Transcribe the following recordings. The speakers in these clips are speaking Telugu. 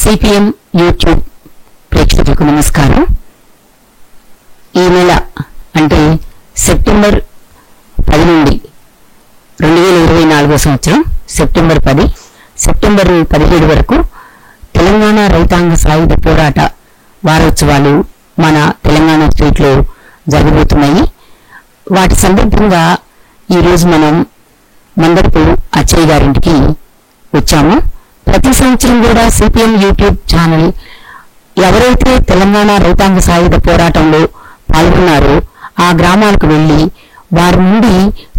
సిపిఎం యూట్యూబ్ ప్రేక్షకులకు నమస్కారం. ఈ నెల అంటే సెప్టెంబర్ 10 నుండి 2024 సంవత్సరం సెప్టెంబర్ 10, సెప్టెంబర్ 17 వరకు తెలంగాణ రైతాంగ సాయుధ పోరాట వారోత్సవాలు మన తెలంగాణ స్టేట్లో జరగబోతున్నాయి. వాటి సందర్భంగా ఈరోజు మనం మందరపు అచ్చయ్య గారింటికి వచ్చాము. ప్రతి సంవత్సరం కూడా సిపిఎం యూట్యూబ్ ఛానల్ ఎవరైతే తెలంగాణ రైతాంగ సాయుధ పోరాటంలో పాల్గొన్నారో ఆ గ్రామాలకు వెళ్లి వారి నుండి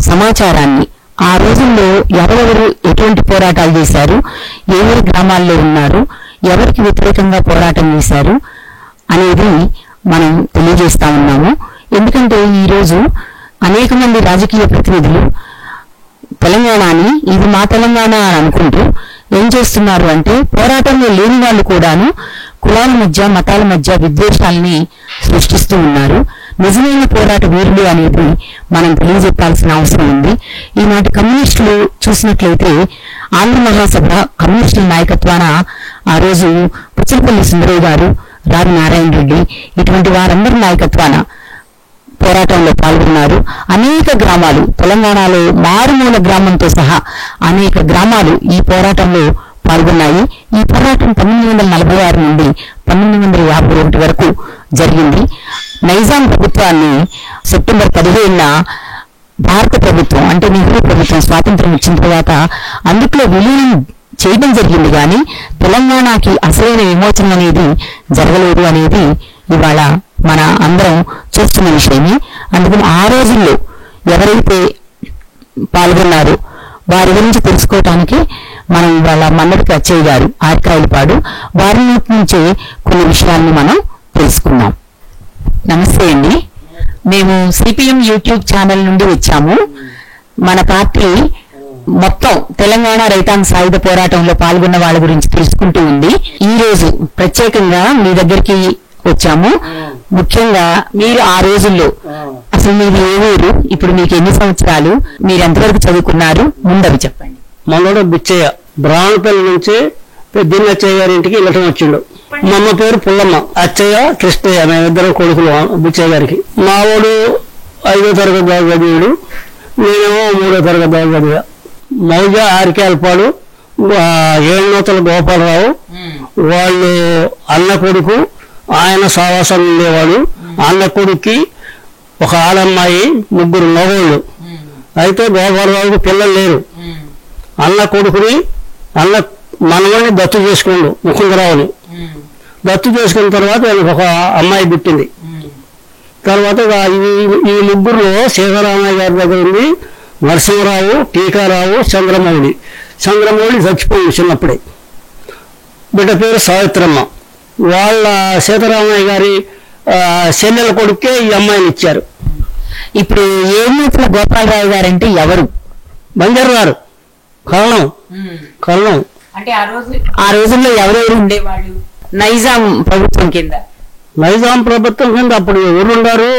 సమాచారాన్ని, ఆ రోజుల్లో ఎవరెవరు ఎటువంటి పోరాటాలు చేశారు, ఎవరి గ్రామాల్లో ఉన్నారు, ఎవరికి వ్యతిరేకంగా పోరాటం చేశారు అనేది మనం తెలియజేస్తా ఉన్నాము. ఎందుకంటే ఈరోజు అనేక మంది రాజకీయ ప్రతినిధులు తెలంగాణని ఇది మా తెలంగాణ అని అనుకుంటూ ఏం చేస్తున్నారు అంటే పోరాటంలో లేని వాళ్ళు కూడాను కులాల మధ్య మతాల మధ్య విద్వేషాలని సృష్టిస్తూ ఉన్నారు. నిజమైన పోరాట వీరులు అనేది మనం తెలియజెప్పాల్సిన అవసరం ఉంది. ఈనాటి కమ్యూనిస్టులు చూసినట్లయితే ఆంధ్ర మహాసభ కమ్యూనిస్టుల నాయకత్వాన ఆ రోజు పుచ్చలపల్లి సుందరయ్య గారు, రావి నారాయణ రెడ్డి ఇటువంటి వారందరి నాయకత్వాన పోరాటంలో పాల్గొన్నారు. అనేక గ్రామాలు తెలంగాణలో మారుమూల గ్రామంతో సహా అనేక గ్రామాలు ఈ పోరాటంలో పాల్గొన్నాయి. ఈ పోరాటం 1946 నుండి 1951 వరకు జరిగింది. నైజాం ప్రభుత్వాన్ని సెప్టెంబర్ 15న భారత ప్రభుత్వం అంటే నెహ్రూ ప్రభుత్వం స్వాతంత్రం ఇచ్చిన తర్వాత అందులో విలీనం చేయడం జరిగింది. కానీ తెలంగాణకి అసలైన విమోచన అనేది జరగలేదు అనేది ఇవాళ మన అందరం చూస్తున్న విషయమే. అందుకని ఆ రోజుల్లో ఎవరైతే పాల్గొన్నారో వారి గురించి తెలుసుకోవటానికి మనం ఇవాళ మందరపు అచ్చయ్య గారు ఆర్కాయలపాడు వారి నుంచే కొన్ని విషయాలను మనం తెలుసుకున్నాం. నమస్తే అండి. మేము సిపిఎం యూట్యూబ్ ఛానల్ నుండి వచ్చాము. మన పార్టీ మొత్తం తెలంగాణ రైతాంగ సాయుధ పోరాటంలో పాల్గొన్న వాళ్ళ గురించి తెలుసుకుంటూ ఉంది. ఈ రోజు ప్రత్యేకంగా మీ దగ్గరికి వచ్చాము. ముఖ్యంగా మీరు ఆ రోజుల్లో అసలు మీది ఏ ఊరు, ఇప్పుడు మీకు ఎన్ని సంవత్సరాలు, మీరు ఎంతవరకు చదువుకున్నారు, ముందవి చెప్పండి. మనోడు బుచ్చయ్య బ్రాహ్మణపల్లి నుంచి పెద్దిన్న అచ్చయ్య గారి ఇంటికి వెళ్ళటం వచ్చిండు. మా అమ్మ పేరు పుల్లమ్మ, అచ్చయ్య కృష్ణయ్య, మేమిద్దరం కొడుకులు బుచ్చయ్య గారికి. మావాడు 5వ తరగతి దాకా చదివాడు, నేనేమో 3వ తరగతి దాకా చదివా. మౌజ ఆరికేల్పాడు, ఏడునూతల గోపాలరావు వాళ్ళు అన్న కొడుకు, ఆయన సావాసం ఉండేవాడు. అన్న కొడుక్కి ఒక ఆడమ్మాయి, 3 మగవాళ్ళు. అయితే గోపాలరావుకి పిల్లలు లేరు. అన్న కొడుకుని అన్న మనవని దత్తు చేసుకుండు, ముకుందరావుని దత్తు చేసుకున్న తర్వాత ఆయనకు ఒక అమ్మాయి పుట్టింది. తర్వాత ఈ ముగ్గురులో సీతారామయ్య గారి దగ్గర ఉంది నరసింహరావు, టీకారావు, చంద్రమౌళి. చంద్రమౌళి చచ్చిపోయింది చిన్నప్పుడే. బిడ్డ పేరు సావిత్రమ్మ. వాళ్ళ సీతారామయ్య గారి చెల్లెల కొడుకే ఈ అమ్మాయిని ఇచ్చారు. ఇప్పుడు ఏమూతుల గోపాలరావు గారంటే ఎవరు? బంజర్ గారు, కరణం అంటే ఆ రోజుల్లో ఎవరెవరు ఉండేవాళ్ళు నైజాం ప్రభుత్వం కింద? నైజాం ప్రభుత్వం కింద అప్పుడు ఎవరు ఉన్నారు,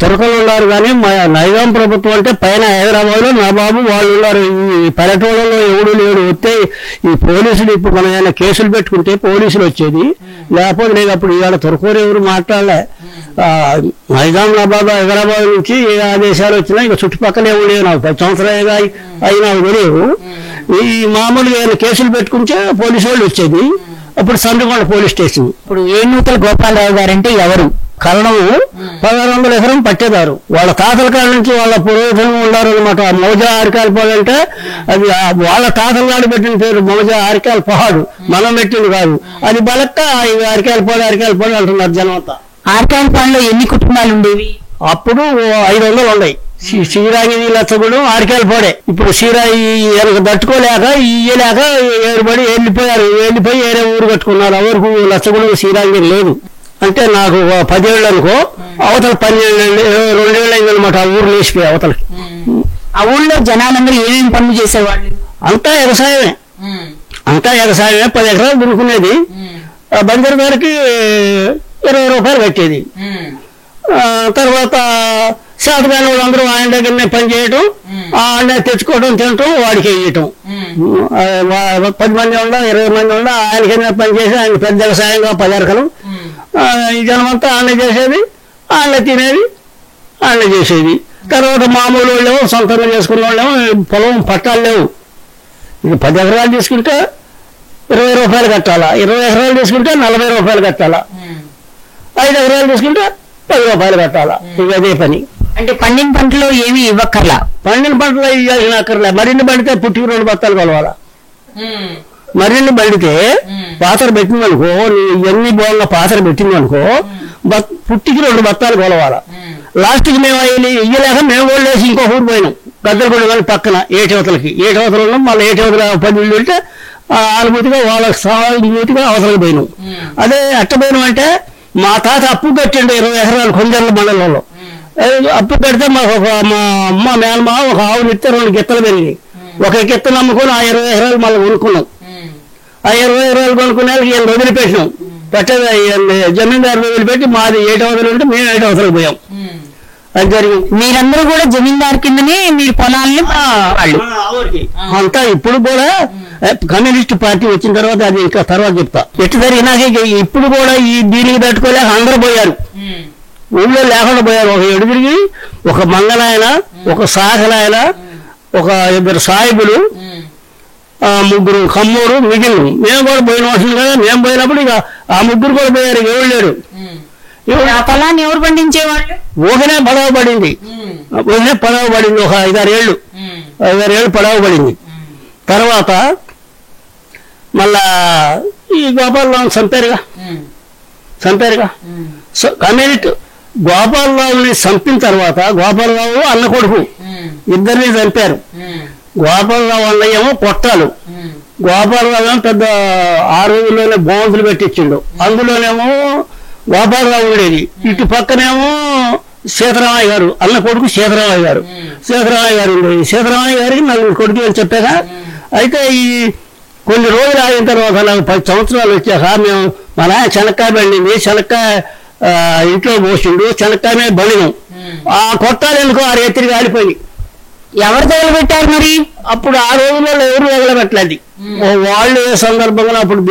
తురకలు ఉన్నారు. కానీ నైజాం ప్రభుత్వం అంటే పైన హైదరాబాద్ లో నవాబు వాళ్ళు ఉన్నారు. ఈ పల్లెటూళ్ళలో ఎవడు లేడు. వస్తే ఈ పోలీసులు ఇప్పుడు మనం ఏమైనా కేసులు పెట్టుకుంటే పోలీసులు వచ్చేది, లేకపోతే లేదు. అప్పుడు ఇవాళ తురకూరు ఎవరు మాట్లాడలే. నైజాం నవాబు హైదరాబాద్ నుంచి ఏ ఆదేశాలు వచ్చినా ఇక చుట్టుపక్కలే ఉండేవి. నాకు 10 సంవత్సరాలుగా అయినా తెలియవు. ఈ మామూలుగా ఏమైనా కేసులు పెట్టుకుంటే పోలీసు వాళ్ళు వచ్చేది. అప్పుడు సందుకొండ పోలీస్ స్టేషన్. ఇప్పుడు ఏమూతల గోపాలరావు గారంటే ఎవరు? కరణము 1600 ఎకరం పట్టేదారు. వాళ్ళ తాతల కాడ నుంచి వాళ్ళ పురోహితులు ఉన్నారు అనమాట. మౌజా ఆరికాయలపాడు అంటే అది వాళ్ళ తాతల నాడు పెట్టిన పేరు మౌజా ఆరికాయలపాడు, మనం పెట్టింది కాదు. అది బలక్క ఆరికాయలపాడు అంటున్నారు జనం అంతా. ఆర్కాయలపాడులో ఎన్ని కుటుంబాలు ఉండేవి? అప్పుడు 500 ఉన్నాయి. శ్రీరాగి లచ్చగూడెం ఆరికాయలపాడే. ఇప్పుడు శ్రీరాయి తట్టుకోలేక ఇయ్యలేక ఏడుబడి వెళ్ళిపోయి వేరే ఊరు కట్టుకున్నారు. ఎవరికి లచ్చగూడెం శ్రీరాగి లేదు. అంటే నాకు 10 ఏళ్ళు అనుకో, అవతల 12 2 ఏళ్ళు అయిందనమాట. ఆ ఊరు లేచిపోయి అవతలకి. ఆ ఊళ్ళో జనాలందరూ ఏమేమి పనులు చేసేవాళ్ళు? అంతా వ్యవసాయమే. 10 ఎకరాలు దున్నుకునేది. బంజర్ గారికి 20 రూపాయలు కట్టేది. తర్వాత శాతకాని వాళ్ళందరూ ఆయన దగ్గరనే పని చేయటం, ఆయన తెచ్చుకోవడం, తినటం, వాడికి వేయటం. 10 మంది ఉండ 20 మంది ఉండ ఆయనకైనా పని చేసి ఆయన పెద్దగా సాయంగా 10 అరకలు ఈ జనమంతా ఆయన చేసేది, ఆయన తినేది, ఆయన చేసేది. తర్వాత మామూలు వాళ్ళేమో సొంతంగా చేసుకున్న వాళ్ళేమో పొలం పట్టాలు లేవు. ఇక 10 ఎకరాలు తీసుకుంటే 20 రూపాయలు కట్టాలా, 20 ఎకరాలు తీసుకుంటే 40 రూపాయలు కట్టాలా, 5 ఎకరాలు తీసుకుంటే 10 రూపాయలు కట్టాలా. ఇక అదే పని. అంటే పండిన పంటలో ఏమీ ఇవ్వక్కర్లా. పండిన పంటలో ఇవ్వాల్సిన అక్కర్లే. మరిన్ని పడితే పుట్టికి 2 బత్తాలు కొలవాలా. మరిన్ని పడితే పాత్ర పెట్టిందనుకో, ఎన్ని బోళ్ళ పాత్ర పెట్టిందనుకో పుట్టికి 2 బత్తాలు కొలవాలా. లాస్ట్కి మేము ఇయ్యలేక మేము కూడా లేచి ఇంకో ఊరు పోయినాం. గద్దలగూడ కానీ పక్కన ఏటవతలు ఉన్నాం. మళ్ళీ ఏటవతల 10 ఇళ్ళు ఉంటే ఆనుభూతిగా వాళ్ళకి సానుభూతిగా అవతలకి పోయినాం. అదే అట్టపోయినాం అంటే మా తాత అప్పు కట్టిండు 20 ఎకరాలు కొంజర్ల మండలంలో. అప్పు పెడితే మాకు మా అమ్మ మేనమా ఒక ఆవులు ఇస్తే 2 గిత్తలు పెరిగినాయి. ఒక గిత్త నమ్ముకొని ఆ 20 ఎకరాలు మళ్ళీ కొనుక్కున్నాం. ఆ 20 ఎకరాలు కొనుక్కునే ఈయన వదిలిపెట్టినాం. జమీందారు వదిలిపెట్టి మాది ఏటవతలు ఉంటే మేము ఏటవతలకు పోయాం. అది జరిగింది. మీరందరూ కూడా జమీందారు కిందనే మీరు పొలాలని అంతా. ఇప్పుడు కూడా కమ్యూనిస్ట్ పార్టీ వచ్చిన తర్వాత అది ఇంకా తర్వాత చెప్తా. ఎట్టు జరిగినాక ఇప్పుడు కూడా ఈ దీనికి తట్టుకోలేక అందరూ పోయారు, ఊళ్ళో లేకుండా పోయారు. ఒక ఎడుగురికి ఒక మంగళాయన, ఒక సాగలాయన, ఒక 2 సాయిబులు, 3 కమ్మూరు మిగిలిన. మేము కూడా పోయిన అవసరం కదా. మేము పోయినప్పుడు ఇక ఆ 3 కూడా పోయారు. ఎవరు లేరు. ఆ పొలాన్ని ఎవరు పండించేవాళ్ళు? ఊహనే పడవ పడింది. ఊహనే పడవ పడింది. ఒక 5-6 ఏళ్ళు పడవ పడింది. తర్వాత మళ్ళా ఈ గోపాలరావు చంపారుగా. కమ్యూనిస్ట్ గోపాలరావుని చంపిన తర్వాత గోపాలరావు అన్న కొడుకు ఇద్దరిని చంపారు. గోపాలరావు అన్నయ్యేమో కొట్టాలు. గోపాలరావు పెద్ద 6 రోజుల్లోనే బోందులు పెట్టించిండు. అందులోనేమో గోపాలరావు ఉండేది. ఇటు పక్కనేమో సీతారామయ్య గారు, అన్న కొడుకు సీతారామయ్య గారు ఉండేది. సీతారామయ్య గారికి 4 కొడుకు అని చెప్పాక, అయితే ఈ కొన్ని రోజులు ఆగిన తర్వాత నాకు 10 సంవత్సరాలు వచ్చాక మేము మా నాయన శనక్కాయ పండింది. శనక్కాయ ఇంట్లో పోసిండు. శనక్కాయ మీద బలినం. ఆ కొట్టాలు ఎందుకో 6 ఎత్తిరి కాలిపోయి. ఎవరు తగలబెట్టారు మరి? అప్పుడు ఆ రోజుల్లో ఎవరు తగలబెట్టలేదు. వాళ్ళు ఏ సందర్భంగా అప్పుడు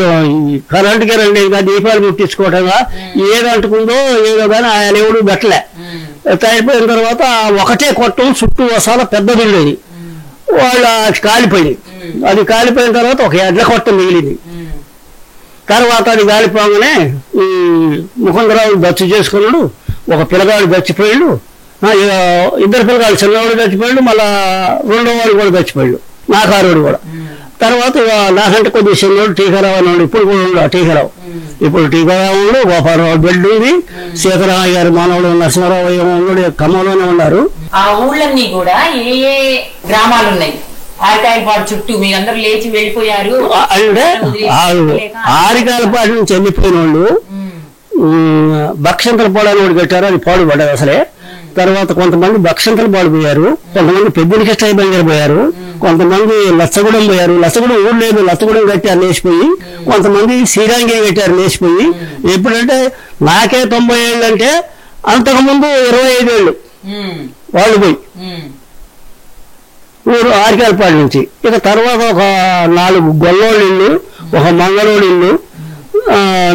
కరెంటుకి రండి దీపాలు ముట్టించుకోవటంగా ఏది అంటుకుందో ఏదో కానీ ఆయన ఎవడు పెట్టలే. అయిపోయిన తర్వాత ఒకటే కొట్టం చుట్టూ వసాల పెద్దది ఉండేది. వాళ్ళు కాలిపోయింది. అది కాలిపోయిన తర్వాత ఒక ఎడ్ల కొట్టం మిగిలింది. తర్వాత అది కాలిపోగానే ఈ ముకుందరావు దచ్చు చేసుకున్నాడు. ఒక పిల్లగాడు చచ్చిపోయాడు. 2 పిల్లగాడు, చిన్నవాడు చచ్చిపోయాడు. మళ్ళా 2వ వాడు కూడా చచ్చిపోయాడు, నా కారుడు కూడా. తర్వాత నాకంటే కొద్దిగా చిన్నవాడు టీకారావు అన్నాడు. ఇప్పుడు కూడా ఉన్నాడు టీకారావు. ఇప్పుడు టీకారావు, గోపాలరావు బిడ్డ ఉంది. సీతారామయ్య గారి మానవుడు నరసింహారావు ఉన్నాడు. ఖమ్మంలోనే ఉన్నారు. ఆ ఊళ్ళన్నీ కూడా ఏ ఏ గ్రామాలు ఉన్నాయి? ఆరికాయలపాడు చుట్టూ మీరందరూ లేచి వెళ్ళిపోయారు అంటే ఆరికాయలపాడు నుంచి వెళ్ళిపోయిన వాళ్ళు భక్షంతలపాడు అని ఒకటి కట్టారు. అది పాడు పడ్డది అసలే. తర్వాత కొంతమంది భక్షంతలు పాడిపోయారు, కొంతమంది పెద్దనికిష్టాయి బంగారు పోయారు, కొంతమంది లచ్చగూడెం పోయారు. లచ్చగూడెం ఊరు లేదు, లచ్చగూడెం కట్టారు లేచిపోయి. కొంతమంది శ్రీరంగిని కట్టారు లేచిపోయి. ఎప్పుడంటే నాకే 90 ఏళ్ళు అంటే అంతకుముందు 25 ఏళ్ళు వాళ్ళు పోయి ఊరు ఆరికాయలపాడు నుంచి. ఇక తర్వాత ఒక 4 గొల్లోళ్ళ ఇల్లు, ఒక మంగళోడి ఇల్లు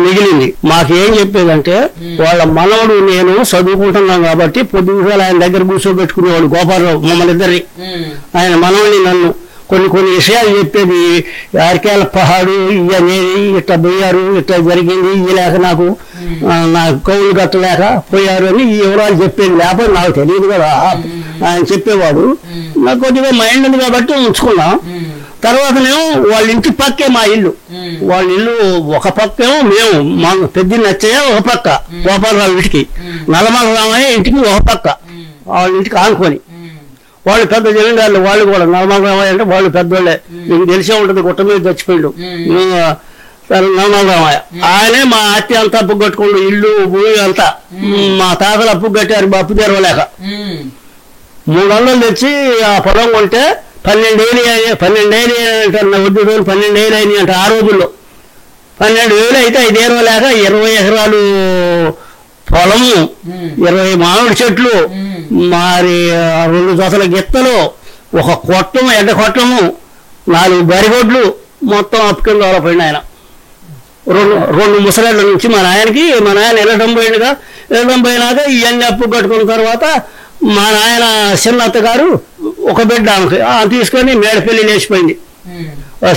మిగిలింది. మాకేం చెప్పేదంటే వాళ్ళ మనవడు నేను చదువుకుంటున్నాం కాబట్టి పొద్దుగా ఆయన దగ్గర కూర్చోబెట్టుకునేవాడు గోపాలరావు మమ్మల్ని ఇద్దరిని. ఆయన మనవడిని నన్ను కొన్ని విషయాలు చెప్పేది. ఆరికాయల పహాడు ఇవనేది ఇట్లా పోయారు, ఇట్లా జరిగింది, ఇయ్యలేక నాకు కౌలు కట్టలేక పోయారు అని ఈ వివరాలు చెప్పేది. లేకపోతే నాకు తెలియదు కదా. ఆయన చెప్పేవాడు. నాకు కొద్దిగా మైండ్ ఉంది కాబట్టి ఉంచుకున్నాం. తర్వాతనేమో వాళ్ళ ఇంటి పక్కే మా ఇల్లు. వాళ్ళ ఇల్లు ఒక పక్కేమో మేము మా పెద్ద నచ్చయ్య ఒక పక్క, గోపాలరావు ఇంటికి, నల్లమల రామయ్య ఇంటికి ఒక పక్క. వాళ్ళ ఇంటికి ఆనుకొని వాళ్ళు పెద్ద జమీందారులు. వాళ్ళు కూడా నల్లమల రామయ్య అంటే వాళ్ళు పెద్దోళ్ళే. మీకు తెలిసే ఉంటుంది, గుట్ట మీద చచ్చిపోయాడు నల్లమల రామయ్య. ఆయనే మా అత్తి అంతా అప్పు కట్టుకోండు, ఇల్లు భూమి అంతా. మా తాతలు అప్పు కట్టారు అప్పు తెరవలేక. 300 తెచ్చి ఆ పొలం కొంటే 12 ఏళ్ళు అంటారు. నా వడ్డీ రోజులు 12 ఏళ్ళు అయినాయి అంటే ఆ రోజుల్లో. 12,000 అయితే 5 ఏళ్ళు లేక 20 ఎకరాలు పొలము, 20 మామిడి చెట్లు, మరి 2 జతల గిత్తలు, ఒక కొట్టము, ఎడ్డ కొట్టము, 4 బరిగొడ్లు మొత్తం అప్పుకొని దోలపోయింది ఆయన. 2 ముసలాళ్ళ నుంచి మా నాయన వెళ్ళడం పోయినాక ఇవన్నీ అప్పు కట్టుకున్న తర్వాత మా నాయన చిన్నత్త గారు ఒక బిడ్డ ఆమెకి తీసుకొని మేడపల్లి లేచిపోయింది.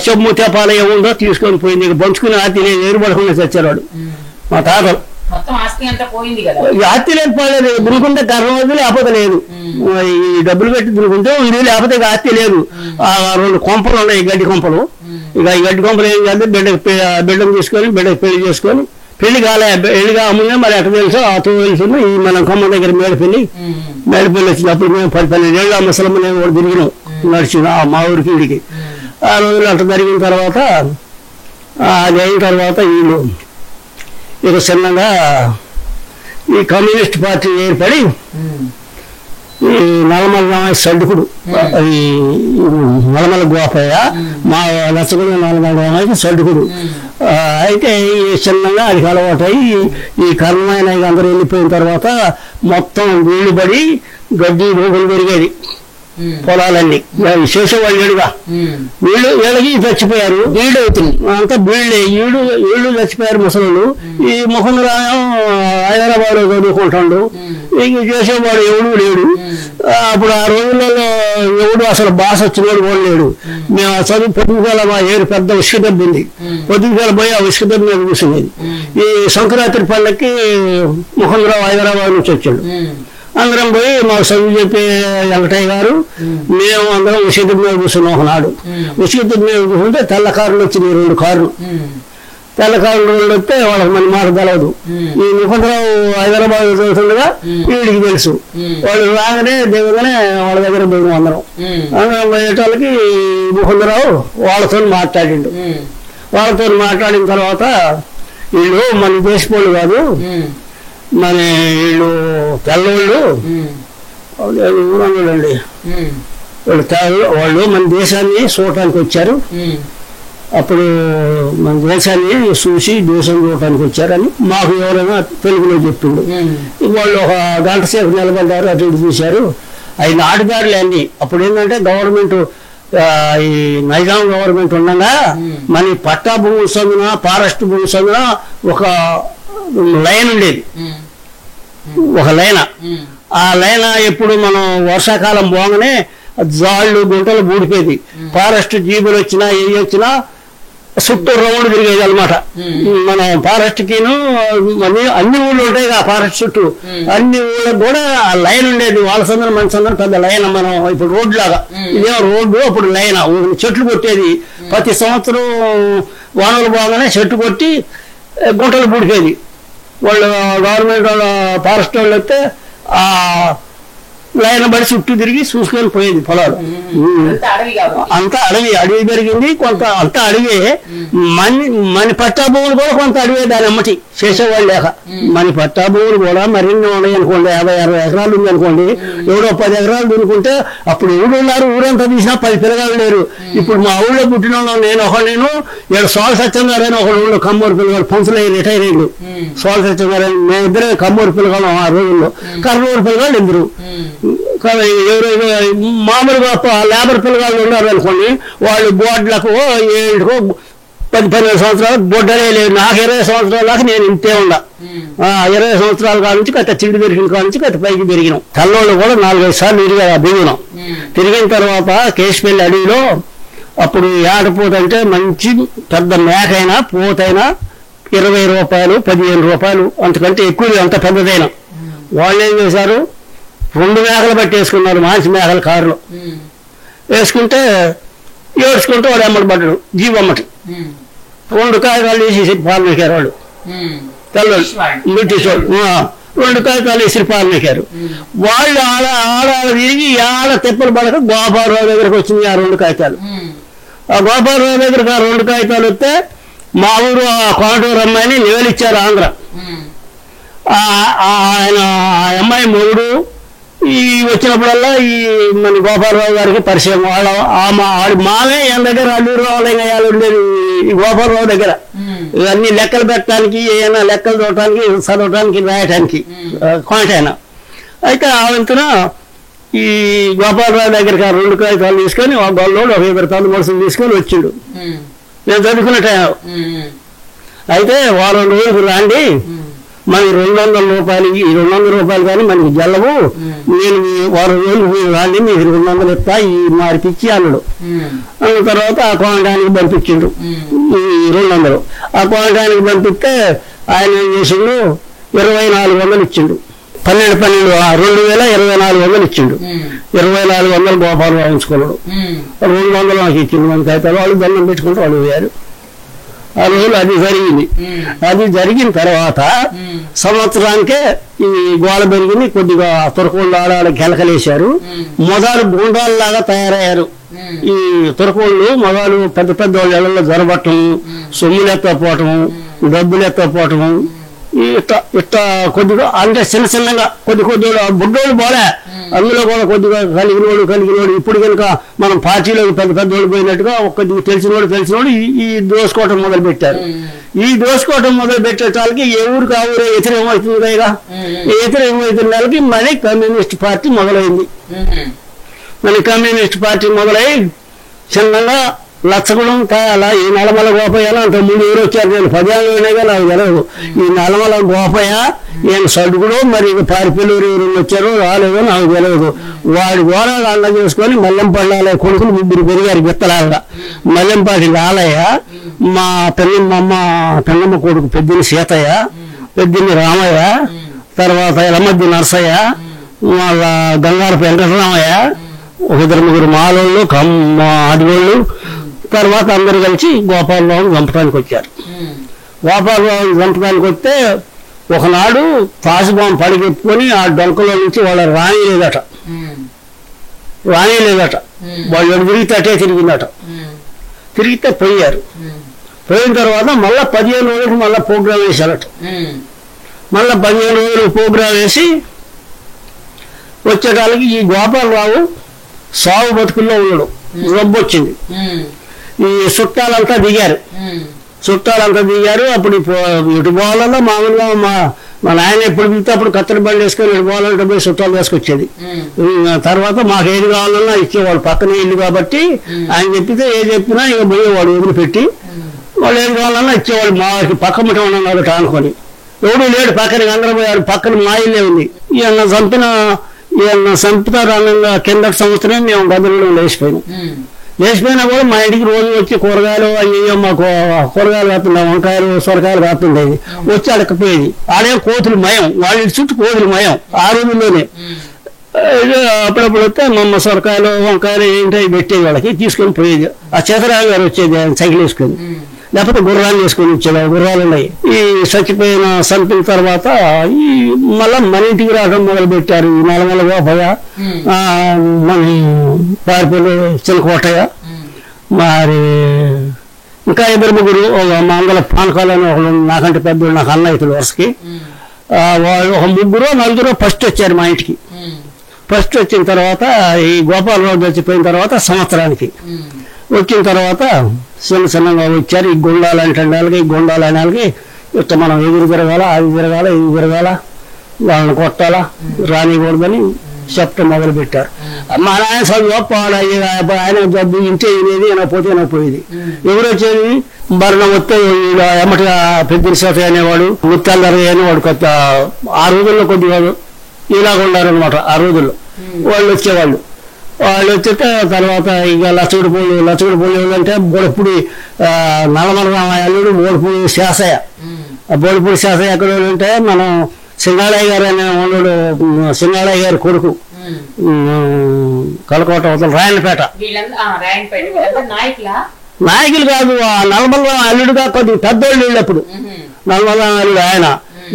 చెమ్ము తెపాల ఏముందో తీసుకొని పోయింది. ఇక పంచుకుని ఆస్తి లేదు, ఎరుపడకుండా చచ్చారు మా తాతలు. ఆస్తి లేదు, పడలేదు. దునుకుంటే కర్రం వద్దు, లేకపోతే లేదు. ఈ డబ్బులు పెట్టి దునుకుంటే ఉంది, లేకపోతే ఇక ఆస్తి లేదు. 2 కొంపలు ఉన్నాయి, గడ్డి కొంపలు. ఇక ఈ గడ్డి కొంపలు ఏం చేస్తే బిడ్డను తీసుకొని బిడ్డకు పెళ్లి చేసుకొని, పెళ్లి పెళ్లిగా అమ్మునే మరి ఎట్లా తెలుసో అతను తెలుసు. ఈ మన కొమ్మ దగ్గర మేడపల్లి వచ్చినప్పుడు మేము 12 ఏళ్ళు ఆ ముసలమ్మ నేను కూడా తిరిగినాం, నడిచిన మా ఊరికి వీడికి. ఆ రోజులు అట్లా జరిగిన తర్వాత అది అయిన తర్వాత వీళ్ళు ఇక చిన్నగా ఈ కమ్యూనిస్ట్ పార్టీ ఏర్పడి ఈ నల్లమల్ల సడ్డుకుడు, ఈ నల్లమల్ల గోపయ్య, మా లచ్చగుడు నల్లమల్ల సడ్డుకుడు. అయితే ఈ చిన్నగా అది అలవాటై ఈ కర్మైన అందరూ వెళ్ళిపోయిన తర్వాత మొత్తం వీళ్ళు పడి గడ్డి రోగులు పెరిగేది పొలాలన్నీ. చేసేవాళ్ళు ఏడుగా వీళ్ళకి చచ్చిపోయారు. బీడు అవుతుంది అంతా బీళ్ళే. వీళ్ళు చచ్చిపోయారు ముసలు. ఈ ముఖంరాయం హైదరాబాద్ లో చదువుకుంటాడు. ఇంక చేసేవాడు ఎవడు లేడు. అప్పుడు ఆ రోజులలో ఎవడు అసలు భాష వచ్చినవాడు కూడా లేడు. మేము చదువు పొద్దుకాల మా ఏరు పెద్ద ఉసుక దెబ్బ ఉంది. పొద్దుకాల పోయి ఆ ఉసుక దెబ్బ మీద కూర్చునేది. ఈ సంక్రాంతి పండుగకి ముఖంరావు హైదరాబాద్ నుంచి వచ్చాడు. అందరం పోయి మాకు చదువు చెప్పే వెంకటయ్య గారు మేము అందరం ఉసిగ మీద కూర్చున్నాం. ఒకనాడు ఉసిగ మీద కూర్చుంటే తెల్ల కార్లు వచ్చినాయి, 2 కార్లు. తెల్ల కార్లు వస్తే వాళ్ళకి మన మాట తెలవదు. ఈ ముఖంరావు హైదరాబాద్ చదువుతుండగా వీడికి తెలుసు. వాళ్ళు రాగానే దిగగానే వాళ్ళ దగ్గర పోయినాం అందరం. పోయేటాళ్ళకి ముఖంరావు వాళ్ళతో మాట్లాడిండు. వాళ్ళతో మాట్లాడిన తర్వాత వీళ్ళు మన దేశపోళ్ళు కాదు, మన వీళ్ళు తెల్లవాళ్ళు ఊరండి, వాళ్ళు మన దేశాన్ని చూడటానికి వచ్చారు. అప్పుడు మన దేశాన్ని చూసి దేశం చూడటానికి వచ్చారని మాకు ఎవరైనా తెలుగులో చెప్పిండు. వాళ్ళు 1 గంట సేపు నిలబడ్డారు, అటు ఇటు చూశారు. అవి నాటుదారులే అన్ని. అప్పుడు ఏంటంటే గవర్నమెంట్, ఈ నైజాం గవర్నమెంట్ ఉండగా మన పట్టా భూమి సందున ఫారెస్ట్ భూమి సందున ఒక లైన్ ఉండేది, ఒక లైన. ఆ లైన ఎప్పుడు మనం వర్షాకాలం పోగానే జాళ్ళు గుంటలు బూడిపోయేది. ఫారెస్ట్ జీబులు వచ్చినా ఏ వచ్చినా చుట్టూ రౌండ్ తిరిగేది అనమాట. మన ఫారెస్ట్ కిను అన్ని ఊళ్ళు ఉంటాయి ఆ ఫారెస్ట్ చుట్టూ. అన్ని ఊళ్ళకి కూడా ఆ లైన్ ఉండేది. వాళ్ళ సందరం మన సందరం పెద్ద లైన్. మనం ఇప్పుడు రోడ్డు లాగా ఇదేమో రోడ్డు, అప్పుడు లైన్. చెట్లు కొట్టేది. ప్రతి సంవత్సరం వానలు బాగానే చెట్టు కొట్టి గుంటలు బూడిపోయేది. వాళ్ళు గవర్నమెంట్ వాళ్ళ ఫారెస్ట్ వాళ్ళు వస్తే ఆ లైన్ బడి చుట్టూ తిరిగి చూసుకొని పోయేది పొలాలు. అంతా అడవి పెరిగింది. కొంత అంతా అడవే. మన పట్టా భూములు కూడా కొంత అడవే. దాని అమ్మటి చేసేవాళ్ళు లేక మన పట్టా భూములు కూడా మరిన్ని ఉన్నాయి అనుకోండి. 50-60 ఎకరాలు ఉంది అనుకోండి. ఎవడో 10 ఎకరాలు దున్నుకుంటే అప్పుడు ఎవరు ఉన్నారు, ఊరంతా తీసినా 10 పిల్లగాళ్ళు లేరు. ఇప్పుడు మా ఊళ్ళో పుట్టిన నేను ఇక్కడ సోల సత్యనారాయణ ఒకళ్ళు కమ్మూరు పిల్లగాడు పంచులు రిటైర్ అయ్యిండు. సోల సత్యనారాయణ మేమిద్దరే కమ్మూరు పిల్లగాడు. ఆ రోజుల్లో కర్నూలు పిల్లగాళ్ళు ఇద్దరు. మామూలుగా లేబర్ పిల్లగాళ్ళు ఉన్నారు అనుకోండి. వాళ్ళు బోర్డులకు 7కో 10-12 సంవత్సరాలు బొడ్డలే లేదు. నాకు 20 సంవత్సరాల దాకా నేను ఇంతే ఉన్నా. 20 సంవత్సరాల కాడ నుంచి కథ చిడి పెరిగిన కాడ నుంచి కథ పైకి పెరిగినాం. తెల్లోళ్ళు కూడా 4-5 సార్లు దిగినాం. తిరిగిన తర్వాత కేశపల్లి అడవిలో అప్పుడు ఏటపోతంటే మంచి పెద్ద మేకైనా పోతైనా 20 రూపాయలు 15 రూపాయలు, అంతకంటే ఎక్కువ అంత పెద్దదైనా. వాళ్ళు ఏం చేశారు, 2 మేకలు పట్టేసుకున్నారు. మాంచి మేకల కారులో వేసుకుంటే ఏడ్చుకుంటూ వాడు ఎమ్మటి పడ్డాడు. జీవమ్మటి 2 కాయకాలు వేసి పాలు నెక్కారు వాళ్ళు. తెల్లోళ్ళు బ్రిటిష్ వాళ్ళు 2 కాయకాలు వేసి పాలు నెక్కారు. వాళ్ళు ఆడ తిరిగి ఆడ తెప్పలు పడక గోపాలరావు దగ్గరకు వచ్చింది ఆ 2 కాగితాలు. ఆ గోపాలరావు దగ్గరకు ఆ 2 కాగితాలు వస్తే మా ఊరు ఆ కోటూరు అమ్మాయిని నివేలిచ్చారు ఆంధ్ర. ఆయన అమ్మాయి మొగుడు ఈ వచ్చినప్పుడల్లా ఈ మన గోపాలరావు గారికి పరిచయం. ఆడి మావే ఆయన దగ్గర అల్లూరు రావులయ్యాలు ఉండేది ఈ గోపాలరావు దగ్గర. ఇవన్నీ లెక్కలు పెట్టడానికి, ఏమైనా లెక్కలు చూడటానికి, చదవటానికి, రాయటానికి కోటైనా. అయితే ఆ వంతున ఈ గోపాలరావు దగ్గరికి ఆ 2 కాగితాలు తీసుకొని ఆ గొల్లోడు ఒక 2 మనుషులు తీసుకొని వచ్చిండు. నేను చదువుకున్న టైం. అయితే వారం రోజులు రాండి, మనకి 200 రూపాయలు, ఈ 200 రూపాయలు కానీ మనకి జల్లవు, నేను వారం రోజులు రాండి మీకు 200 ఇస్తా ఈ మార్పిచ్చి అన్నాడు. అన్న తర్వాత ఆ కోనడానికి పంపించిండు ఈ 200. ఆ కోనడానికి పంపిస్తే ఆయన ఏం చేసిండు, 2400 ఇచ్చిండు. 2024 ఇచ్చిండు. 2400 గోపాలరావు ఉంచుకున్నాడు. 200 నాకు ఇచ్చిండు. మనకి అయితే వాళ్ళు దండం పెట్టుకుంటూ వాళ్ళు పోయారు. ఆ రోజులు అది జరిగింది. అది జరిగిన తర్వాత సంవత్సరానికే ఈ గోల పెరిగింది. కొద్దిగా తురకోళ్ళు ఆడాడ గెలకలేశారు. మొదలు గుండాలలాగా తయారయ్యారు. ఈ తురకోళ్ళు మొదలు పెద్ద పెద్ద వాళ్ళ ఇళ్లలో జరబట్టం, సొమ్ములు ఎత్తపోవటం, డబ్బులు ఎత్తపోవటం, ఇట్లా కొద్దిగా అంటే చిన్న చిన్నగా కొద్ది బుడ్డోళ్ళు పోలే, అందులో కూడా కొద్దిగా కలిగినోడు ఇప్పుడు కనుక మనం పార్టీలోకి పెద్ద పెద్దోళ్ళు పోయినట్టుగా కొద్దిగా తెలిసినోడు ఈ దోసుకోవటం మొదలు పెట్టారు. ఈ దోసుకోవటం మొదలు పెట్టేటానికి ఏ ఊరికి ఆ ఊరే వ్యతిరేకమవుతుంది కదా. ఈ వ్యతిరేకమవుతున్న నెలకి మళ్ళీ కమ్యూనిస్ట్ పార్టీ మొదలైంది. మళ్ళీ కమ్యూనిస్ట్ పార్టీ మొదలై చిన్నగా లచ్చగుణం కాయాల ఈ నల్లమల గోపయ్య అంత ముందు ఊరు వచ్చారు. నేను 10 ఏళ్ళగా నాకు తెలియదు. ఈ నల్లమల గోపయ్య నేను సడుగుడు మరి పారిపల్లూరు ఎవరు వచ్చారో రాలేదో నాకు తెలియదు. వాడి గోరాలు అల్ల చేసుకొని మల్లెంపల్లి కొడుకులు 3 పెరిగారు గిత్తలాగా. మల్లెంపాటి లాలయ్య, మా పెన్నమ్మ కొడుకు పెద్దిని సీతయ్య, పెద్దిని రామయ్య, తర్వాత ఎలమద్ది నరసయ్య, వాళ్ళ గంగారపు వెంకటరామయ్య, 2-3 మాలోళ్ళు ఆదిగోళ్ళు. తర్వాత అందరూ కలిసి గోపాలరావుని చంపడానికి వచ్చారు. గోపాలరావుని చంపడానికి వస్తే ఒకనాడు తాసుబాం పడికెప్పుకొని ఆ డొంకలో నుంచి వాళ్ళ రానిలేదట. వాళ్ళు తిరిగితే అటే తిరిగిందట. తిరిగితే పోయారు. పోయిన తర్వాత మళ్ళా 15 రోజులకు మళ్ళీ ప్రోగ్రాం వేశారట. మళ్ళా 15 రోజులు ప్రోగ్రాం వేసి వచ్చేటానికి ఈ గోపాలరావు సాగు బతుకుల్లో ఉన్నాడు. రబ్బు వచ్చింది. ఈ చుట్టాలంతా దిగారు. అప్పుడు ఇటు పోవాలన్నా మామూలుగా మా నాయన ఎప్పుడు పిలితే అప్పుడు కత్తెర బండి వేసుకొని ఇటు పోవాలంటే పోయి చుట్టాలు తీసుకొచ్చేది. తర్వాత మాకు ఏది కావాలన్నా ఇచ్చేవాడు. పక్కనే ఇల్లు కాబట్టి ఆయన చెప్పితే ఏ చెప్పినా ఇక పోయేవాడు వదిలిపెట్టి. వాళ్ళు ఏది కావాలన్నా ఇచ్చేవాడు. మాకి పక్క ముట్ట ఉన్నాడు అనుకొని. ఎవడు లేడు పక్కనకి, అందరూ పోయారు. పక్కన మా ఇల్లే ఉంది. ఈయన చంపుతారనంగా కిందటి సంవత్సరం మేము గదులలో లేచిపోయినా కూడా మా ఇంటికి రోజు వచ్చి కూరగాయలు అయ్యో మాకు కూరగాయలు కాస్తుండే, వంకాయలు సొరకాయలు కాస్తుండేది. వచ్చి అడకపోయేది. ఆడే కోతులు మయం, వాళ్ళ చుట్టూ కోతులు మయం. ఆ రోజుల్లోనే అప్పుడప్పుడు వస్తే మమ్మ సొరకాయలు వంకాయలు ఏంటో పెట్టేది. వాళ్ళకి తీసుకొని పోయేది. ఆ చేతరావు గారు వచ్చేది ఆయన సైకిల్ వేసుకొని, లేకపోతే గుర్రాలు వేసుకొని వచ్చేది. గుర్రాలు ఉన్నాయి. ఈ చంపిన తర్వాత ఈ మళ్ళా మన ఇంటికి రావడం మొదలు పెట్టారు. ఈ నల్లమల గోపయ్య, మన పారిపల్లి చిలకోటయ్య, మరి ఇంకా 2-3 మా అందల పానకాలు అని ఒకళ్ళు నాకంటే పెద్దలు, నాకు అన్నయ్యతులు వరుసకి. వాళ్ళు ఒక 3-4 ఫస్ట్ వచ్చారు మా ఇంటికి. ఫస్ట్ వచ్చిన తర్వాత ఈ గోపాలరావు చచ్చిపోయిన తర్వాత సంవత్సరానికి వచ్చిన తర్వాత చిన్నగా వచ్చారు. ఈ గుండాలు అంటే ఈ గుండాలు అనేళ్ళకి ఇట్లా మనం ఎదురు తిరగాల, అది తిరగాల, వాళ్ళని కొట్టాలా, రానికూడదని చెప్పడం మొదలు పెట్టారు. మా నాయన చదువుకోవాలి, ఆయన జబ్బు ఇంటే వినేది, పోతే పోయేది. ఎవరు వచ్చేది మరణం వస్తే ఎమ్మటిగా పెద్ద శాతం అనేవాడు, ముత్తాలు అనేవాడు. కొత్త ఆ రోజుల్లో కొద్దిగా ఇలాగ ఉండారనమాట. ఆ రోజుల్లో వాళ్ళు వచ్చేవాళ్ళు. వాళ్ళు వచ్చేట తర్వాత ఇక లచ్చగుడి పోలు అంటే బోడపూడి నల్లమల రామాయణుడు, బోడపూడి శాసయ్య. ఆ బోడపూడి శాసయ్య ఎక్కడ అంటే మనం సింగాళయ్య గారు అనే ఉన్నాడు. సింగాళయ్య గారి కొడుకు, కలకోట అవతల రాయనపేట. నాయకులు కాదు, ఆ నల్లమల అల్లుడుగా కొద్దిగా పెద్దోళ్ళు వెళ్ళప్పుడు. నల్లమల అల్లుడు ఆయన,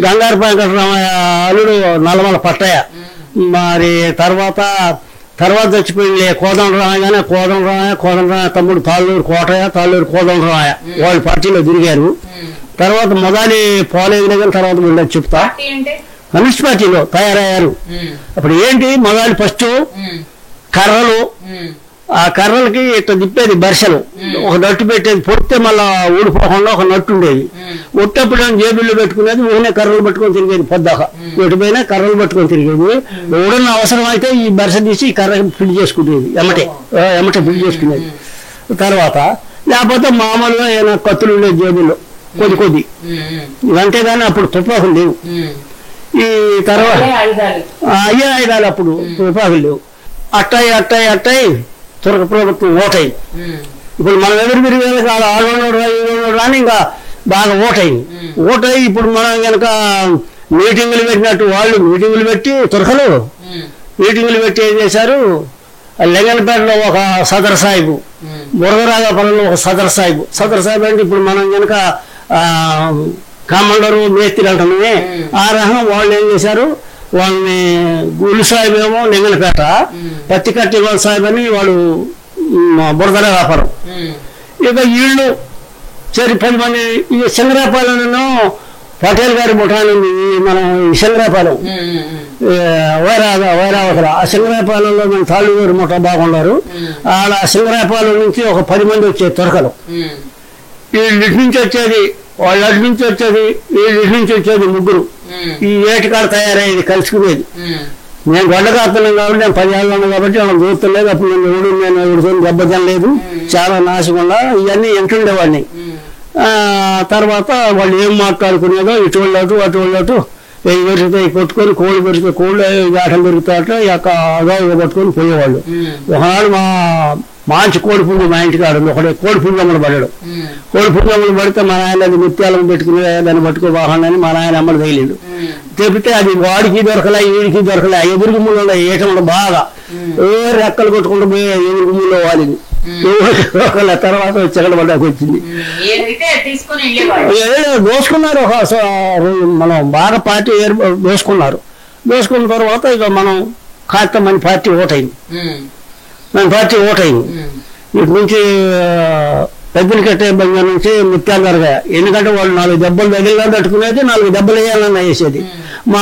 గంగారు వెంకటరామయ్య అల్లుడు నల్లమల పట్టయ్య. మరి తర్వాత చచ్చిపోయింది కోదండరామయ్య. కానీ కోదండరామయ్య తమ్ముడు తాళ్ళూరు కోదండరామయ్య వాళ్ళ పార్టీలో తిరిగారు. తర్వాత మొదటి పోలేదు కానీ తర్వాత వీళ్ళకి చెప్తా. కమ్యూనిస్ట్ పార్టీలో తయారయ్యారు. అప్పుడు ఏంటి మొదటి ఫస్ట్ కర్రలు, ఆ కర్రలకి ఇట్లా తిప్పేది బర్షలు, ఒక నట్టు పెట్టేది, పొడితే మళ్ళా ఊడిపోకుండా ఒక నట్టు ఉండేది. ఒట్టప్పుడు జేబుల్లో పెట్టుకునేది, ఊనే కర్రలు పట్టుకొని తిరిగేది. పొద్దాక ఎటుపోయినా కర్రలు పట్టుకొని తిరిగేది. ఎవడన్నా అవసరం అయితే ఈ బర్ష తీసి ఈ కర్ర ఫిల్ చేసుకునేది, ఎమటే ఫిల్ చేసుకునేది. తర్వాత లేకపోతే మామూలుగా ఏమైనా కత్తులు ఉండేది జేబుల్లో కొద్ది. అంతేగాని అప్పుడు తుపాకులు లేవు. ఈ తర్వాత అయ్యే ఆయుధాలు, అప్పుడు తుపాకులు లేవు. అట్టాయి తురక ప్రభుత్వం ఓటై. ఇప్పుడు మనం ఎదురు తిరిగేది కాదు, 600 అని ఇంకా బాగా ఓటై ఇప్పుడు మనం కనుక మీటింగులు పెట్టినట్టు వాళ్ళు మీటింగులు పెట్టి తురకలు మీటింగులు పెట్టి ఏం చేశారు, లింగనపేటలో ఒక సదర్ సాహిబు, బురదరాజాపురంలో ఒక సదర్ సాహిబు అంటే ఇప్పుడు మనం కనుక కామండరు మేస్త్రి అంటున్నామే ఆ రకంగా వాళ్ళు ఏం చేశారు, వాళ్ళని గులు సాహిబ్ ఏమో లింగనపేట, పత్తికట్టి గోల్ సాహిబ్ అని వాళ్ళు బురదరాజాపురం. ఇక వీళ్ళు సరి 10 మంది. ఈ సింగరాపాలెంలో పటేల్ గారి ముఠాన్ని మనం సింగరాపాలెం వైరావతల, ఆ సింగరాపాలెంలో మన తాళ్ళు గారి ముఠా బాగున్నారు. ఆడ సింగరాపాలెం నుంచి ఒక 10 మంది వచ్చేది తురకలు. వీళ్ళు ఇటు నుంచి వచ్చేది, వాళ్ళు అటు నుంచి వచ్చేది, వీళ్ళు ఇటు నుంచి వచ్చేది, ముగ్గురు. ఈ ఏటికాడ తయారయ్యేది, కలుసుకునేది. నేను గొడ్డకాస్తున్నాను కాబట్టి నేను 10 ఏళ్ళు ఉన్నాను కాబట్టి వాళ్ళని చూస్తలేదు. అప్పుడు నేను ఎవరితో దెబ్బతినలేదు, చాలా నాశకుండా ఇవన్నీ ఎంటుండేవాడిని. తర్వాత వాళ్ళు ఏం మాట్లాడుకునేదో ఇటు వాళ్ళు అటు వెయ్యి పెరుగుతాయి కొట్టుకొని, కోళ్ళు పెరిగితే కోళ్ళు ఆటలు పెరుగుతాయట, అగాగా పట్టుకొని పోయేవాళ్ళు. ఒకనాడు మంచి కోడి పుంజు మా ఇంటికి ఆడు ఒకటి కోడి పుంజమ్మలు పడ్డాడు. కోడి పుంజమ్మలు పడితే మా నాయన అది ముత్యాలను పెట్టుకుని దాన్ని పట్టుకో బాగుండని మా నాయన అమ్మలు తగిలిండు. చెబితే అది వాడికి దొరకలే, వీడికి దొరకలే. ఎదురు గుమ్ములు ఉన్నాయి, ఏటంలో బాగా రెక్కలు కొట్టుకుంటూ పోయి ఎదురు గుమ్ముల్లో వాలింది. తర్వాత చెగడబడ్డాకి వచ్చింది. దోసుకున్నారు, మనం బాగా పార్టీ దోసుకున్నారు. దోసుకున్న తర్వాత ఇక మనం కాస్త మన పార్టీ ఓటైంది. ఇటు నుంచి పెద్దలు కట్టే బంగారు నుంచి ముత్యాల దర్గా. ఎందుకంటే వాళ్ళు 4 దెబ్బలు తగిలిగా తట్టుకునేది, 4 దెబ్బలు వేయాలన్నా వేసేది. మా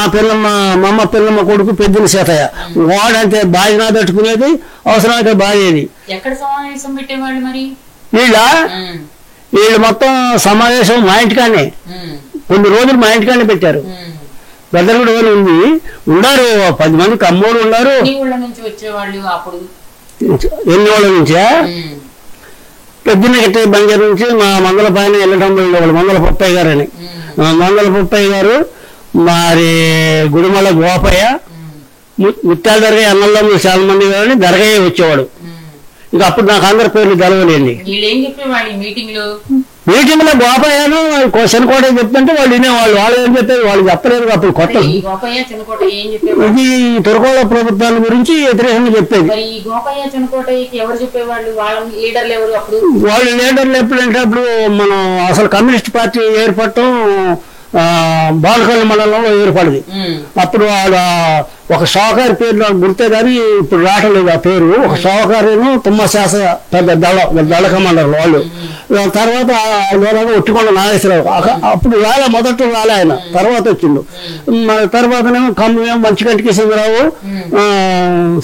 అమ్మ పిల్లమ్మ కొడుకు పెద్దల సీతయ్య, వాడంతే బాయినా తట్టుకునేది, అవసరమైతే బాగేది. వీళ్ళు మొత్తం సమావేశం మా ఇంటికానే, కొన్ని రోజులు మా ఇంటికానే పెట్టారు. బెదరగూడ ఉంది, ఉన్నారు 10 మంది కమ్మోడు ఉన్నారు. ఎన్ని వాళ్ళ నుంచా? పెద్దన కట్టే బంగారు నుంచి మా మంగళ పైన వెళ్ళటం వాళ్ళు మంగళ పొప్పయ్య గారు అని. మంగళ పొప్పయ్య గారు, మరి గుడిమల గోపయ్య, ముత్యాల దర్గా అన్నల్లో చాలా మంది కానీ దర్గాయే వచ్చేవాడు. ఇంకా అప్పుడు నాకు అందరి పేర్లు తెలవలేండి. మీటింగ్ లో గోపయ్యను శనకోట చెప్తుంటే వాళ్ళు వినేవాళ్ళు. వాళ్ళు ఏం చెప్పేది వాళ్ళు చెప్పలేదు. అప్పుడు కొత్త ఇది తురకోళ ప్రభుత్వాల గురించి వ్యతిరేకంగా చెప్పేది. వాళ్ళు లీడర్లు ఎప్పుడంటే అప్పుడు మనం అసలు కమ్యూనిస్ట్ పార్టీ ఏర్పడటం బాలకల్లి మండలంలో ఏర్పడింది. అప్పుడు వాళ్ళ ఒక షావుకారి పేరు గుర్తే కానీ ఇప్పుడు రావట్లేదు ఆ పేరు. ఒక షావుకారిను తుమ్మశాస పెద్ద దళ కమాండర్లు వాళ్ళు. తర్వాత ఒట్టికొండ నాగేశ్వరరావు. అప్పుడు మొదట రాలే ఆయన, తర్వాత వచ్చిండు. తర్వాతనేమో కమ్మేమో మంచికంటి కిషన్రావు,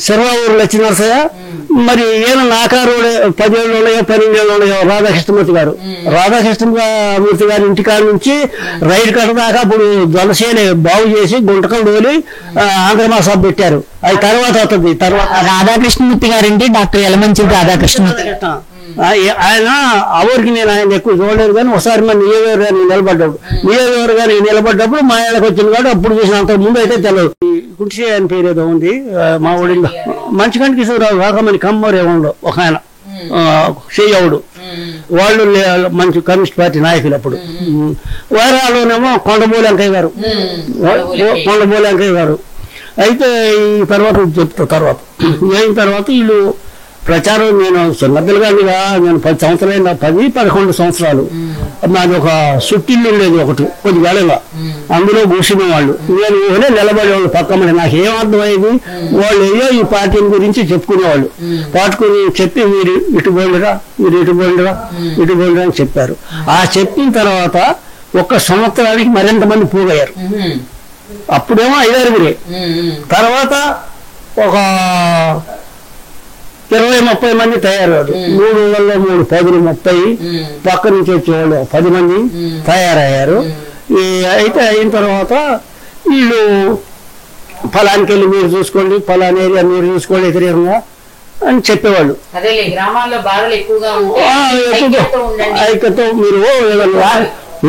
శర్వావూరు లక్ష్మీనరసయ్య, మరి ఈయన నాకారుడే 10 ఏళ్ళు ఉన్నాయో 12 ఏళ్ళు ఉన్నాయో రాధాకృష్ణమూర్తి గారు. రాధాకృష్ణమూర్తి గారి ఇంటికాడ నుంచి రైలు కట్ట దాకా అప్పుడు జలసేన బాగు చేసి గుంటకం డోలి ఆంధ్రమాసాబ్ పెట్టారు. అది తర్వాత అవుతుంది. తర్వాత రాధాకృష్ణమూర్తి గారండి డాక్టర్ యలమంచి రాధాకృష్ణమూర్తి. ఆయన ఎవరికి నేను ఆయన ఎక్కువ చూడలేదు కానీ ఒకసారి మా నియోజకవర్గాన్ని నిలబడ్డప్పుడు మా ఆయనకు వచ్చింది కాబట్టి అప్పుడు చూసిన. అంత ముందు అయితే తెలియదు. కుర్చీ ఆయన పేరు ఏదో ఉంది మా ఊడిలో. మంచికంటి కిషోరరావు కాకమని కమ్మరు ఏమో ఒక ఆయన చేయవుడు. వాళ్ళు మంచి కమ్యూనిస్ట్ పార్టీ నాయకులు. అప్పుడు వైరాలోనేమో కొండమూలి వెంకయ్య గారు. అయితే ఈ తర్వాత చెప్తా. తర్వాత అయిన తర్వాత వీళ్ళు ప్రచారం, నేను చిన్నపిల్లగానిగా నేను 10 సంవత్సరాలు 10-11 సంవత్సరాలు నాది ఒక సుట్టిల్లు ఉండేది ఒకటి కొద్ది వేళగా. అందులో కూర్చునే వాళ్ళు నేను నిలబడేవాళ్ళు పక్కమని. నాకు ఏమర్థమయ్యేది, వాళ్ళు ఏయో ఈ పార్టీని గురించి చెప్పుకునేవాళ్ళు. పాటుకుని చెప్పి మీరు ఇటు పోండిరా అని చెప్పారు. ఆ చెప్పిన తర్వాత 1 సంవత్సరానికి మరింత మంది పోగయ్యారు. అప్పుడేమో 5-6. తర్వాత ఒక 20-30 మంది తయారయ్యారు. 3 ఊళ్ళో 3 10 30 పక్క నుంచి వచ్చేవాళ్ళు 10 మంది తయారయ్యారు. అయితే అయిన తర్వాత వీళ్ళు ఫలానికి వెళ్ళి మీరు చూసుకోండి, ఫలాని ఏరియా మీరు చూసుకోండి వ్యతిరేకంగా అని చెప్పేవాళ్ళు. ఐక్యతో మీరు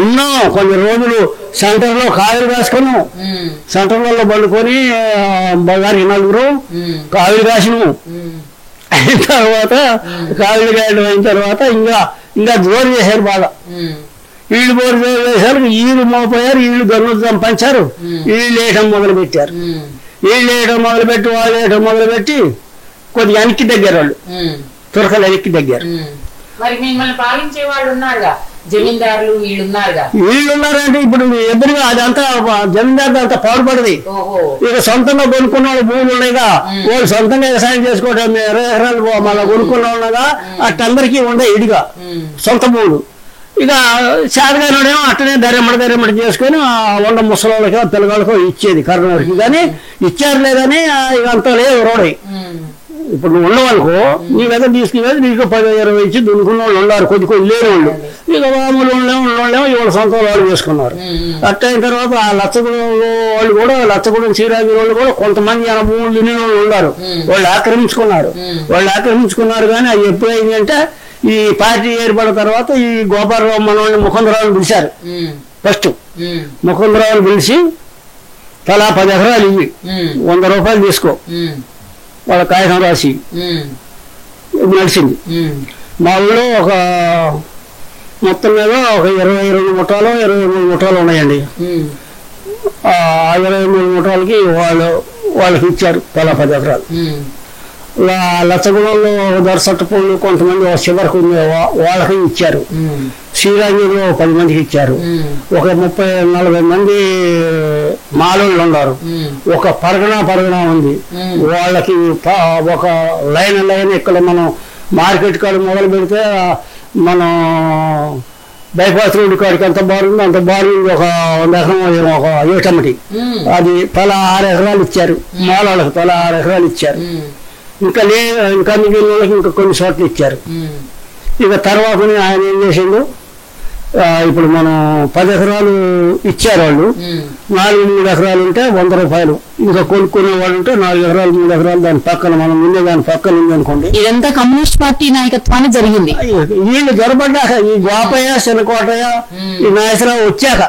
ఉన్నాం కొన్ని రోజులు సెంటర్లో కాయలు రాసుకున్నాం. సెంటర్లలో పండుకొని బజార్కి 4 కాయలు రాసినాము. అయిన తర్వాత కాయలు కాయడం అయిన తర్వాత ఇంకా జోరు చేశారు బాగా. వీళ్ళు బోరు చేశారు, వీళ్ళు మోపోయారు, వీళ్ళు గన్నుద్దం పంచారు, వీళ్ళు వేయటం మొదలుపెట్టారు. వీళ్ళు వేయటం మొదలుపెట్టి వాళ్ళు వేయటం మొదలుపెట్టి కొద్దిగా వెనక్కి దగ్గర వాళ్ళు తురకలు వెనక్కి దగ్గర. వీళ్ళు ఉన్నారంటే ఇప్పుడు ఎదురుగా అదంతా జమీందారు అంతా పాడుపడది. ఇక సొంతంగా కొనుక్కున్న వాళ్ళు భూములు ఉన్నాయిగా, వాళ్ళు సొంతంగా వ్యవసాయం చేసుకోవడం 20 ఎకరాలు మళ్ళీ కొనుక్కున్న వాళ్ళగా అట్టందరికీ ఉండే ఇడిగా సొంత భూములు. ఇక శాతగానేమో అట్టనే ధరెమ్మడి చేసుకొని వంద ముసలిళ్ళకో పిల్లగాళ్ళకో ఇచ్చేది కరోనా వరకు. కానీ ఇచ్చారు లేదని ఇక అంతా లేదు రోడై. ఇప్పుడు నువ్వు ఉన్నవాళ్ళకో నీ దగ్గర తీసుకునేది నీకు 10-20 ఇచ్చి దున్నుకున్న వాళ్ళు ఉన్నారు, కొద్ది లేని వాళ్ళు. ఇక మామూలు ఉండలేమో ఇవాళ సొంత వాళ్ళు చేసుకున్నారు. అట్ట అయిన తర్వాత ఆ లచ్చగూడెం వాళ్ళు కూడా లచ్చగూడెం శ్రీరాజు వాళ్ళు కూడా కొంతమంది భూములు తినే వాళ్ళు ఉన్నారు. వాళ్ళు ఆక్రమించుకున్నారు. కానీ అది ఎప్పుడైంది అంటే ఈ పార్టీ ఏర్పడిన తర్వాత ఈ గోపాలరావు మనల్ని ముకుందరావుని పిలిచారు. ఫస్ట్ ముకుందరావుని పిలిచి తలా 10 ఎకరాలు ఇవి 100 రూపాయలు తీసుకో వాళ్ళ కాగితం రాసి నడిచింది. మా ఊళ్ళో ఒక మొత్తం మీద ఒక 22 ముఠాలు 23 ముఠాలు ఉన్నాయండి. ఆ 23 ముఠాలకి వాళ్ళకి ఇచ్చారు తలా 10 ఎకరాలు. లచ్చగూడెంలో దొరసట్టపూళ్ళు కొంతమంది చివరకు వాళ్ళకి ఇచ్చారు. శ్రీరాంజీలో 10 మందికి ఇచ్చారు. ఒక 30-40 మంది మాలోళ్ళు ఉన్నారు. ఒక పరగణ ఉంది, వాళ్ళకి ఒక లైన్ ఇక్కడ మనం మార్కెట్ కాడ మొదలు పెడితే మనం బైపాస్ రోడ్డు కాడికి ఎంత బాగుంది అంత బాగుంది. ఒక 100 ఎకరం ఒక ఏటమ్మటి అది తలా 6 ఎకరాలు ఇచ్చారు. మాలోళ్ళకి తలా 6 ఎకరాలు ఇచ్చారు. ఇంకా మిగిలిన వాళ్ళకి ఇంకా కొన్ని చోట్ల ఇచ్చారు. ఇక తర్వాత ఆయన ఏం చేసిండు, ఇప్పుడు మనం 10 ఎకరాలు ఇచ్చారు వాళ్ళు. 4-3 ఎకరాలు ఉంటే 100 రూపాయలు. ఇంకా కొనుక్కునే వాళ్ళు ఉంటే 4 ఎకరాలు 3 ఎకరాలు దాని పక్కన మనం ముందే దాని పక్కన ఉంది అనుకోండి. ఇదంతా కమ్యూనిస్ట్ పార్టీ నాయకత్వాన్ని జరిగింది. వీళ్ళు దొరబడ్డాక ఈ గోపయ్య శనకోటయ్య ఈ నాయసరావు వచ్చాక,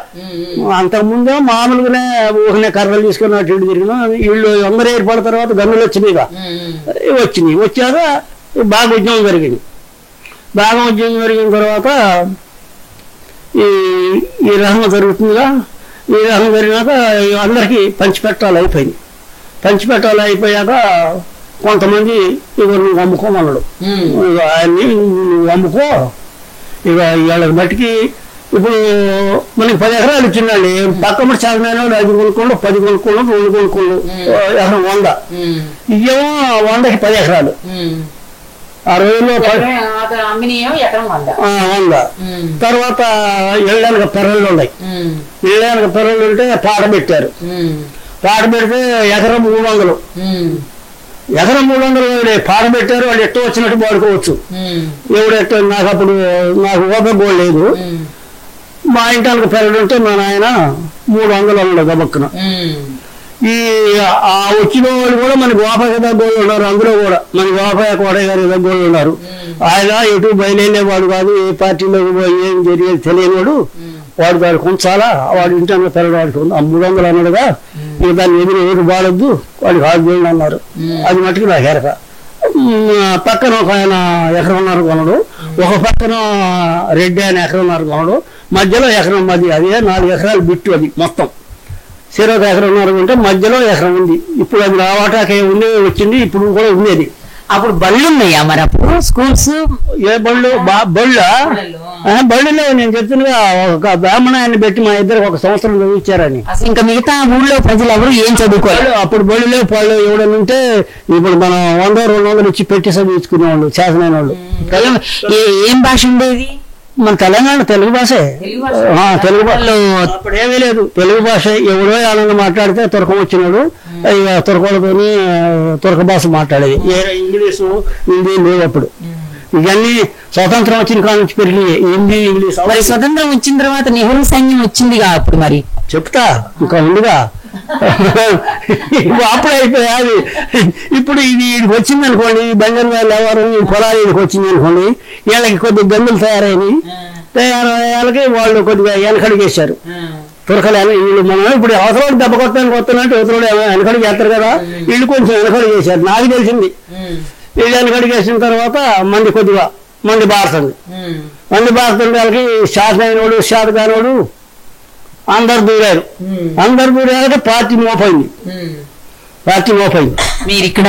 అంతకుముందే మామూలుగానే ఊహనే కర్రలు తీసుకుని అటు ఇటు తిరిగిన వీళ్ళు అందరూ ఏర్పడిన తర్వాత గన్నులు వచ్చినాయిగా వచ్చాక బాగా ఉద్యమం జరిగింది. జరిగిన తర్వాత ఈ రకంగా జరుగుతుందిగా. ఈ రకంగా జరిగినాక అందరికీ పంచిపెట్టాలి అయిపోయాక కొంతమంది ఇక నువ్వు అమ్ముకోమన్నాడు. ఇక ఆయన్ని నువ్వు అమ్ముకో. ఇక వీళ్ళకి బట్టికి ఇప్పుడు మనకి 10 ఎకరాలు ఇచ్చిందండి. పక్కన చాలా 5 కొనుక్కోండు 10 కొనుక్కోండు 2 కొనుక్కోండు ఎకరం 100. ఇవేమో 100కి 10 ఎకరాలు. ఆ రోజుల్లో 100. తర్వాత ఎళ్ళడానికి పెరళ్ళు ఉన్నాయి. పెరళ్ళు ఉంటే పాట పెడితే ఎకరం 300. ఎకరం 300 పాట పెట్టారు. వాళ్ళు ఎట్టో వచ్చినట్టు వాడుకోవచ్చు. ఎవడెట్టో నాకు ఓపెన్ గోల్ లేదు. మా ఇంటానికి పెరడు ఉంటే మా నాయన 300 ఉన్నాడు గబక్కున. ఆ వచ్చిన వాళ్ళు కూడా మన గోపాయ దగ్గర ఉన్నారు. అందులో కూడా మన గోపాయ కోటయ్య గారి దగ్గర ఉన్నారు. ఆయన ఎటు బయలుదేరేవాడు కాదు, ఏ పార్టీలో ఏం జరిగేది తెలియనివాడు. వాడు దానికి ఉంచాలా, వాడు ఇంటి పెరగడానికి ఉంది. 300 అన్నాడుగా, ఇక దాన్ని ఏది బాగొద్దు వాడికి 6 అన్నారు. అది మట్టుకు నాకు ఎరక. పక్కన ఒక ఆయన 1.5 ఎకరం కొనడు, ఒక పక్కన రెడ్డి ఆయన 1.5 ఎకరం కొనడు, మధ్యలో ఎకరం అది 4 ఎకరాలు బిట్టు. అది మొత్తం చెరొక 1.5 ఎకరం ఉంటే మధ్యలో ఎకరం ఉంది. ఇప్పుడు అది రావటాకే వచ్చింది. ఇప్పుడు కూడా ఉంది. అది అప్పుడు బళ్ళు ఉన్నాయా మరి? అప్పుడు స్కూల్స్ ఏ బళ్ళు? బళ్ళు లేవు. నేను చెప్తున్నా ఒక బ్రాహ్మణాన్ని పెట్టి మా ఇద్దరికి 1 సంవత్సరం చదివించారని. ఇంకా మిగతా ఊళ్ళో ప్రజలు ఎవరు ఏం చదువుకోవాలి. అప్పుడు బళ్ళు లేవు. పళ్ళు ఎవడని ఉంటే ఇప్పుడు మనం 100-200 ఇచ్చి పెట్టి చదివించుకునేవాళ్ళు చేతనైన వాళ్ళు. ఏం భాష ఉండేది? మన తెలంగాణ తెలుగు భాషే. తెలుగు భాషలో అప్పుడు ఏమీ లేదు. తెలుగు భాష ఎవడో ఆనందం మాట్లాడితే తురకం వచ్చినాడు. ఇక తురకలతోని తురక భాష మాట్లాడేది. ఇంగ్లీషు హిందీ లేవు అప్పుడు. ఇవన్నీ స్వతంత్రం వచ్చిన కాడ నుంచి పెరిగి హిందీ ఇంగ్లీష్. మరి స్వతంత్రం వచ్చిన తర్వాత నెహ్రూ సైన్యం వచ్చిందిగా అప్పుడు మరి చెప్తా ఇంకా ఉందిగా అప్పుడు అయిపోయా అది. ఇప్పుడు ఇది వచ్చింది అనుకోండి, బంగారు వాళ్ళు ఎవరు పొలాలు వీడికి వచ్చింది అనుకోండి, వీళ్ళకి కొద్దిగా గందులు తయారయ్యాలకి వాళ్ళు కొద్దిగా వెనకడిగేశారు తురకలేని వీళ్ళు. మనం ఇప్పుడు అవసరం దెబ్బ కొట్టడానికి వస్తున్నట్టు అవసరం వెనకడికి చేస్తారు కదా, వీళ్ళు కొంచెం వెనకడికి చేశారు. నాకు తెలిసింది వీళ్ళు వెనకడికి వేసిన తర్వాత మంది కొద్దిగా మంది బారుతుంది. మంది బారుతుండే వాళ్ళకి శాసన అయినోడు శాత కానివాడు అందరు దూరారు. అందరు దూరాక పార్టీ మోపైంది. మీరు ఇక్కడ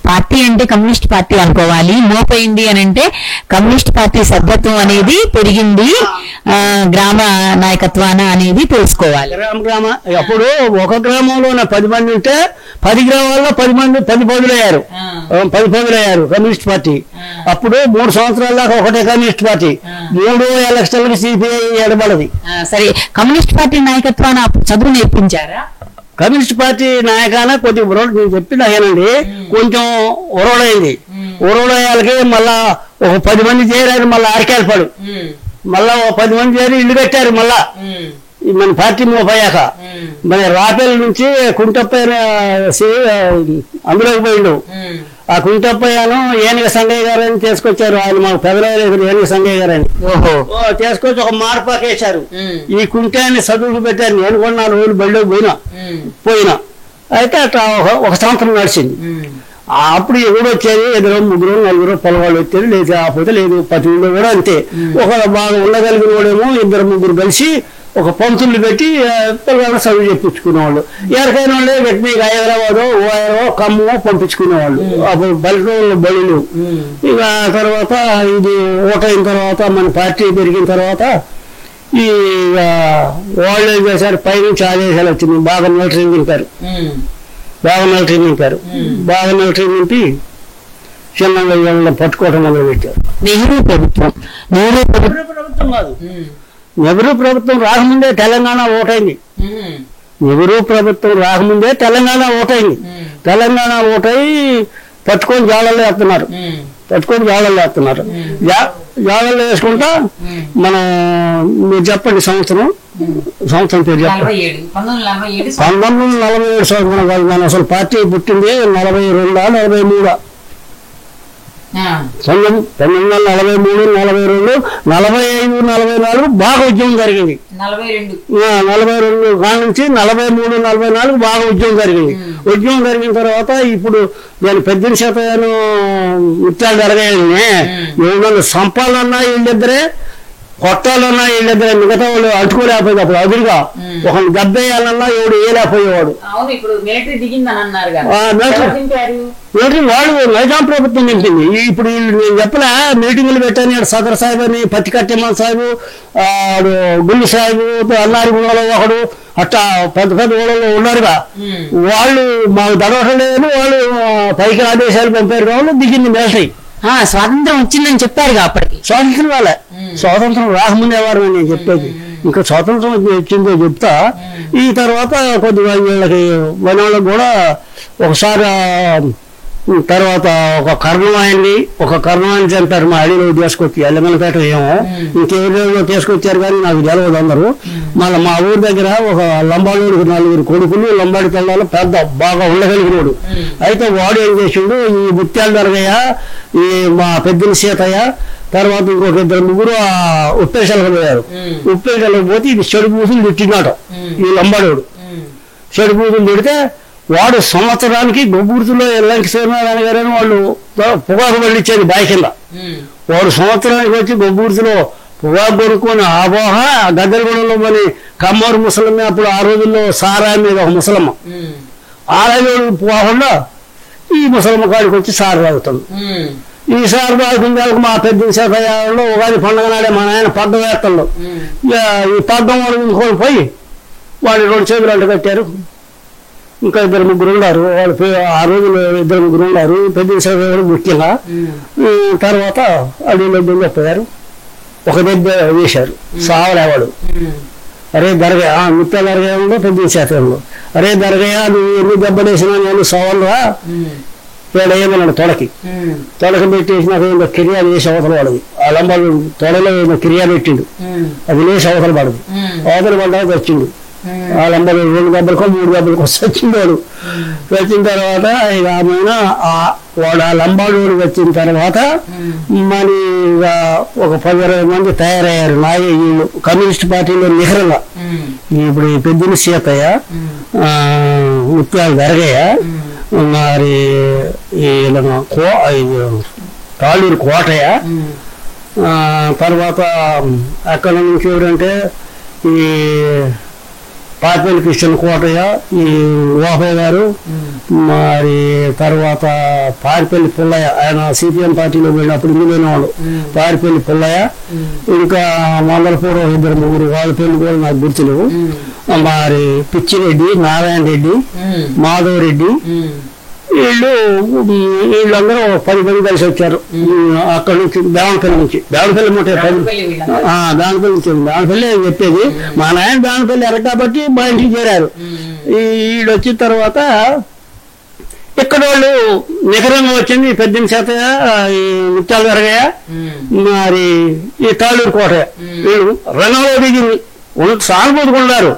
పార్టీ అంటే కమ్యూనిస్ట్ పార్టీ అనుకోవాలి. మోపైంది అని అంటే కమ్యూనిస్ట్ పార్టీ సభ్యత్వం అనేది పెరిగింది, గ్రామ నాయకత్వాన అనేది తెలుసుకోవాలి. గ్రామ అప్పుడు ఒక గ్రామంలో 10 మంది ఉంటే 10 గ్రామాల్లో 10 పదులయ్యారు. 10 పదులయ్యారు కమ్యూనిస్ట్ పార్టీ. అప్పుడు 3 సంవత్సరాల దాకా ఒకటే కమ్యూనిస్ట్ పార్టీ. 3 ఎలక్షన్లకి సిపిఐ ఎడబడది. సరే, కమ్యూనిస్ట్ పార్టీ నాయకత్వాన చదువు నేర్పించారా? కమ్యూనిస్ట్ పార్టీ నాయకాన కొద్దిగా ఉరవడు నేను చెప్పింది అయ్యానండి. కొంచెం ఉరవడైంది. ఉరవడయ్యాలకి మళ్ళా ఒక 10 మంది చేరారు. మళ్ళీ అరకేల్పాడు మళ్ళా ఒక 10 మంది చేరి ఇల్లు కట్టారు. మళ్ళా మన పార్టీ మోపయ్యాక మన రాపేల నుంచి కుంటప్పయ్య అందులోకి పోయిండు. ఆ కుంటప్పయ్యను ఏనుగ సంగయ్య గారు అని తీసుకొచ్చారు. ఆయన మాకు పెదరాయలేదు ఏనుగ సంగయ్య గారు అని తీసుకొచ్చి ఒక మార్పాకేశారు. ఈ కుంటాన్ని చదువుకు పెట్టారు. నేను కూడా 4 రోజులు బడిలోకి పోయినా అయితే అట్లా ఒక సంవత్సరం నడిచింది. అప్పుడు ఎవరు వచ్చేది 2, 3, 4 పొలవాళ్ళు వచ్చేది. లేదు కాకపోతే లేదు. 10 ఊళ్ళో కూడా అంతే. ఒకరు బాగా ఉండగలిగిన వాడేమో 2, 3 కలిసి ఒక పంతులు పెట్టి పిల్లలు చదువు చెప్పించుకునేవాళ్ళు. ఎవరికైనా వాళ్ళే వెంటనే హైదరాబాదో ఓయో ఖమ్మో పంపించుకునేవాళ్ళు. అప్పుడు పల్లెటూళ్ళు బడులు. ఇక తర్వాత ఇది ఓటైన తర్వాత మన పార్టీ పెరిగిన తర్వాత ఈ వాళ్ళు ఏం చేశారు, పైనుంచి ఆదేశాలు వచ్చింది. బాగా మిలిటరీ నింపారు. బాగా మిలిటరీ నింపి చిన్నగా వీళ్ళని పట్టుకోవడం మొదలు పెట్టారు. నెహ్రూ ప్రభుత్వం కాదు, నెహ్రూ ప్రభుత్వం రాకముందే తెలంగాణ ఓటైంది. నెహ్రూ ప్రభుత్వం రాకముందే తెలంగాణ ఓటైంది. తెలంగాణ ఓటై పట్టుకొని జాడల్లో వేస్తున్నారు. జాడల్లో వేసుకుంటా మనం మీరు చెప్పండి సంవత్సరం పేరు చెప్పండి. 1947 సంవత్సరం కాదు. మన అసలు పార్టీ పుట్టింది 42, 43. 1943, 42, 45, 44 బాగా ఉద్యమం జరిగింది. 42 కాడ నుంచి 43, 44 బాగా ఉద్యమం జరిగింది. ఉద్యమం జరిగిన తర్వాత ఇప్పుడు నేను 18% ముత్యాలు జరగాయని ఏమన్నా సంపాలన్నా వీళ్ళిద్దరే, కొట్టాలన్నా వీళ్ళిద్దరే. మిగతా వాళ్ళు అట్టుకోలేకపోయింది. అప్పుడు అదురుగా ఒక దెబ్బేయాలన్నా ఎవడు వేయలేకపోయేవాడు. మిలిటరీ వాళ్ళు నైజాం ప్రభుత్వం నింపింది. ఇప్పుడు నేను చెప్పలే మీటింగులు పెట్టాను. సదర్ సాహిబ్ అని, పత్తికట్టెమ్మన్ సాహిబు, గుండు సాహిబు, అల్లారి గూడలో ఒకడు, అట్టా పెద్ద ఊళ్ళలో ఉన్నారుగా. వాళ్ళు మాకు దడవటం లేదు. వాళ్ళు పైకి ఆదేశాలు పంపారు. వాళ్ళు దిగింది మిలిటరీ. స్వాతంత్రం వచ్చిందని చెప్పారుగా. అప్పటికి స్వాతంత్రం రాలే. స్వాతంత్రం రాకముందేవారు నేను చెప్పేది. ఇంకా స్వాతంత్రం వచ్చిందో చెప్తా. ఈ తర్వాత కొద్దిగా వీళ్ళకి వాళ్ళకి కూడా ఒకసారి తర్వాత ఒక కర్ణవాయిని చంపారు. మా అడవిలో తీసుకొచ్చి ఎల్లమలపేట ఏమో ఇంకెవరిలో తీసుకొచ్చారు కానీ నాకు తెలియదు అందరూ. మళ్ళీ మా ఊరి దగ్గర ఒక లంబాడోడు 4 కొడుకులు, లంబాడి పిల్లలు, పెద్ద బాగా ఉండగలిగినోడు. అయితే వాడు ఏం చేసిండు, ఈ ముత్యాలు దొరగయ్య, ఈ మా పెద్దల సీతయ్య, తర్వాత ఇంకొక 2, 3 ఉప్పేసలకు పోయారు. ఉప్పేసలకు పోతే ఇది చెడు పూసులు తిట్టినాట. ఈ లంబాడోడు చెడు పూసులు తిడితే వాడు సంవత్సరానికి గొబ్బూర్తిలో ఎల్లంకి సూర్యనారాయణ గారని వాళ్ళు పొగాకు పండించేది బావి కింద. వాడు సంవత్సరానికి వచ్చి గొబ్బూర్తిలో పొగాకు కొనుక్కొని ఆబోహ గద్దెలగూడలో మరి కమ్మూరు ముసలమ్మ. అప్పుడు ఆ రోజుల్లో సారా మీద ఒక ముసలమ్మ ఆలయంలో పోకుండా ఈ ముసలమ్మ కాడికి వచ్చి సారు తాగుతుంది. ఈ సారు తాగుతుంది వాళ్ళకి మా పెద్ద శాఖలో ఉగాది పండుగ నాడే మా నాయన పడ్డం వేత్తల్లో ఈ పడ్డం వాళ్ళు ఇంకొని పోయి వాడు 2 చేతులు అంట కట్టారు. ఇంకా 2, 3 ఉన్నారు. వాళ్ళు ఆ రోజులు 2, 3 ఉన్నారు. పెద్ద సేవలు ముఖ్యంగా. తర్వాత అడవిలో దొంగపోయారు. ఒక దెబ్బ వేశారు. సావలేవాడు. అరే దర్గయ్య ముత్యాల దర్గయ్య ఉందో పెద్ద శాతంలో అరే దర్గయ్య నువ్వు ఎన్ని దెబ్బలేసినా నేను సవాళ్ళరా వీడు ఏమన్నాడు తొడకి పెట్టేసినాక ఏదో కిరియా లేచి అవతల పడదు ఆ లంబాలు తొడలో ఏదో కిరియా పెట్టిండు అది లేచి అవతల పడదు అవతల పడ్డాక వచ్చిండు ఆ లంబాలు 2 దెబ్బలకో 3 దెబ్బలకో వచ్చిండాడు వచ్చిన తర్వాత ఇక ఆమె వాడు ఆ లంబాడు వచ్చిన తర్వాత మరి ఒక 10-20 మంది తయారయ్యారు వీళ్ళు కమ్యూనిస్ట్ పార్టీలో నిహరల ఇప్పుడు పెద్దని సీతయ్య ముత్యాల దర్గయ్య మరి తాళూరు కోటయ్య తర్వాత అక్కడ నుంచి ఎవరంటే ఈ పాతిపల్లి కృష్ణ కోటయ్య ఈ ఓహయ్య గారు మరి తర్వాత పారిపల్లి పుల్లయ్య ఆయన సిపిఎం పార్టీలో వెళ్ళినప్పుడు ఇందులోనే వాడు పారిపల్లి పుల్లయ్య ఇంకా మంగళపూర్వం 2-3 వాళ్ళ పేర్లు కూడా నాకు గుర్తులేవు మరి పిచ్చిరెడ్డి నారాయణ రెడ్డి మాధవ్ రెడ్డి వీళ్ళందరూ 10 మంది కలిసి వచ్చారు అక్కడ నుంచి దావనపల్లి నుంచి దావనపల్లి ముట్టే దావనపల్లి నుంచి దావనపల్లి చెప్పేది మా నాయన దావనపల్లి ఎర కాబట్టి మా ఇంటికి చేరారు వీళ్ళు వచ్చిన తర్వాత ఇక్కడ వాళ్ళు నికరంగా వచ్చింది 18 ఈ ముత్యాల దర్గయ్య మరి ఈ తాళూరు కోటయ్య వీళ్ళు రంగంలో దిగింది సానుభూతికున్నారు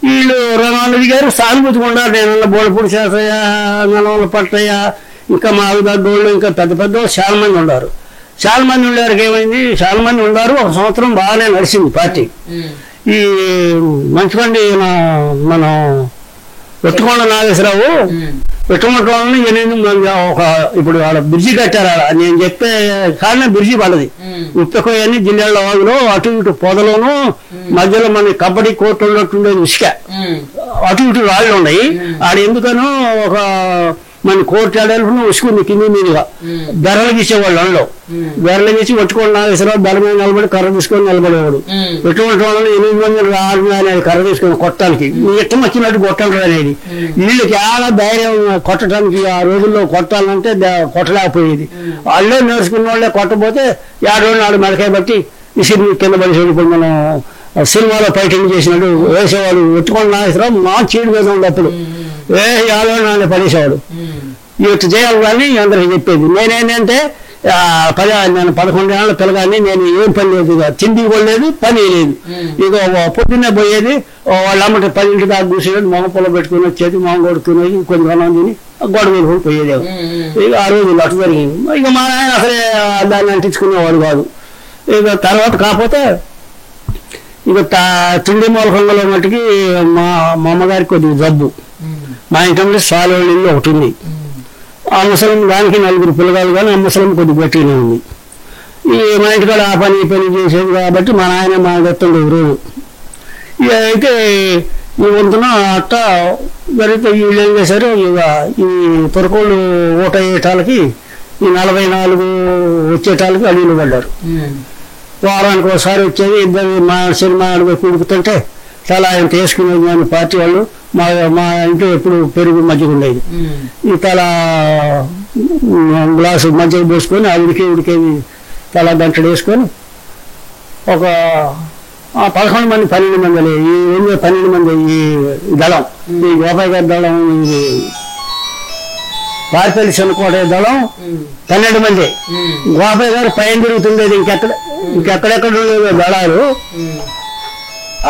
వీళ్ళు రంగంలో దిగారు సానుభూతికున్నారు నేను బోడపూడి చేతయ్య నల్లవల్ల పట్టయ్య ఇంకా మా దగ్గోళ్ళు ఇంకా పెద్ద పెద్ద చాలా మంది ఉన్నారు చాలా మంది ఉండేవారికి ఏమైంది చాలా మంది ఉన్నారు 1 సంవత్సరం బాగానే నడిచింది పార్టీ ఈ మంచిపండి మనం వెట్టుకొండ నాగేశ్వరరావు పెట్టుకుంటామని 8 మంది ఇప్పుడు వాళ్ళ బ్రిడ్జి కట్టారు నేను చెప్పే కారణం బ్రిడ్జి పడది ఉప్పకొయ్యని జిల్లాల వాగులో అటు ఇటు పొదలోను మధ్యలో మన కబడ్డీ కోర్టు ఉన్నట్టుండేది ఇసుక అటు ఇటు రాళ్ళు ఉన్నాయి ఆడ ఎందుకనో ఒక మన కోర్టు ఆడేళ్ళు ఉసుకుంది కింది మీదుగా బెరలు గీసేవాళ్ళు అందులో బెరలు గీసి పెట్టుకోండి నాగేశ్వరరావు బెర మీద నిలబడి కర్ర తీసుకొని నిలబడేవాడు పెట్టుకుంటే వాళ్ళని 8 మంది అనేది కర్ర తీసుకొని కొట్టడానికి ఇష్టం వచ్చినట్టు కొట్టాలి అనేది వీళ్ళకి చాలా ధైర్యం కొట్టడానికి ఆ రోజుల్లో కొట్టాలంటే కొట్టలేకపోయేది వాళ్ళే నేర్చుకున్న వాళ్ళే కొట్టపోతే 4 మెడకాయ బట్టి ఇసిరి కింద పడేసేది ఇప్పుడు మనం సినిమాలో ఫైటింగ్ చేసినట్టు వేసేవాళ్ళు పెట్టుకోండి నాగేశ్వరరావు మా చీడు మీద ఉండప్పుడు నాన్న పడేసేవాడు ఇటు చేయాలి కానీ అందరికి చెప్పేది నేనేంటంటే నేను 11 ఏళ్ళ పిల్లగాని నేను ఏం పని లేదు తిండి కూడా లేదు పని లేదు ఇక పొద్దున్నే పోయేది వాళ్ళ అమ్మటి 10 దాకా కూర్చోలేదు మొగ పొల పెట్టుకుని వచ్చేది మొగ కొడుకునేది కొంచెం అన్నం తిని గొడవ వేసుకొని పోయేది ఇక ఆ రోజు అటు జరిగింది ఇక మా నాయన అసలే దాన్ని అంటించుకునేవాడు కాదు ఇక తర్వాత కాకపోతే ఇక తిండి మూలకంలో మట్టుకి మా అమ్మగారికి కొద్దిగా జబ్బు మా ఇంట్లో సాలవాళ్ళ ఇల్లు ఒకటి ఉంది ఆ ముసలం దానికి 4 పిల్లగాలు కానీ ఆ ముసలం కొద్దిగా గట్టిగానే ఉంది ఈ మా ఇంటికాడ ఆ పని ఈ పని చేసేది కాబట్టి మా నాయన మా గత్తండి రోజు ఇక అయితే ఈ వంతున అట్ట జరిగితే వీళ్ళు ఏం చేశారు ఇక ఈ తొరకోళ్ళు ఓట అయ్యేటాలకి ఈ 44 వచ్చేటాలకి అడవిలో పడ్డారు వారానికి ఒకసారి వచ్చేది ఇద్దరు మా సినిమా అడుగు కుడుకుతుంటే చాలా ఆయన వేసుకునేది కానీ పార్టీ వాళ్ళు మా ఇంట్లో ఎప్పుడు పెరుగు మజ్జిగ ఉండేది ఈ తల గ్లాసు మజ్జిగ పోసుకొని ఆ ఉడికేది తల గంటలు వేసుకొని ఒక 11 మంది 12 మంది ఈ 12 మంది ఈ దళం ఈ గోపాయ్ గారి దళం పారిపల్లి చెన్నకోట దళం 12 మంది గోపాయ్ గారు పైన తిరుగుతుండేది ఇంకెక్కడెక్కడ ఉండేది దళాలు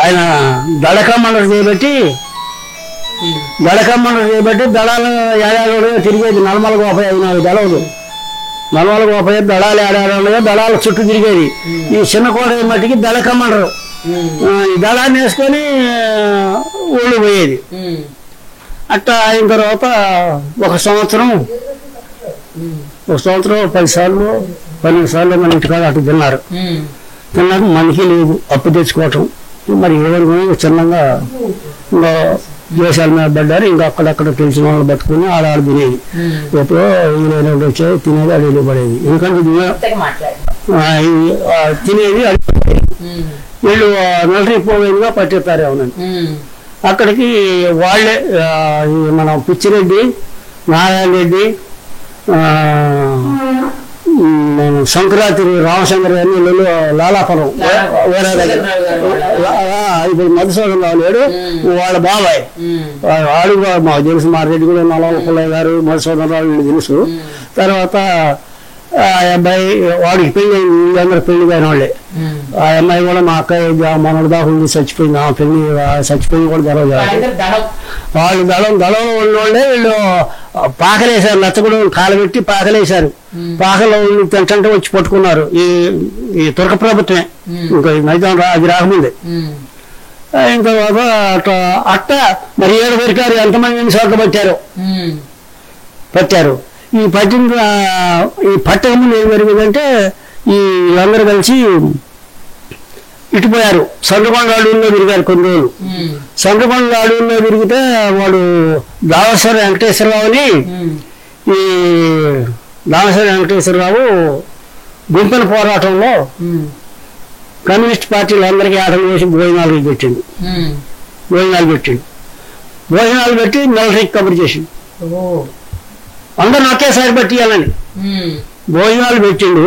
ఆయన దళకమ్మలు చేయబట్టి దళాలు ఏడాది తిరిగేది నల్మల గోపాయ 4 దళాలు నల్మల గోపాయ దళాలు ఏడాది దళాల చుట్టూ తిరిగేది ఈ చిన్నకోట మట్టికి దళకమ్మలు ఈ దళాన్ని వేసుకొని ఊళ్ళు పోయేది అట్లా అయిన తర్వాత ఒక సంవత్సరం 10 సార్లు 12 సార్లు మన ఇంటికాడ అటు తిన్నారు తిన్నాక మనకి లేదు అప్పు తెచ్చుకోవటం మరి ఏదైనా చిన్నగా ఇంకా దేశాల మీద పడ్డారు ఇంకా అక్కడక్కడ తెలిసిన వాళ్ళు పట్టుకుని ఆడ తినేది ఎప్పుడో వీళ్ళు వచ్చేది తినేది అడవిలో పడేది ఎందుకంటే తినేది అడిగి వీళ్ళు మిలిటరీ పోవేదిగా పట్టేస్తారు అవునండి అక్కడికి వాళ్ళే మన పిచ్చిరెడ్డి నారాయణ రెడ్డి సంక్రాంతి రామచంద్ర గారిని లాలాపురం వేరే దగ్గర ఇప్పుడు మధుసూదన్ రావు లేడు వాళ్ళ బాబాయ్ వాడు మాకు తెలుసు మా రెడ్డి కూడా నల్లవల్ల పుల్లయ్య గారు మధుసూదన్ రావు వీళ్ళు తెలుసు తర్వాత ఆ అబ్బాయి వాడికి పెళ్లి వీళ్ళందరూ పెళ్లి కాని వాళ్ళే ఆ అమ్మాయి కూడా మా అక్కయ్య మనోడు దాకా ఉండి చచ్చిపోయింది ఆ పెళ్లి చచ్చిపోయింది కూడా జరగదు వాళ్ళు దళంలో ఉన్నోళ్ళే వీళ్ళు పాకలేశారు నచ్చగూడ కాలబెట్టి పాకలేశారు పాకలో తింటే వచ్చి పట్టుకున్నారు ఈ తుర్క ప్రభుత్వమే ఇంకా మైదానం అది రాకముందే అయిన తర్వాత అట్ట మరి 7 దొరికారు ఎంతమందిని సోక పట్టారు ఈ పట్టక ముందు ఏం జరిగిందంటే వీళ్ళందరూ కలిసి ఇటుపోయారు సండ్రకొండ అడవుల్లో తిరిగారు కొన్ని రోజులు సండ్రకొండ అడవుల్లో తిరిగితే వాడు దామేశ్వర వెంకటేశ్వరరావుని ఈ దామేశ్వర వెంకటేశ్వరరావు గుంపెల పోరాటంలో కమ్యూనిస్ట్ పార్టీలు అందరికీ ఆటలు వేసి భోజనాలు పెట్టి మిలిటరీకి కబురు చేసిండు అందరిని ఒకేసారి పట్టియాలని భోజనాలు పెట్టిండు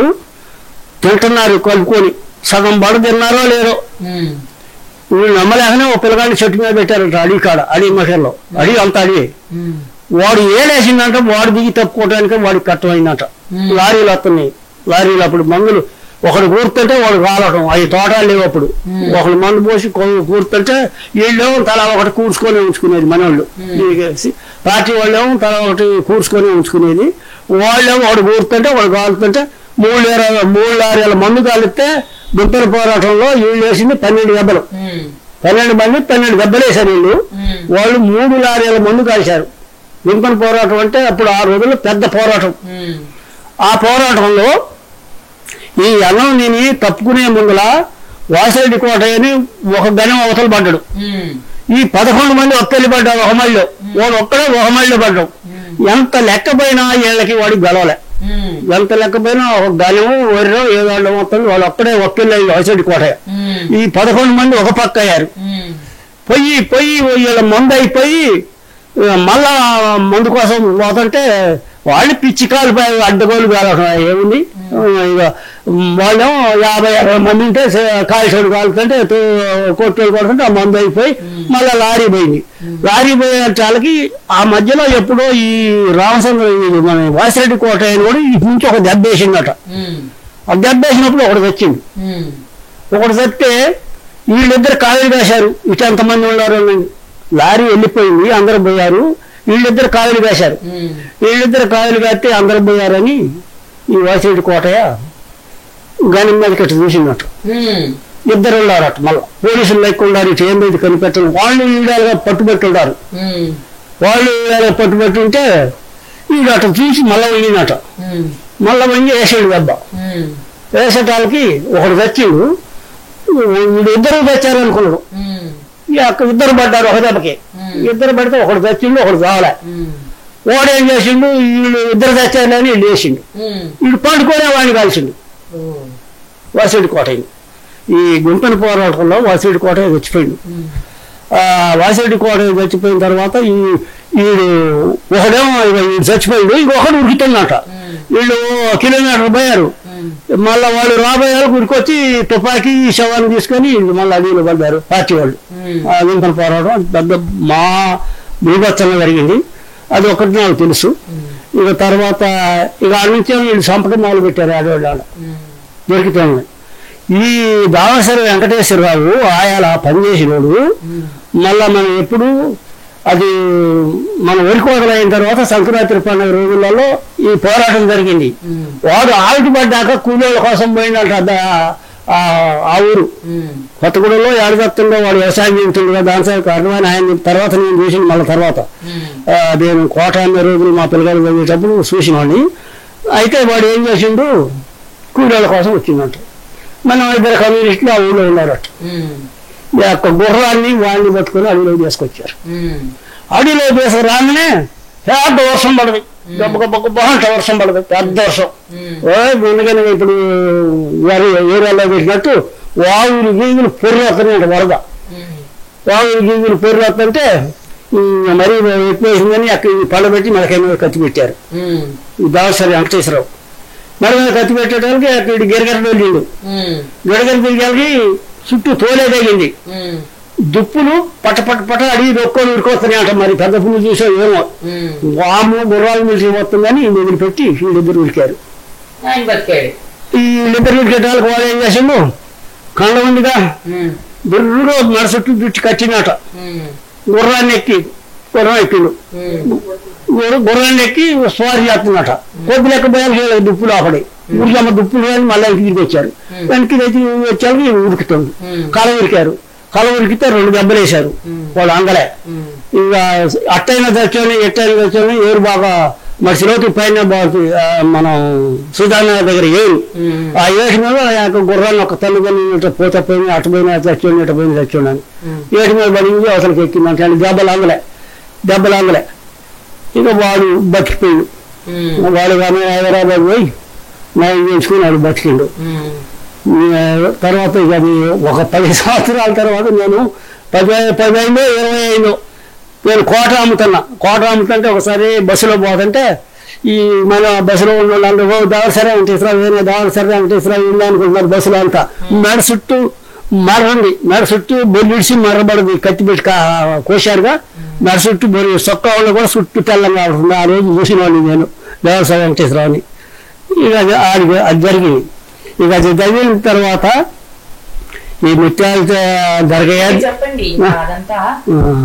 తింటున్నారు కలుపుకొని సగం బడు తిన్నారో లేదో వీళ్ళు నమ్మలేకనే ఒక పిల్లగాడిని చెట్టు మీద పెట్టారట అడవి కాడ అడవి మహల్లో అడవి అంత అడివి వాడు ఏలేసిందంట వాడు దిగి తప్పుకోవడానికి వాడికి కట్టమైందంట లారీలు వస్తున్నాయి లారీలు అప్పుడు మందులు ఒకడు కూర్తుంటే వాడు కాలటం అవి తోటాలు లేవు అప్పుడు ఒకడు మందు పోసి కూర్తుంటే వీళ్ళేమో తల ఒకటి కూర్చుకొని ఉంచుకునేది మనోళ్ళు పార్టీ వాళ్ళేమో తల ఒకటి కూర్చుకొని ఉంచుకునేది వాళ్ళేమో ఒకడు కూర్తుంటే వాడు కాలుతుంటే 3 లారీల మందు కాలిస్తే గుంపెల పోరాటంలో వీళ్ళు వేసింది 12 దెబ్బలు 12 దెబ్బలు వేశారు వీళ్ళు వాళ్ళు 3 లారీల మందు కాల్చారు గుంపెల పోరాటం అంటే అప్పుడు ఆ రోజుల్లో పెద్ద పోరాటం ఆ పోరాటంలో ఈ అన్నం నేను తప్పుకునే ముందుల వాసిరెడ్డి కోటయ్యని ఒక గణం అవతల పడ్డాడు ఈ 11 మంది ఒక్కలి పడ్డాడు ఒక మైల్లో వాడు ఒక్కడే ఒక మైల్లో పడ్డాడు ఎంత లెక్కపోయినా వీళ్ళకి వాడికి గెలవలే ఎంత లెక్కపోయినా ఒక గలము వరిలో ఏదో మొత్తం వాళ్ళు ఒక్కడే ఒక్కళ్ళు వాసిరెడ్డి కోటయ్య ఈ 11 మంది ఒక పక్క అయ్యారు పోయి వీళ్ళ మందు అయిపోయి మళ్ళా మందు కోసం పోతుంటే వాళ్ళు పిచ్చికాలు అడ్డగోలు కాలటం ఏముంది వాళ్ళేమో 50-60 మంది ఉంటే కాల్చోడు కాలుతుంటే కొట్టోడు కొడుతుంటే ఆ మందు అయిపోయి మళ్ళీ లారీ పోయింది లారీ పోయేటాలకి ఆ మధ్యలో ఎప్పుడో ఈ రామచంద్ర మన వాసిరెడ్డి కోటయ్యని కూడా ఇటు నుంచి ఒక దెబ్బ వేసిందట ఆ దెబ్బ వేసినప్పుడు ఒకటి వచ్చింది ఒకటి చెప్తే వీళ్ళిద్దరు కాయలు వేశారు ఇటు ఎంతమంది ఉన్నారు లారీ వెళ్ళిపోయింది అందరూ పోయారు వీళ్ళిద్దరు కాయలు వేశారు వీళ్ళిద్దరు కాయలు వేస్తే అందరూ పోయారని ఈ వాసిరెడ్డి కోటయ్య గని మీద కట్టి చూసిందట ఇద్దరు ఉన్నారట మళ్ళీ పోలీసులు లేకుండా ఇటు ఏం లేదు కనిపెట్టడం వాళ్ళు వీళ్ళగా పట్టుబెట్టున్నారు వాళ్ళు వీళ్ళగా పట్టుబెట్టి ఉంటే వీడు అటు చూసి మళ్ళీ వెళ్ళినట మళ్ళీ వంగి వేసాడు దెబ్బ వేసేటాలకి ఒకడు తెచ్చిండు వీడు ఇద్దరు తెచ్చారు అనుకున్నాడు ఇద్దరు పడ్డారు ఒక దెబ్బకి ఇద్దరు పడితే ఒకడు తెచ్చిండు ఒకడు కావాలా వాడేం చేసిండు వీళ్ళు ఇద్దరు తెచ్చారని వీళ్ళు వేసిండు వీడు పండుకొనే వాడిని కలిసిండు వాసిరెడ్డి కోటయ్య ఈ గుంపెల పోరాటంలో వాసిరెడ్డి కోటయ్య చచ్చిపోయిండు వాసిరెడ్డి కోటయ్య చచ్చిపోయిన తర్వాత వీడు ఒకడేమో వీడు చచ్చిపోయిండు ఇంకొకడు ఉరికితుందంట వీళ్ళు కిలోమీటర్ పోయారు మళ్ళా వాళ్ళు రాబోయే గురికొచ్చి తుపాకీ శవాన్ని తీసుకొని మళ్ళీ అడవిలో పడ్డారు పార్టీ వాళ్ళు గుంపెల పోరాటం పెద్ద మా బీభత్సంగా జరిగింది అది ఒకటి నాకు తెలుసు ఇక తర్వాత ఇక ఆడ నుంచి వీళ్ళు సంపద మొదలు పెట్టారు ఆడవాళ్ళు దొరికితే ఈ దామేశ్వర వెంకటేశ్వరరావు ఆయాల పనిచేసినోడు మళ్ళా మనం ఎప్పుడు అది మన వరికోతలు అయిన తర్వాత సంక్రాంతి పండుగ రోజులలో ఈ పోరాటం జరిగింది వాడు ఆవిటి పడ్డాక కూలీల కోసం పోయినట్టు ఆ ఊరు కొత్తగూడలో ఏడగత్తంలో వాడు వ్యవసాయం చేస్తుండే దాని కారణమైన ఆయన తర్వాత నేను చూసిన మళ్ళీ తర్వాత నేను కోట అనే రోజులు మా పిల్లగాడు వెళ్ళేటప్పుడు చూసినవాడిని అయితే వాడు ఏం చేసిండు కూలీల కోసం వచ్చిందంట మనం ఇద్దరు కమ్యూనిస్టులు ఆ ఊళ్ళో ఉన్నారట ఈ యొక్క గుర్రాన్ని వాడిని పట్టుకుని అడవిలో తీసుకొచ్చారు అడవిలో తీసుకు రాగానే పెద్ద వర్షం పడదు గొప్ప గొప్ప బాగుంటుంది వర్షం పడదు పెద్ద వర్షం ఎందుకని ఇప్పుడు ఏరియాలో పెట్టినట్టు వాగులు గీగులు పొర్రెత్తున్నాయంట వరద వాగులు గీగులు పొర్రెత్తంటే మరీ ఎక్కువేసిందని అక్కడ పండబెట్టి మనకేమో కత్తి పెట్టారు ఈ దామేశ్వర వెంకటేశ్వరరావు మెడ మీద కత్తి పెట్టడానికి అక్కడ గిరగర వెళ్ళిండు. గిరగర తిరిగి చుట్టూ తోలే తగింది. దుప్పులు పట్ట పట్ట పట్ట అడిగి దొక్కొని ఉరికొస్తున్నాయి అంట. మరి పెద్ద పువ్వు చూసా ఏమో వాము గుర్రాలు మిలిసి వస్తుందని వీళ్ళు పెట్టి వీళ్ళిద్దరు ఉరికారు. ఈ వీళ్ళిద్దరు ఉరికేటాలకు వాళ్ళు ఏం చేసిండు, కండ ఉందిగా బిర్రుగా మెడ చుట్టూ చుట్టి కట్టినట. గుర్రాన్ని ఎక్కిండు. గుర్రాన్ని ఎక్కి స్వారీ చేస్తున్నట. కొద్ది లెక్క పోయాలి దుప్పులు అక్కడే ఊరికమ్మ దుప్పులు మళ్ళీ తిరిగి వచ్చారు. వెనక్కి వచ్చాక ఉరుకుతుంది. కళ ఉరికారు. కళ ఉరికితే 2 దెబ్బలు వేశారు వాళ్ళు అంగలే. ఇక అట్టైనా తెచ్చని ఎట్టైనా తెచ్చని ఏరు బాగా మనిషిలోకి పైన మనం సుధాన దగ్గర ఏరు. ఆ ఏటి మీద గుర్రాన్ని ఒక తల్లిదండ్రులు పోతే పోయినా అటు పోయినా తెచ్చుండి ఇటు పోయినా తెచ్చుండని ఏటి మీద పడింది. అవసరం ఎక్కిందంటే అని దెబ్బలు అంగలే. ఇక వాడు బతికిపోయిండు. వాడు కానీ హైదరాబాద్ పోయి నయం చేసుకున్నాడు, బతికిండు. తర్వాత ఇక అది ఒక 10 సంవత్సరాల తర్వాత నేను 10 అయిందో 20 అయిందో నేను కోట అమ్ముతుంటే ఒకసారి బస్సులో పోతుంటే ఈ మన బస్సులో ఉన్న వాళ్ళు దావసరే వెంకటేశ్వర ఇల్లు అనుకుంటున్నారు. బస్సులో అంతా మెడ చుట్టూ మెడ చుట్టూ బొల్లిడిసి మర్రబడింది. కత్తి పెట్టి కోశారుగా మెడ చుట్టూ బొల్లి సొక్క వాళ్ళు కూడా చుట్టూ తెల్లంగా ఉంటుంది. ఆ రోజు చూసిన వాడిని నేను దేవసర వెంకటేశ్వరరావుని. ఇక అది జరిగింది. ఇక అది జరిగిన తర్వాత ఈ ముత్యాలు జరిగాయి. చెప్పండి అదంతా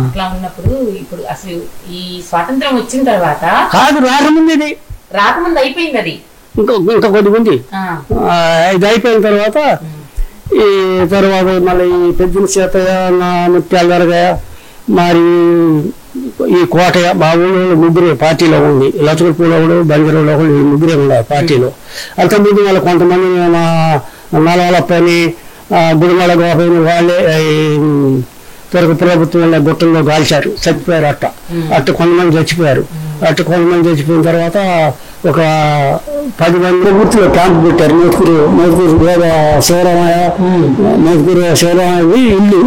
అట్లా ఉన్నప్పుడు ఇప్పుడు అసలు ఈ స్వాతంత్రం వచ్చిన తర్వాత కాదు రాకముందు అయిపోయింది అది ఇంకా కొద్దిగా ఉంది. ఇది అయిపోయిన తర్వాత ఈ తర్వాత మళ్ళీ ఈ పెద్ద చేతయ్య ముత్యాలు జరగాయ మరి ఈ కోటయ్య మా ఊళ్ళో 3 పార్టీలో ఉంది. లచ్చకపూలో ఒకడు బంజరంలో ఒకడు 3 ఉన్నారు పార్టీలో. అంతకుముందు వాళ్ళు కొంతమంది నలవలప్పని గుడిమల గోపని వాళ్ళే త్వరకు ప్రభుత్వం గుట్టల్లో గాల్చారు, చచ్చిపోయారు. అట్ట కొంతమంది చచ్చిపోయారు. కొంతమంది చచ్చిపోయిన తర్వాత ఒక 10 మంది గుర్తులో క్యాంపు పెట్టారు. శివరామయ్య ఇల్లు.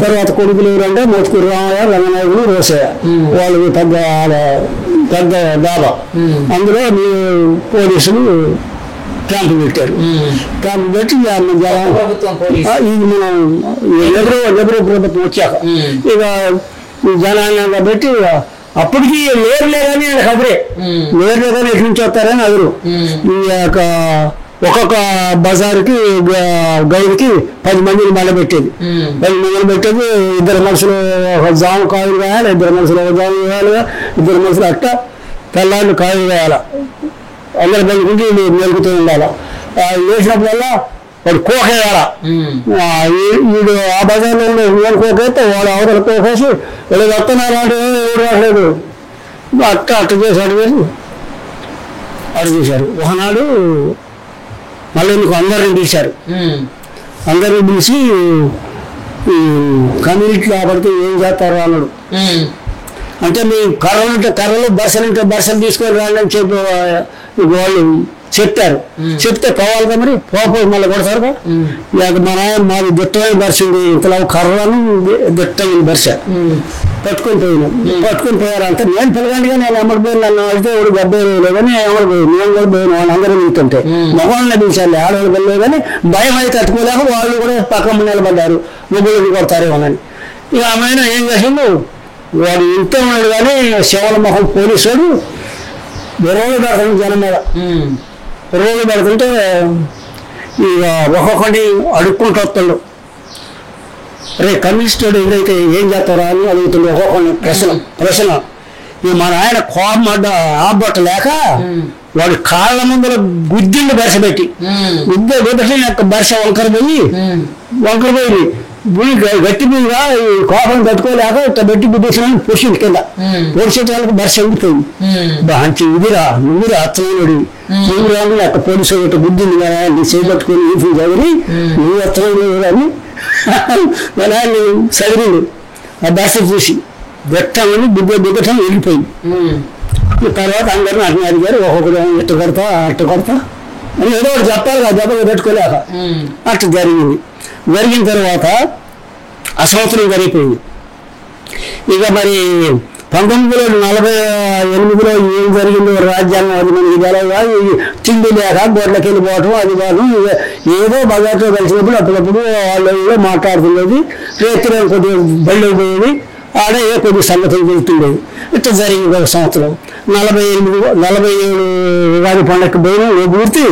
తర్వాత కొడుకులు ఎవరంటే మోత్కూరు రామయ్య, రంగనాయకుడు, రోసయ్య. వాళ్ళు పెద్ద డాబా. అందులో పోలీసులు క్యాంపు పెట్టారు. క్యాంపు పెట్టి ఇది మనం నెహ్రూ ప్రభుత్వం వచ్చాక ఇక జనాంగంగా పెట్టి అప్పటికి లేరులేదని ఖబరే లేరులేదని ఎక్కడి నుంచి వస్తారని అదురు. ఈ యొక్క ఒక్కొక్క బజారుకి గైడ్కి 10 మందిని మళ్ళబెట్టేది. 10 మందిని పెట్టేది. 2 మనుషులు ఒక జాము కాయలు వేయాలి, 2 మనుషులు ఒక జాము వేయాలిగా, 2 మనుషులు అట్ట తెల్లాళ్ళు కాయలు వేయాలి. అందరి పనుకుంటే మెలుగుతూ ఉండాలి. వేసినప్పుడల్లా వాడు కోక వేయాలా. వీడు ఆ బజార్లో ఉండే వీళ్ళు కోకేస్తే వాడు అవతల కోకేసి వీళ్ళు వస్తున్నారు అంటే ఎవరు రావట్లేదు. అట్ట చేసి అడుగు చేశారు. ఒకనాడు మళ్ళీ మీకు అందరిని పిలిచారు. అందరిని పిలిచి కమ్యూనిటీలో పడితే ఏం చేస్తారు అన్నాడు. అంటే మీ కర్రలు బర్సలు తీసుకొని రాండి అని చెప్పి వాళ్ళు చెప్పారు. చెప్తే పోవాలి మరి పోపో మళ్ళీ కొడతారు. మాది దిట్టమైన బర్స ఉంది. ఇంతలో కర్రలను దిట్టమైన బర్స పట్టుకొని పోయారు. అంతా నేను పిల్లగాండిగా నేను అమ్మడిపోయాను. నన్ను అడిగితే ఎవడు గబ్బేయలేదని అమ్మడిపోయాను. నేను కూడా పోయాను. వాళ్ళందరూ వెళ్తుంటే మొగోళ్ళని పిలిచాలి. ఆడవాళ్ళు వెళ్ళలేదు కానీ భయం అయితే తట్టుకోలేక వాళ్ళు కూడా పక్కన నిలబడ్డారు. ముగ్గురు కొడతారేమోనని. ఇక ఆమె ఏం చేసిండు, వాడు ఇంట్లో ఉన్నాడు కానీ శివల మొహం పోలీసుడు రోజు పెడతాడు జనం మీద. రోజు పెడుతుంటే ఇక ఒక్కొక్కటి అడుక్కుంటూ వస్తాడు. రే కమ్యూనిస్ట్ ఏదైతే ఏం చేస్తారా అని అడుగుతుండే ఒక్కొక్కడిని ప్రశ్న. ఇక మన ఆయన కోపం ఆబట్టలేక వాడు కాళ్ళ ముందర గుద్దిండు బెరస పెట్టి గుద్దటి నాకు బెరస వంకర పోయి భూమి గట్టి మీద ఈ కోపం తట్టుకోలేక ఇట్లా పెట్టి గుద్దేసిన పొడిచింది కింద. పొడిచేట వాళ్ళకి బెరస ఉండిపోయింది. మంచి నువ్వురా అత్తమైనడు నువ్వు రాని అక్కడ పోలీసు ఇట్లా గుద్దింది కదా నీ చేపట్టుకుని ఈ చదివి నువ్వు అత్తమైన అని వాళ్ళని చదివిండు. ఆ బెరస చూసి గట్టమని దిగ్గటం వెళ్ళిపోయింది. తర్వాత అందరిని అట్లా అడిగారు. ఒక్కొక్కరు ఇట్ట కొడతా అని ఏదో ఒకటి చెప్పాలి కదా, దెబ్బగా పెట్టుకోలేక అట్లా జరిగింది. జరిగిన తర్వాత అసంవత్సరం జరిగిపోయింది. ఇక మరి 1948లో ఏం జరిగిందో రాజ్యాంగం అది మనకి తెలియదు. తిండి లేక గొడ్లకి వెళ్ళిపోవటం అది పోవటం ఏదో బజార్తో కలిసినప్పుడు అప్పుడప్పుడు వాళ్ళు మాట్లాడుతున్నది రేత్రి కొద్దిగా బళ్ళు పోయేది ఆడ ఏ కొద్ది సంగతులు జరుగుతుండేది. ఇట్లా జరిగింది ఒక సంవత్సరం. 47 ఉగాది పండగకి పోయినా పూర్తి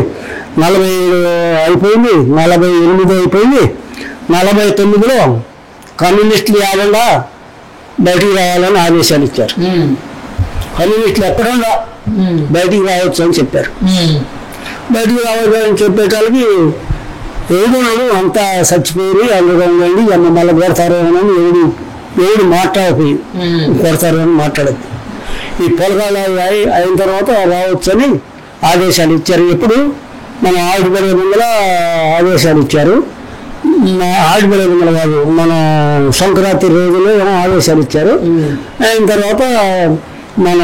47 అయిపోయింది, 48 అయిపోయింది. 49లో కమ్యూనిస్టులు ఏమన్నా బయటికి రావాలని ఆదేశాలు ఇచ్చారు. కమ్యూనిస్టులు ఎక్కడున్నా బయటికి రావచ్చు అని చెప్పారు. బయటికి రావాలని చెప్పేటానికి ఏదో అంతా చచ్చిపోయి అందులో ఉండండి మళ్ళీ కొడతారేమోనని ఎవడు మాట్లాడకపోయింది. కొడతారేమని మాట్లాడదు. ఈ పొలగాలు అయిన తర్వాత రావచ్చు అని ఆదేశాలు ఇచ్చారు. ఎప్పుడు మన ఆడిపడే ముందర ఆదేశాలు ఇచ్చారు. ఆడిపడే ముందర కాదు, మన సంక్రాంతి రోజులో ఏమో ఆదేశాలు ఇచ్చారు. అయిన తర్వాత మన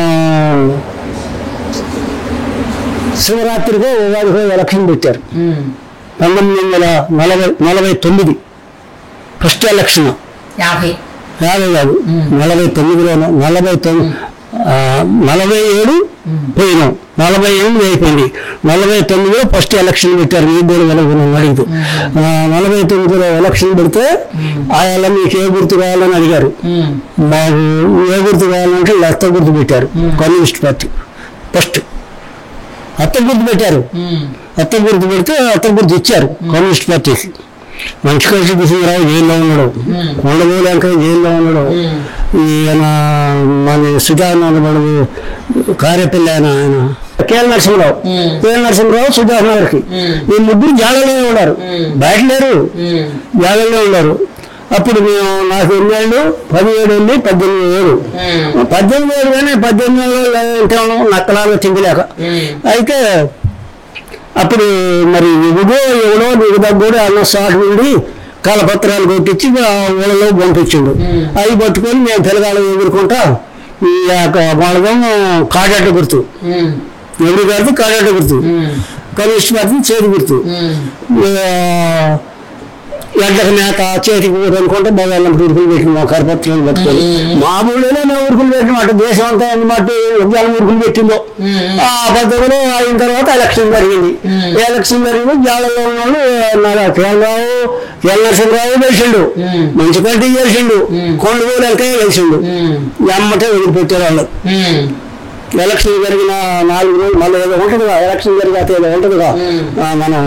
శివరాత్రికో ఉగాదికో ఎలక్షన్ పెట్టారు. 1949 ఫస్ట్ ఎలక్షన్. 50 కాదు 49లోనూ 47 పోయినాం. 48 అయిపోయింది. 49లో ఫస్ట్ ఎలక్షన్ పెట్టారు. మీ బోర్డు అడిగితే 49లో ఎలక్షన్ పెడితే ఆయన మీకు ఏ గుర్తు కావాలని అడిగారు. మాకు ఏ గుర్తు కావాలంటే అత్త గుర్తు పెట్టారు. కమ్యూనిస్ట్ పార్టీ ఫస్ట్ అత్త గుర్తు పెట్టారు. అత్త గుర్తు పెడితే అత్త గుర్తు ఇచ్చారు కమ్యూనిస్ట్ పార్టీకి. మంచి కలిసి కృష్ణరావు జైల్లో ఉన్నాడు, కొండగోలేక జైల్లో ఉన్నాడు. ఈయన మన సుజానగర్ కార్యపల్లి ఆయన కేఎల్ నరసింహరావు సుజానగర్కి ఈ ముగ్గురు జాలలోనే ఉన్నారు, బయట లేరు, జాలల్లో ఉన్నారు. అప్పుడు మేము నాకు 8 ఏళ్ళు 17 వెళ్ళి 18 ఏళ్ళు 18 ఏళ్ళు కానీ 18 ఏళ్ళు నక్కలాగా తింగలేక అయితే అప్పుడు మరి ఎవడో నీకు దగ్గర అన్న సాటు నుండి కాలపత్రాలు కొట్టించి ఊళ్ళలో పంపించిండు. అవి పట్టుకొని మేము పిల్లగాళ్ళు ఎదుర్కొంటా వాళ్ళం కాడాట గుర్తు ఎవరి గారితో కాడాట గుర్తు కమ్యూనిస్ట్ పార్టీ చేతి గుర్తు ఎడ్లకు మేత చేతికి ఊరు అనుకుంటే బాగా ఉరుకులు పెట్టిన కరపత్రాలు పట్టుకొని మామూలుగానే మేము ఉరుకులు పెట్టిన అటు దేశం అంతా అన్నమాట ఉరుకులు పెట్టిందో. ఆ పద్ధతిలో అయిన తర్వాత ఎలక్షన్ జరిగింది. జాలలో ఉన్న వాళ్ళు కేఎల్ నరసింహరావు గెలిచిండు, మంచి పార్టీ గెలిచిండు, కొండగోలు వెంకయ్య గెలిచిండు. ఎమ్మటే వదిలిపెట్టారు వాళ్ళు. ఎలక్షన్ జరిగిన 4 రోజులు మళ్ళీ ఏదో ఉంటుందిగా, ఎలక్షన్ జరిగితే ఏదో ఉంటుందిగా, మనం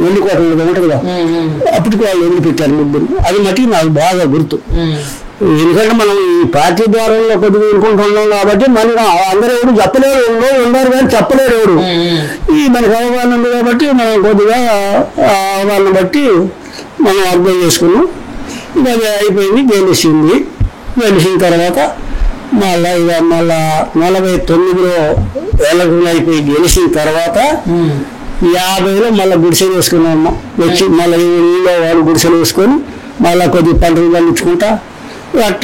ఎన్నుకోవటం ఏదో ఉంటుందిగా, అప్పటికి వాళ్ళు వదిలిపెట్టారు ముగ్గురు. అది మటుకు నాకు బాగా గుర్తు. ఎందుకంటే మనం ఈ పార్టీ ద్వారంలో కొద్దిగా ఎన్నుకుంటున్నాం కాబట్టి మనం అందరూ ఎవరు చెప్పలేరు, ఉన్నారు కానీ చెప్పలేరు ఎవరు. ఈ మనకు అవగాహన ఉంది కాబట్టి మనం కొద్దిగా వాళ్ళని బట్టి మనం అర్థం చేసుకున్నాం. అది అయిపోయింది. గెలిచిన తర్వాత మళ్ళీ 49లో ఎలక్షన్ అయిపోయి గెలిచిన తర్వాత 50లో మళ్ళీ గుడిసెలు వేసుకున్నాము. వచ్చి మళ్ళీ ఊళ్ళో వాళ్ళు గుడిసెలు వేసుకొని మళ్ళీ కొద్దిగా పంటలు పండించుకుంటా అట్ట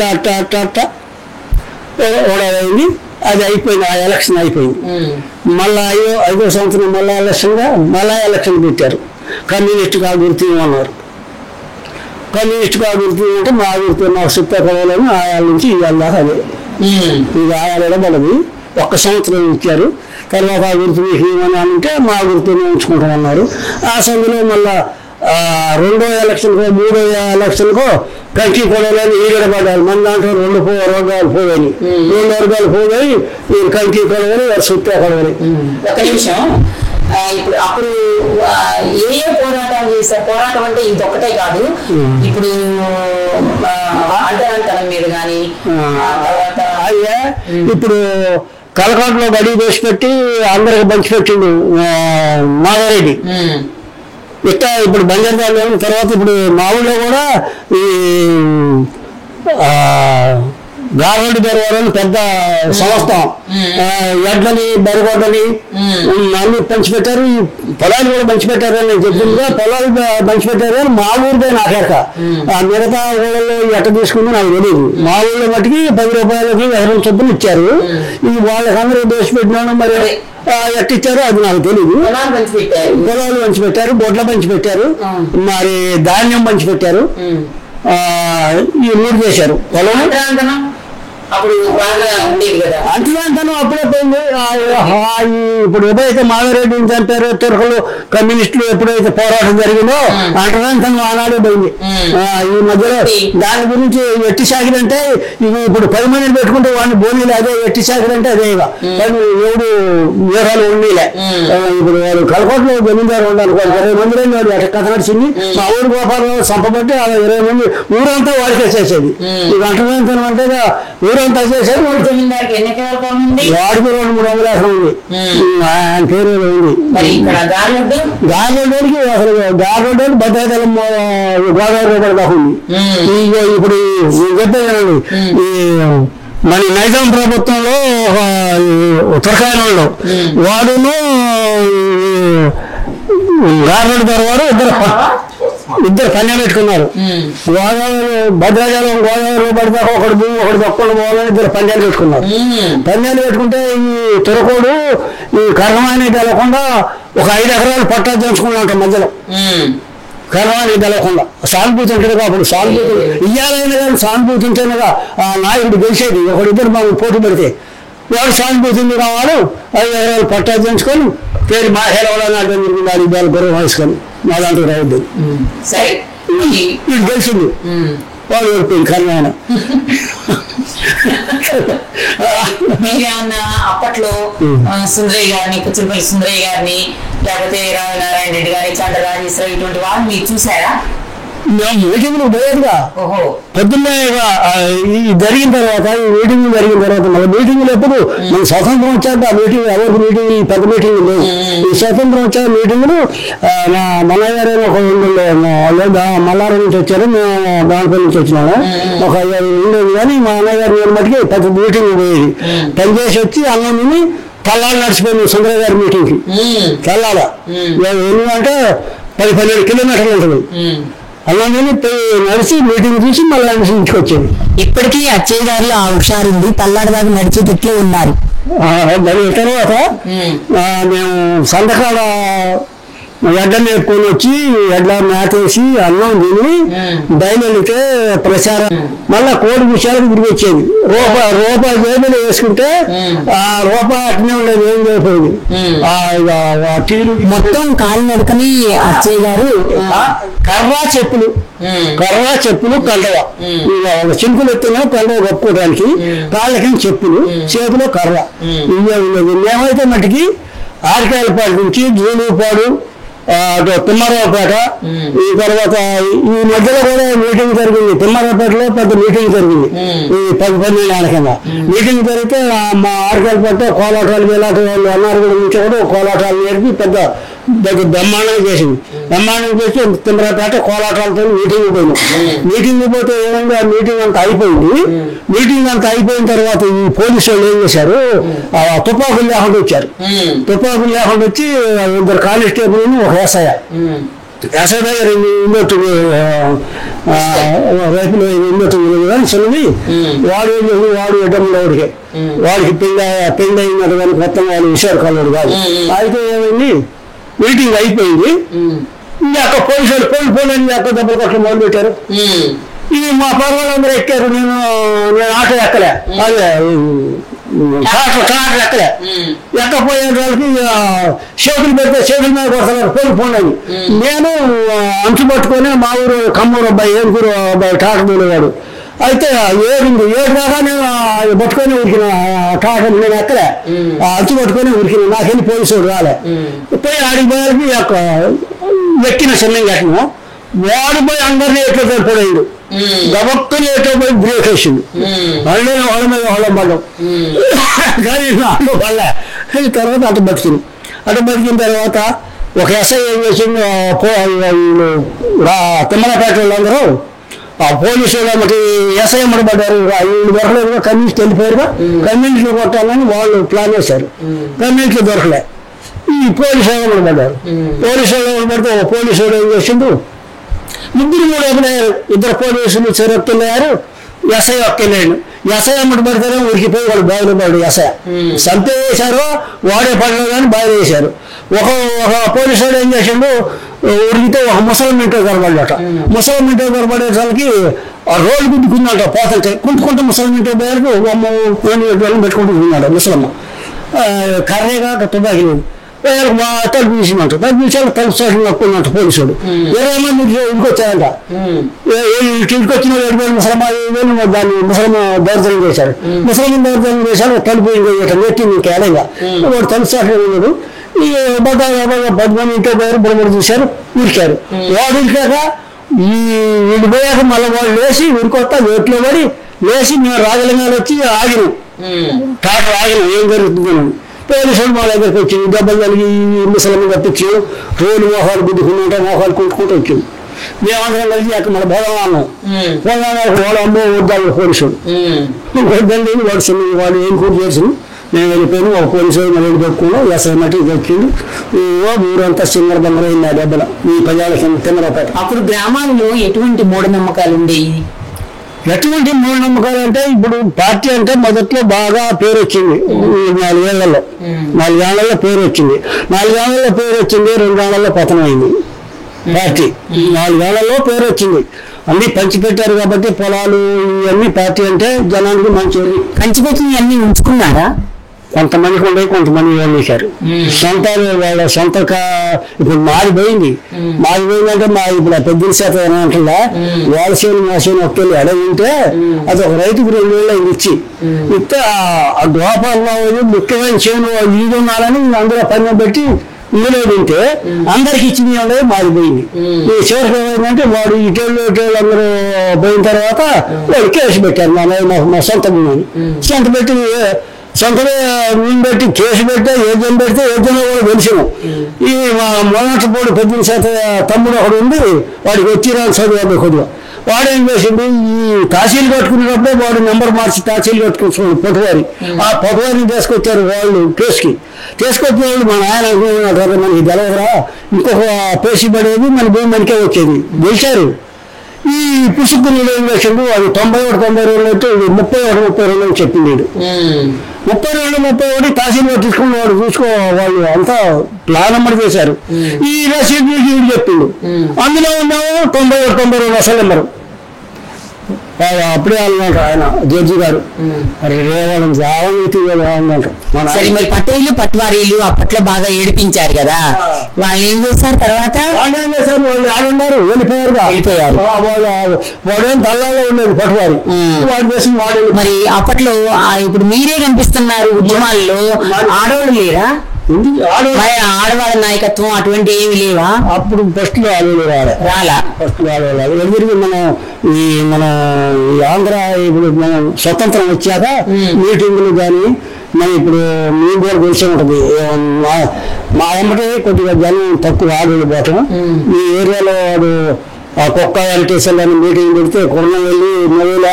ఓడైంది. అది అయిపోయింది. ఆ ఎలక్షన్ అయిపోయింది. మళ్ళీ 5వ సంవత్సరం మళ్ళీ ఎలక్షన్ పెట్టారు. కమ్యూనిస్ట్ కా గుర్తు అన్నారు. కమ్యూనిస్ట్ కా గుర్తు అంటే మా గుర్తు మా సుత్తకళని ఆయాల నుంచి ఇవాళ దాకా అదే ఇది ఆయాలలో మనది 1 సంవత్సరం ఇచ్చారు. తర్వాత ఆ గుర్తు మీకు ఏమని అంటే మా గుర్తుని ఉంచుకుంటామన్నారు. ఆ సమయంలో మళ్ళా 2వ ఎలక్షన్కో 3వ ఎలక్షన్కో కంచి కొడవలని ఈగడపడ్డారు. మన దాంట్లో 2 వర్గాలు పోయాయి. 2 వర్గాలు పోయి కంచి కొడవని సుత్తే కొడవని. ఒక నిమిషం, ఇప్పుడు అప్పుడు ఏ పోరాటాలు చేశారు? పోరాటం అంటే ఇదొక్కటే కాదు, ఇప్పుడు అంటరానితనం మీద కానీ అయ్యా ఇప్పుడు కలకాటలో బడి వేసి పెట్టి అందరికి పంచిపెట్టిండు మాధవరెడ్డి. ఇట్లా ఇప్పుడు బంజారాలో తర్వాత ఇప్పుడు మా ఊళ్ళో కూడా ఈ గారెడ్డి బెరవారని పెద్ద సంస్థ ఎడ్లని బరిగొడ్లని అన్ని పంచిపెట్టారు. పొలాలు కూడా పంచిపెట్టారు అని చెప్పిందిగా. పొలాలు పంచిపెట్టారు కానీ మా ఊరిపై నాకేక మిగతా ఊళ్ళలో ఎట్ట తీసుకుందో నాకు తెలియదు. మా ఊళ్ళో మట్టికి 10 రూపాయలకి 20 చొప్పులు ఇచ్చారు. ఇది వాళ్ళకందరూ దోషి పెట్టినాను, మరి ఎట్టిచ్చారో అది నాకు తెలియదు. పొలాలు పంచిపెట్టారు, బొడ్ల పంచిపెట్టారు, మరి ధాన్యం పంచిపెట్టారు. ఈ 3 చేశారు. పొలం అప్పుడు బాగా ఉండేది కదా. అంటున్నాను అప్పుడే పోయింది. ఇప్పుడు ఎప్పుడైతే మాధవరెడ్డిని చంపారో తుర్కలు కమ్యూనిస్టులు ఎప్పుడైతే పోరాటం జరిగిందో అంటున్నాను ఆనాడే పోయింది. ఈ మధ్యలో దాని గురించి ఎట్టి శాఖలు అంటే ఇవి ఇప్పుడు 10 మందిని పెట్టుకుంటే వాడిని బోనీలే, అదే ఎట్టి శాఖలు అంటే అదే ఇక ఎవడు వ్యూహాలు ఉండీలే. ఇప్పుడు వాడు కలకోటలో జమీందారు ఉండాలి 20 మంది వాడు అట్లా కథ నడిచింది. మా ఊరు గోపాలరావు సంపబట్టి 20 మంది ఊరంతా వాడికి వచ్చేసేది. ఇక అంటున్నాను అంటే ఊరంతా చేసేది. వాడికి 200-300 ఎకరం ఉంది. ఆయన పేరు ఉంది. గాలిలోడికి అసలు గాలిలోడి భద్రాచలం గోదావరి దాకా ఉంది. ఇప్పుడు చెప్పేదండి ఈ మన నైజాం ప్రభుత్వంలో ఉత్తరకాయలలో వాడును గార్లెడ్ దొరవారు ఇద్దరు పన్ను పెట్టుకున్నారు. గోదావరి భద్రాచలం గోదావరిలో పడితే ఒకటి భూమి ఒకటి దొక్కలు పోవాలని ఇద్దరు పందాలు పెట్టుకున్నారు. పందాలు పెట్టుకుంటే ఈ తురకోడు ఈ కర్ణవాణి తెలకుండా ఒక 5 ఎకరాలు పట్టా తెంచుకున్నాంట మధ్యలో. కర్ణవాణి తెలకుండా సానుభూతి ఉంటుందిగా. అప్పుడు సానుభూతి ఇయ్యాలైనా కానీ సానుభూతి ఉంటేనేగా ఆ నాయకుడు గెలిచేది. ఒకడిద్దరు మనం పోటీ పెడితే వాడు సానుభూతి కావాలి 5 ఎకరాలు పట్టా తెంచుకొని పేరు మా హేరవలని అర్థం జరిగింది. అది బాగా గౌరవం వహించుకొని మా దాంట్లో రావద్దు. వీడు గెలిచింది, వాడు ఓడిపోయింది కర్ణాయన. మీరేమన్నా అప్పట్లో సుందరయ్య గారిని, పుచ్చలపల్లి సుందరయ్య గారిని, లేకపోతే రామనారాయణ రెడ్డి గారి, చంద్ర రాజేశ్వర ఇటువంటి వాళ్ళు మీరు చూసారా? మేము మీటింగ్లు పోయేదిగా. పొద్దున్నే జరిగిన తర్వాత ఈ మీటింగ్ జరిగిన తర్వాత మన మీటింగ్లు ఎప్పుడు మన స్వతంత్రం వచ్చాక ఆ మీటింగ్ ఎవరికి మీటింగ్ పెద్ద మీటింగ్ లేదు. ఈ స్వతంత్రం వచ్చాక మీటింగ్లు నా మల్లయ్య గారు ఒక మల్లారం నుంచి వచ్చారు, మేము దానిపల్లి నుంచి వచ్చినాము. ఒక 5 ఉండేది కానీ మా అన్నయ్య గారు నేను మటుకి పెద్ద మీటింగ్ పోయేది. పనిచేసి వచ్చి అన్నం తిని తల్లాడు నడిచిపోయింది సుందరయ్య గారి మీటింగ్కి. తల్లాడ ఎందుకంటే 10-12 కిలోమీటర్లు ఉంటుంది. అలాగే నడిచి మీటింగ్ చూసి మళ్ళీ ఇంటికి వచ్చేది. ఇప్పటికీ అచ్చయ్య గారిలో ఆ హుషారుంది. పల్లాడి దాకా నడిచేటట్లే ఉన్నారు. దాని తర్వాత మేము సంతకాడ ఎడ్ల నేర్చుకొని వచ్చి ఎడ్ల మేతేసి అన్నం తిని బయలుదేరితే ప్రచారం మళ్ళా కోడి విషయాలకు తిరిగి వచ్చేది. రూపాయి జేబులు వేసుకుంటే ఆ రూపాయి అట్నే ఉండేది, ఏం చేయకపోయింది. మొత్తం కాలు నడకని అచ్చయ్య గారు కర్రా చెప్పులు కండవ చింపులు ఎత్తున్నా కండవ కప్పుకోవడానికి, కాళ్ళకి చెప్పులు, చేతిలో కర్ర ఇవే ఉండేది. మేమైతే మటుకి ఆరికాయలపాడు నుంచి జూలూపాడు, తిమ్మారావుపేట, ఈ తర్వాత ఈ మధ్యలో కూడా మీటింగ్ జరిగింది. తిమ్మారావుపేటలో పెద్ద మీటింగ్ జరిగింది. ఈ 10-12 ఏళ్ళ కింద మీటింగ్ జరిగితే మా ఆరికాయలపేట కోలాటాలు వేలాట వాళ్ళు అన్నారు కూడా నుంచి కూడా కోలాటాలు నేర్పి పెద్ద బ్రహ్మాండంగా చేసింది. బ్రహ్మాండంగా చేసి తిమ్మరాపేట కోలాటాలతో మీటింగ్ పోయినాం. మీటింగ్ పోతే ఏమైంది, ఆ మీటింగ్ అంతా అయిపోయింది. మీటింగ్ అంతా అయిపోయిన తర్వాత ఈ పోలీసు వాళ్ళు ఏం చేశారు, తుపాకులు లేకుండా వచ్చారు. తుపాకులు లేకుండా వచ్చి 2 కానిస్టేబుల్ ఒక ఎస్ఐ దగ్గర ఇందొట్టు రైతులు ఇందొట్టు చిన్నది వాడు ఎడ్డంలో వాడికి పెళ్ళి అయినట్టు కానీ మొత్తం వాళ్ళు విషయాలు కలడు కాదు. అయితే ఏమైంది, మీటింగ్ అయిపోయింది. అక్కడ పోలీసులు పోని అక్కడ దెబ్బలు కొట్టడం మొదలు పెట్టారు. ఇది మా పర్వాలందరూ ఎక్కారు. నేను ఆటో ఎక్కలే, అదే ట్రాక్టర్ ఎక్కలే. ఎక్కపోయే వాళ్ళకి చేతులు పెడితే చేతుల మీద కొడతారు పోని అని. నేను అంచు పట్టుకొని మా ఊరు కమ్మూరు అబ్బాయి, ఏడుగురు అబ్బాయి ట్రాక్టర్ దూరేవాడు. అయితే 7 దాకా నేను పట్టుకొని ఉరికిన ట్రాక్టర్ నేను ఎక్కలే, అంచు పట్టుకొని ఉరికిన. నాకెళ్ళి పోలీసులు రాలే. పోయి ఆడికి పోయాలకి ఎక్కిన చిన్నంగా ఎక్కిన. వాడు పోయి అందరినీ ఎట్లా సరిపడాడు, గబక్కుని ఎట్లా పోయి బ్రేక్ వేసిండు. వాళ్ళ మీద వాళ్ళం పడ్డాం. కానీ అటు పడలే. తర్వాత అటు బతికింది. అటు బతికిన తర్వాత ఒక ఎస్ఐ ఏం చేసిండు, తిమ్మలపేట వాళ్ళందరూ ఆ పోలీసు వాళ్ళకి ఎస్ఐ అమ్మడబడ్డారు. వీళ్ళు దొరకలేదు, కమ్యూనిస్ట్ వెళ్ళిపోయారుగా. కమ్యూనిస్టులు కొట్టాలని వాళ్ళు ప్లాన్ చేశారు. కమ్యూనిస్టులు దొరకలే, ఈ పోలీసు వాళ్ళు అమ్మడబడ్డారు. పోలీసు వాళ్ళు పడితే ఒక పోలీసు వాడు ఏం చేసిండు, 2-3 ఎక్కడయ్యారు. 2 పోలీసులు చెరొక్కలేరు, ఎస్ఐ ఒక్కలేడు. ఎస్ఐ అమ్మటి పడితేనే ఉరికిపోయి వాడు బావిలో పడ్డాడు. ఎస్ఐ సంతే వేశారు, వాడే పడలేదు కానీ బావిలో వేశారు. ఒక పోలీసు వాడు ఏం చేసిండు, ఉరికితే ఒక ముసలి మింటో కనబడ్డట. ముసలి మింటో కనబడేసరికి ఆ రోడ్డు గుద్దుకుందంట పోతుంటే కుంటుకుంటే ముసలమ్మ ఇంటి పేరుకు అమ్మ పెట్టుకుంటున్నాడు ముసలమ్మ కర్రేగా తుపాకి మా తలుపు తీసిందంట తలుపు తీసాడు తలుపు స్టేషన్ నొక్కుందంట పోలీసుడు 20 మంది ఇంటికి వచ్చారంట ఇంటికి వచ్చిన 7 వేలు ముసలమ్మ 5 వేలు దాన్ని ముసలమ్మ దౌర్జన్యం చేశారు ముసలమ్మ దౌర్జన్యం చేశాడు తలుపు నెట్టింది కేళంగా వాడు తలుపు స్టేషన్ ఉన్నాడు ఈ 10 మంది ఇంట్లో పోయారు బొమ్మలు చూశారు ఉరికారు వాడు ఉరికాక వీళ్ళు పోయాక మళ్ళీ వాళ్ళు లేచి ఉరికొత్త వేట్లో పడి లేచి మేము రాజలింగాలు వచ్చి ఆగినాం టాటర్ ఆగినాం ఏం జరుగుతుందని పోలీసులు మా దగ్గరికి వచ్చింది దెబ్బలు కలిగి ముసలమ్మ తప్పించి రోడ్డు మోహాలు గుద్దుకుంటా మోహాలు కుంటుకుంటూ వచ్చింది మేమందరం కలిసి అక్కడ మన భోజనం అన్నాం వాడు అమ్మో వద్దాడు పోలీసుడు వద్దండి వాడు ఏం కూర్చు చేసింది నేను వెళ్ళిపోయాను ఒక పోలీసు మళ్ళీ పెట్టుకున్నాం ఎస్ఐమటి వచ్చింది ఊరంతా సింగర బంగరైంది ఆ దెబ్బల ఈ ప్రజల తిమ్మరపేట. అప్పుడు గ్రామాల్లో ఎటువంటి మూఢనమ్మకాలు ఉండేవి? ఎటువంటి మూఢనమ్మకాలు అంటే ఇప్పుడు పార్టీ అంటే మొదట్లో బాగా పేరు వచ్చింది 4 ఏళ్లలో పేరు వచ్చింది 2 ఏళ్లలో పతనం అయింది పార్టీ 4 ఏళ్లలో పేరు వచ్చింది అన్ని పంచిపెట్టారు కాబట్టి పొలాలు ఇవన్నీ పార్టీ అంటే జనానికి మంచిది పంచిపెట్టిన అన్ని ఉంచుకున్నారా? కొంతమందికి ఉండే కొంతమంది వేశారు వాళ్ళ సొంత ఇప్పుడు మాది పోయిందంటే మా ఇప్పుడు పెద్ద శాతం ఏమంటుందా వాళ్ళ చేను మా చేను ఒక్కళ్ళు అడవి ఉంటే అది ఒక రైతుకు 2 ఏళ్ళు ఇచ్చి ఇస్తే ఆ దోపాల్లో ముఖ్యమైన చేను ఈడు ఉన్నారని అందరూ పని పెట్టి ఇందులో తింటే అందరికి ఇచ్చింది ఉండేది మాది పోయింది ఈ చివరికి ఏమైందంటే వాడు ఇటోళ్ళు అందరూ పోయిన తర్వాత వాడు కేసు పెట్టారు మా సొంత పెట్టి సొంతమే మేము పెట్టి కేసు పెడితే ఏజెం పెడితే ఏజెంలో కూడా గెలిచాము ఈ మా మొదటిపోడు పెద్ద శాతం తమ్ముడు ఒకడు ఉండి వాడికి వచ్చిరాని చదువు కొద్దిగా వాడేం చేసిండు ఈ తహసీలు కట్టుకునేటప్పుడే వాడు నెంబర్ మార్చి తహసీలు కట్టుకుంటున్నాడు పొట్టువారి ఆ పొట్టువారిని తీసుకొచ్చారు వాళ్ళు కేసుకి తీసుకొచ్చిన వాళ్ళు మా నాయన అనుకున్నాడు మనకి తెలవరా ఇంకొక పేసి పడేది మన భూమి మనకే వచ్చేది గెలిచారు ఈ పుసుకుని ఏం చేసిండు అది 91 అయితే 31 అని చెప్పింది 32 తహసీల్ పట్టించుకుని వాడు వాళ్ళు అంతా ప్లాన్ నెంబర్ చేశారు ఈ రసీదు చెప్పిండు అందులో ఉన్నాము 92 అసలు నెంబరు అప్పుడే అన్నమాట ఆయన జడ్జి గారు మరి రేవడం సరే మరి పటేళ్ళు పట్వారీలు అప్పట్లో బాగా ఏడిపించారు కదా వాళ్ళు ఏం చేశారు తర్వాత వాళ్ళు ఆడున్నారు వెళ్ళిపోయారు వాడేం తల్లాలో ఉండేది పట్వారి వాడు చేసిన వాడు మరి అప్పట్లో ఇప్పుడు మీరే కనిపిస్తున్నారు ఉద్యమాల్లో ఆడవాళ్ళు లేరా? ఆడవాళ్ళ నాయకత్వం అటువంటి ఏమి లేవా? అప్పుడు ఫస్ట్ లో రాలా ఎందుకు మన ఆంధ్ర ఇప్పుడు మనం స్వతంత్రం వచ్చాక మీటింగులు కానీ మనం ఇప్పుడు మేము కూడా తెలిసే ఉంటుంది మా ఎమ్మటే కొద్దిగా జనం తక్కువ ఆడవాళ్ళు పోవటం ఈ ఏరియాలో వాడు ఆ కుక్క వెంకటేశ్వర అని మీటింగ్ పెడితే కొన్న వెళ్ళి నెల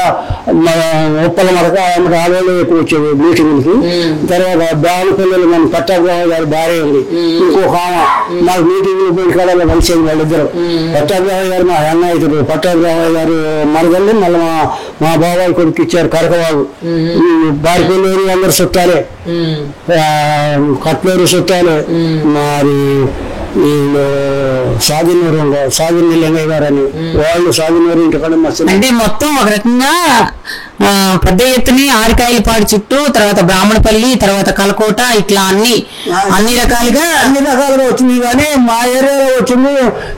ఉప్పల మరక ఆడవాళ్ళు ఎక్కువ వచ్చేది మీటింగ్లకి తర్వాత బాగు పిల్లలు మన పట్టాభిరావు గారి భార్య ఉంది ఇంకొక మాకు మీటింగ్లు పోయి కాలంలో కలిసేది వాళ్ళిద్దరు పట్టాభిరావు గారు మా అన్న అవుతారు పట్టాభిరావు గారు మరదల్ని మళ్ళీ మా బాబాయ్ కొడుకు ఇచ్చారు కరకబాబు బారిపల్లి అందరు చుట్టాలే కట్లూరు చుట్టాలే మరి వీళ్ళు సాగిన లింగయ్య గారు అని వాళ్ళు సాగినూరు ఇంటికాడ అంటే మొత్తం ఒక రకంగా పెద్ద ఎత్తుని ఆరికాయలపాడు చుట్టూ తర్వాత బ్రాహ్మణపల్లి తర్వాత కలకోట ఇట్లా అన్ని రకాలుగా వచ్చింది కానీ మా ఏరియాలో వచ్చింది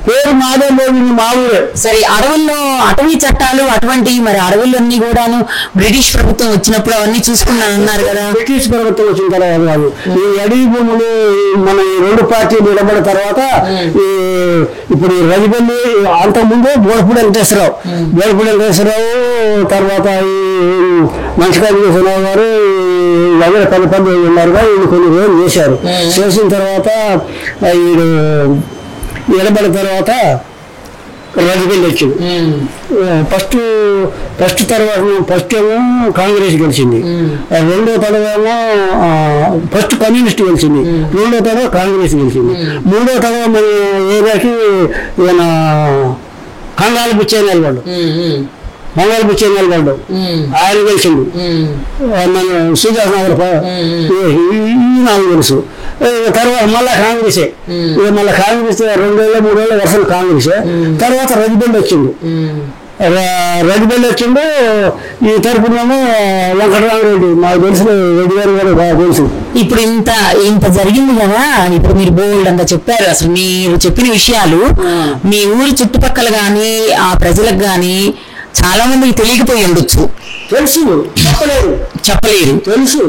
పేరు మాదే పోయింది మా ఊరే. సరే అడవుల్లో అటవీ చట్టాలు అటువంటి మరి అడవులన్నీ కూడాను బ్రిటిష్ ప్రభుత్వం వచ్చినప్పుడు అవన్నీ చూసుకున్నాను అన్నారు కదా. బ్రిటిష్ ప్రభుత్వం వచ్చిన తర్వాత కాదు ఈ అడవి భూములు మన ఈ 2 పార్టీలు నిలబడిన తర్వాత ఇప్పుడు రవిపల్లి అంతకుముందు బోడపూడి వెంకటేశ్వరరావు తర్వాత మంచికాయ విజయరావు గారు ఎవరు పని ఉన్నారుగా వీళ్ళు కొన్ని రోజులు చేశారు. చేసిన తర్వాత వీడు నిలబడిన తర్వాత రవిపల్లి వచ్చింది. ఫస్ట్ ఏమో కాంగ్రెస్ గెలిచింది, రెండో తడవేమో ఫస్ట్ కమ్యూనిస్ట్ గెలిచింది, రెండో తడవ కాంగ్రెస్ గెలిచింది, మూడో తడవ మన ఏరియాకి ఈయన కంగాలు బుచ్చే నిలబడ్డు ఆయన గెలిచిండు. మన సుజాస్ నగర్ నాకు తెలుసు. తర్వాత మళ్ళా కాంగ్రెసే మళ్ళీ కాంగ్రెస్ 2 ఏళ్ళు 3 ఏళ్ళ వర్షం కాంగ్రెసే. తర్వాత రవిపల్లి వచ్చిండు. రెడ్డి బెల్లి వచ్చిండు. ఈ తరపునేమో వెంకటరామరెడ్డి, మాకు తెలిసిన రెడ్డి గారు కూడా బాగా తెలుసు. ఇప్పుడు ఇంత జరిగింది కదా, ఇప్పుడు మీరు బోల్డ్ అంతా చెప్పారు. అసలు మీరు చెప్పిన విషయాలు మీ ఊరి చుట్టుపక్కల గాని ఆ ప్రజలకు గాని చాలా మందికి తెలియకపోయి ఉండొచ్చు. తెలుసు, చెప్పలేరు. తెలుసు.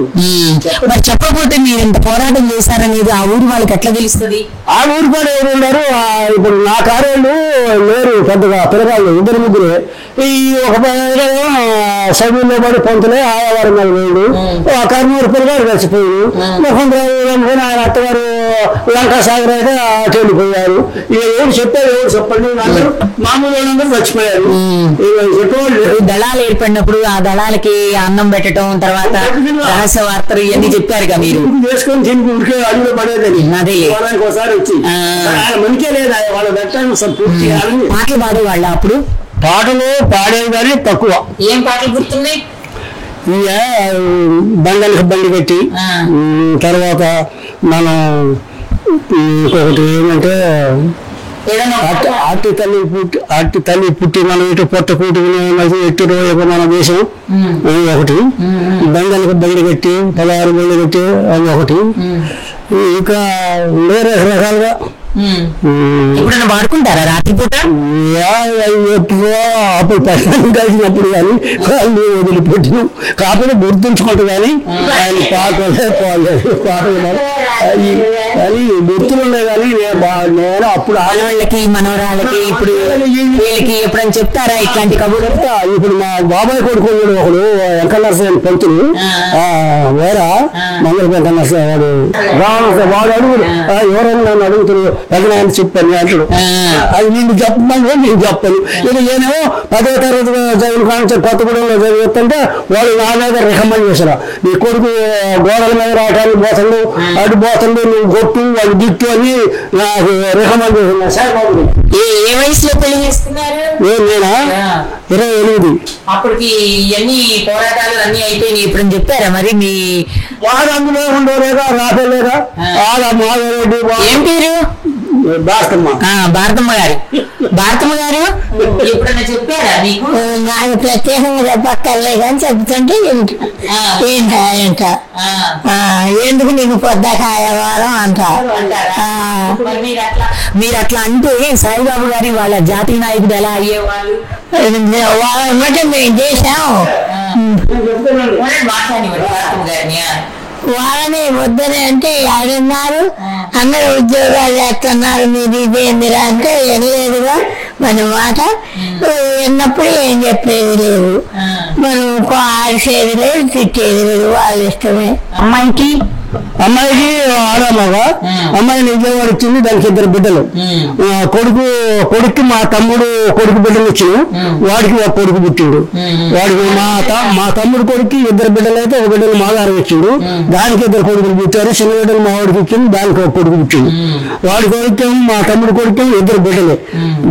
మరి చెప్పకపోతే మీరు ఇంత పోరాటం చేశారనేది ఆ ఊరి వాళ్ళకి ఎట్లా తెలుస్తుంది? ఆ ఊరు కూడా ఎవరు ఉన్నారు? ఇప్పుడు నా కార్యాలు లేరు పెద్దగా, పిల్లగాళ్ళు 2-3. ఈ ఒక సైన్యంలో పడి పొంతలే ఆయావారం మీద వేడు, ఆ కర్నూలు పిల్లగాడు కలిసిపోయాడు. ఆయన అత్తగారు లంకా సాగర్ అయితే వెళ్ళిపోయారు. ఇక ఎవరు చెప్పారు, ఎవరు చెప్పండి, మామూలు వాళ్ళందరూ చచ్చిపోయారు. చెప్పేవాళ్ళు దళాలు ఏర్పడినప్పుడు ఆ దళాలకి అన్నం పెట్టడం, తర్వాత రహస్య వార్తలు ఇవన్నీ చెప్పారుగా మీరు. చేసుకొని తిని ఉడికే అడుగులో పడేదని అదే ఒకసారి వచ్చి మనకే లేదా వాళ్ళ పెట్టాను పూర్తి. పాటలు పాడేవాళ్ళ అప్పుడు? పాటలు పాడేవి కానీ తక్కువ. ఏం పాటలు గుర్తున్నాయి? ఇక బండలకి బండి పెట్టి, తర్వాత మనం ఇంకొకటి ఏమంటే అట్టి తల్లి పుట్టి మనం ఇటు పొట్ట కూటి ఎట్టు రోజు మన దేశం ఒకటి, బండలకు బండి కట్టి 16 బండి కట్టి అది ఒకటి. ఇంకా వేరే రకాలుగా ఎప్పుడైనా వాడుకుంటారా రాత్రిపూట? ఎప్పుడో అప్పుడు పట్టణం కలిసినప్పుడు కానీ వాళ్ళు వదిలిపెట్టినాం. కాకపోతే గుర్తుంచుకుంటూ కానీ ఆయన పాటలే పాటలు కానీ గుర్తులు ఉన్నాయి. కానీ నేను అప్పుడు ఆడవాళ్ళకి మనవరాళ్ళకి ఇప్పుడు వీళ్ళకి ఎప్పుడైనా చెప్తారా ఇట్లాంటి కబుర్లు? ఇప్పుడు మా బాబాయ్ కొడుకు ఒకడు వెంకటనరసింహ పంతులు, వేరా మంగళ వెంకటనరసింహ వాడు వాడు అడుగుడు, ఎవరైనా నన్ను అడుగుతున్నారు వెంకటనాయన చెప్పాను అంటాడు. అది నేను చెప్పమని నేను చెప్పాను. ఇక నేనేమో 10వ తరగతి చదువు కానీ కొత్తగూడెంలో చదివిస్తుంటే వాడు నా మీద రికమెండ్ చేశారు, నీ కొడుకు గోడల మీద రావటానికి పోతాడు, అటు పోతాడు, నువ్వు కొట్టు వాడు దిట్టు అని నాకు రికమెండ్ చేస్తున్నా. సార్ బాబు ఏ వయసులో పెళ్లి చేసుకున్నారు? నేనా 28. అప్పటికి ఇవన్నీ పోరాటాలు అన్ని అయిపోయినాయి. ఇప్పుడు చెప్పారా మరి మీ వాడు అందులో ఉండలేదా రాలేదా? మాధవరెడ్డి ఏం పేరు? భారతమ్మ. భారతమ్మ గారు. భారతమ్మ గారు ఎప్పుడైనా చెప్పారా మీకు? నాకు ప్రత్యేకంగా చెప్పక్కర్లే కానీ చెప్తుంటే ఏంట ఎందుకు నీకు పొద్దకాయవారం అంట. మీరు అట్లా అంటే సాయిబాబు గారి వాళ్ళ జాతీయ నాయకుడు ఎలా అయ్యేవాళ్ళు? వాళ్ళ మేము చేసాం. వాళ్ళని వద్దని అంటే ఆడున్నారు, అందరూ ఉద్యోగాలు చేస్తున్నారు, మీరు ఇదేందిరా అంటే వెళ్ళలేదుగా మన మాట. విన్నప్పుడు ఏం చెప్పేది లేదు, మనం ఆడిసేది లేదు, తిట్టేది లేదు, వాళ్ళ ఇష్టమే. అమ్మాయికి ఆడామగా అమ్మాయి విజయవాడ ఇచ్చింది. దానికి 2 బిడ్డలు. కొడుకు మా తమ్ముడు కొడుకు బిడ్డలు ఇచ్చిన, వాడికి ఒక కొడుకు పుట్టిండు. వాడికి మా తమ్ముడు కొడుకు 2 బిడ్డలు అయితే ఒక బిడ్డలు మాగారు ఇచ్చిండు, దానికి 2 కొడుకులు పుట్టారు. చిన్న బిడ్డలు మా వాడికి ఇచ్చింది, దానికి ఒక కొడుకు పుట్టిండు. వాడి కొడుకేమో మా తమ్ముడు కొడుకేమో 2 బిడ్డలే,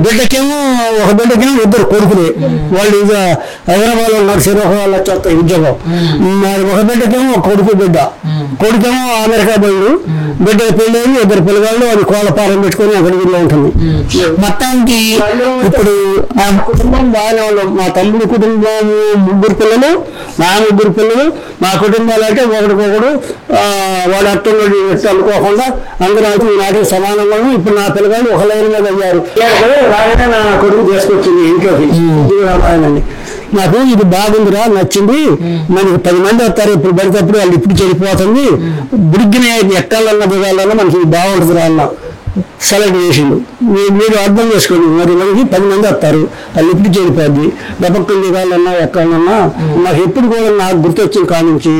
బిడ్డకేమో ఒక బిడ్డకేమో 2 కొడుకులే. వాళ్ళు ఇక హైదరాబాద్ లో ఉన్నారు, శ్రీకాకుళం వచ్చేస్తాయి ఉద్యోగం. మరి ఒక బిడ్డకేమో ఒక బిడ్డ, కొడుకేమో అమెరికా పోయి బిడ్డ పెళ్ళి 2 పిల్లగాళ్ళు, అది కోళ్ళపారం పెట్టుకుని అక్కడ ఊళ్ళో ఉంటుంది. మొత్తానికి ఇప్పుడు కుటుంబం బాగానే ఉన్నాం. మా తమ్ముడు కుటుంబం 3 పిల్లలు, నా 3 పిల్లలు. మా కుటుంబాలు అంటే ఒకరికొకడు వాడు అట్టున్నాడు అనుకోకుండా అందరూ అయితే నాటికి సమానంగా. ఇప్పుడు నా పిల్లగాళ్ళు ఒక లైన్ మీద అయ్యారు. రాగానే నా కొడుకు చేసుకొచ్చింది ఇంట్లోకి. నాకు ఇది బాగుందిరా, నచ్చింది, మనకి 10 మంది వస్తారు, ఇప్పుడు పడినప్పుడు వాళ్ళు ఇప్పుడు చెడిపోతుంది, బుడిగిన ఎక్కాలన్నా దిగాలన్నా మనకి ఇది బాగుంటుందిరా అన్న సెలెక్ట్ చేసిండు. మీరు అర్థం చేసుకోండి, మరి మనకి 10 మంది వస్తారు, వాళ్ళు ఇప్పుడు చెడిపోద్ది, దెబ్బకు దిగాలన్నా ఎక్కాలన్నా. నాకు ఎప్పుడు కూడా నాకు గుర్తొచ్చిన కానుంచి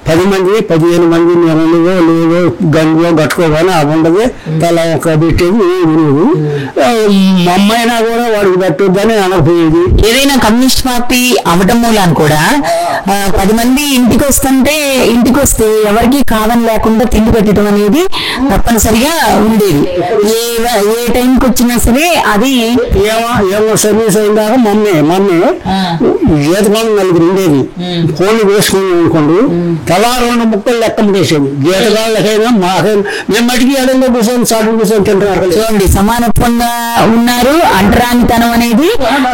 10 మంది 15 మంది నెలలో లేదో గంగులో కట్టుకోగానే అది ఉండదు, తల ఒక పెట్టేది వినేది. మా అమ్మాయినా కూడా వాడికి పెట్టొద్దని అనకపోయేది. ఏదైనా కమ్యూనిస్ట్ పార్టీ అవటం మూలాన్ని కూడా 10 మంది ఇంటికి వస్తే ఎవరికి కాదని లేకుండా తిండి పెట్టడం అనేది తప్పనిసరిగా ఉండేది. ఏ టైంకి వచ్చినా సరే అది ఏమో సర్వీస్ అయిందాక మమ్మీ ఈతకాలం 4 ఉండేది. ఫోన్లు వేసుకుని అనుకోండి, తలా 2 ముక్కలు లెక్కం చేసేది. జీతగాళ్ళకైనా మాకైనా మేము మటుకి ఎడంగా కూర్చొని సాగు కూర్చొని తింటున్నారు. చూడండి, సమానత్వంగా ఉన్నారు. అంటరానితనం అనేది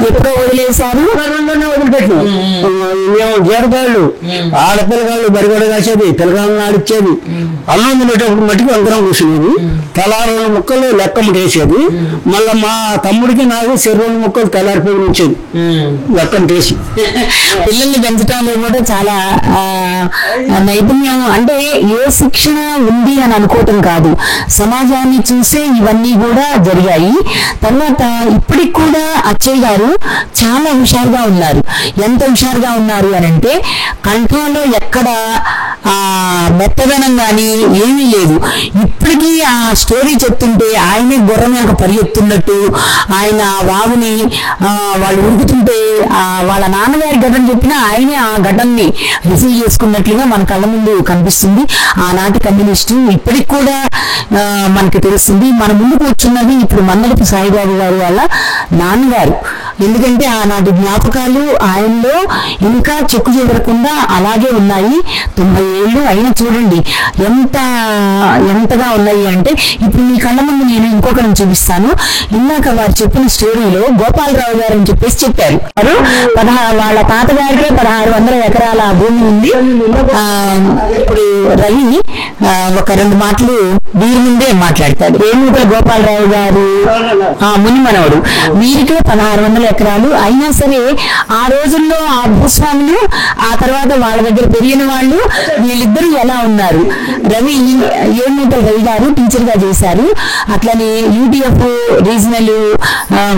ఎప్పుడో వదిలేశారు. వదిలిపెట్టినాం. మేము జీతగాళ్ళు ఆడపిల్లగాళ్ళు బరిగొడ కాసేది, పిల్లగాళ్ళని ఆడిచ్చేది. అన్నం తినేటప్పుడు మటుకు అందరం కూర్చునేది. తలా 2 ముక్కలు లెక్కం చేసేది. మళ్ళీ మా తమ్ముడికి నాకు 2 ముక్కలు తెల్లారిపోయి ఉంచేది లెక్కం చేసి. పిల్లల్ని పెంచడంలో కూడా చాలా నైపుణ్యం, అంటే ఏ శిక్షణ ఉంది అని అనుకోవటం కాదు, సమాజాన్ని చూసే ఇవన్నీ కూడా జరిగాయి. తర్వాత ఇప్పటికి కూడా అచ్చయ్య గారు చాలా హుషారుగా ఉన్నారు. ఎంత హుషారుగా ఉన్నారు అని అంటే కంఠంలో ఎక్కడ మెత్తదనం కానీ ఏమీ లేదు. ఇప్పటికీ ఆ స్టోరీ చెప్తుంటే ఆయనే గుర్రం యొక్క పరిగెత్తున్నట్టు, ఆయన వాగుని వాళ్ళు ఉరుకుతుంటే వాళ్ళ నాన్నగారి ఘటన చెప్పినా ఆయనే ఆ ఘటనని రిసీవ్ చేసుకున్నట్లుగా మన కళ్ళ ముందు కనిపిస్తుంది. ఆనాటి కమ్యూనిస్టు ఇప్పటికి కూడా మనకి తెలుస్తుంది. మన ముందు కూర్చున్నది ఇప్పుడు మందలపు సాయిబాబు గారు వాళ్ళ నాన్నగారు. ఎందుకంటే ఆనాటి జ్ఞాపకాలు ఆయనలో ఇంకా చెక్కు చెదరకుండా అలాగే ఉన్నాయి. 90 ఏళ్ళు అయినా చూడండి ఎంతగా ఉన్నాయి అంటే. ఇప్పుడు మీ కళ్ళ ముందు నేను ఇంకొకరిని చూపిస్తాను. ఇందాక వారు చెప్పిన స్టోరీలో గోపాలరావు గారు అని చెప్పేసి చెప్పారు. వాళ్ళ తాతగారికే 1600 ఎకరాల భూమి ఉంది. ఇప్పుడు రవి ఒక 2 మాటలు వీరి ముందే మాట్లాడతాడు. రేణుగుల గోపాలరావు గారు మునిమనవడు. వీరికే 1600 ఎకరాలు. అయినా సరే ఆ రోజుల్లో ఆ భూస్వాములు, ఆ తర్వాత వాళ్ళ దగ్గర పెరిగిన వాళ్ళు, వీళ్ళిద్దరూ ఎలా ఉన్నారు. ఏడుమూటల రవి గారు టీచర్ గా చేశారు. అట్లనే యూటీఎఫ్ రీజనల్,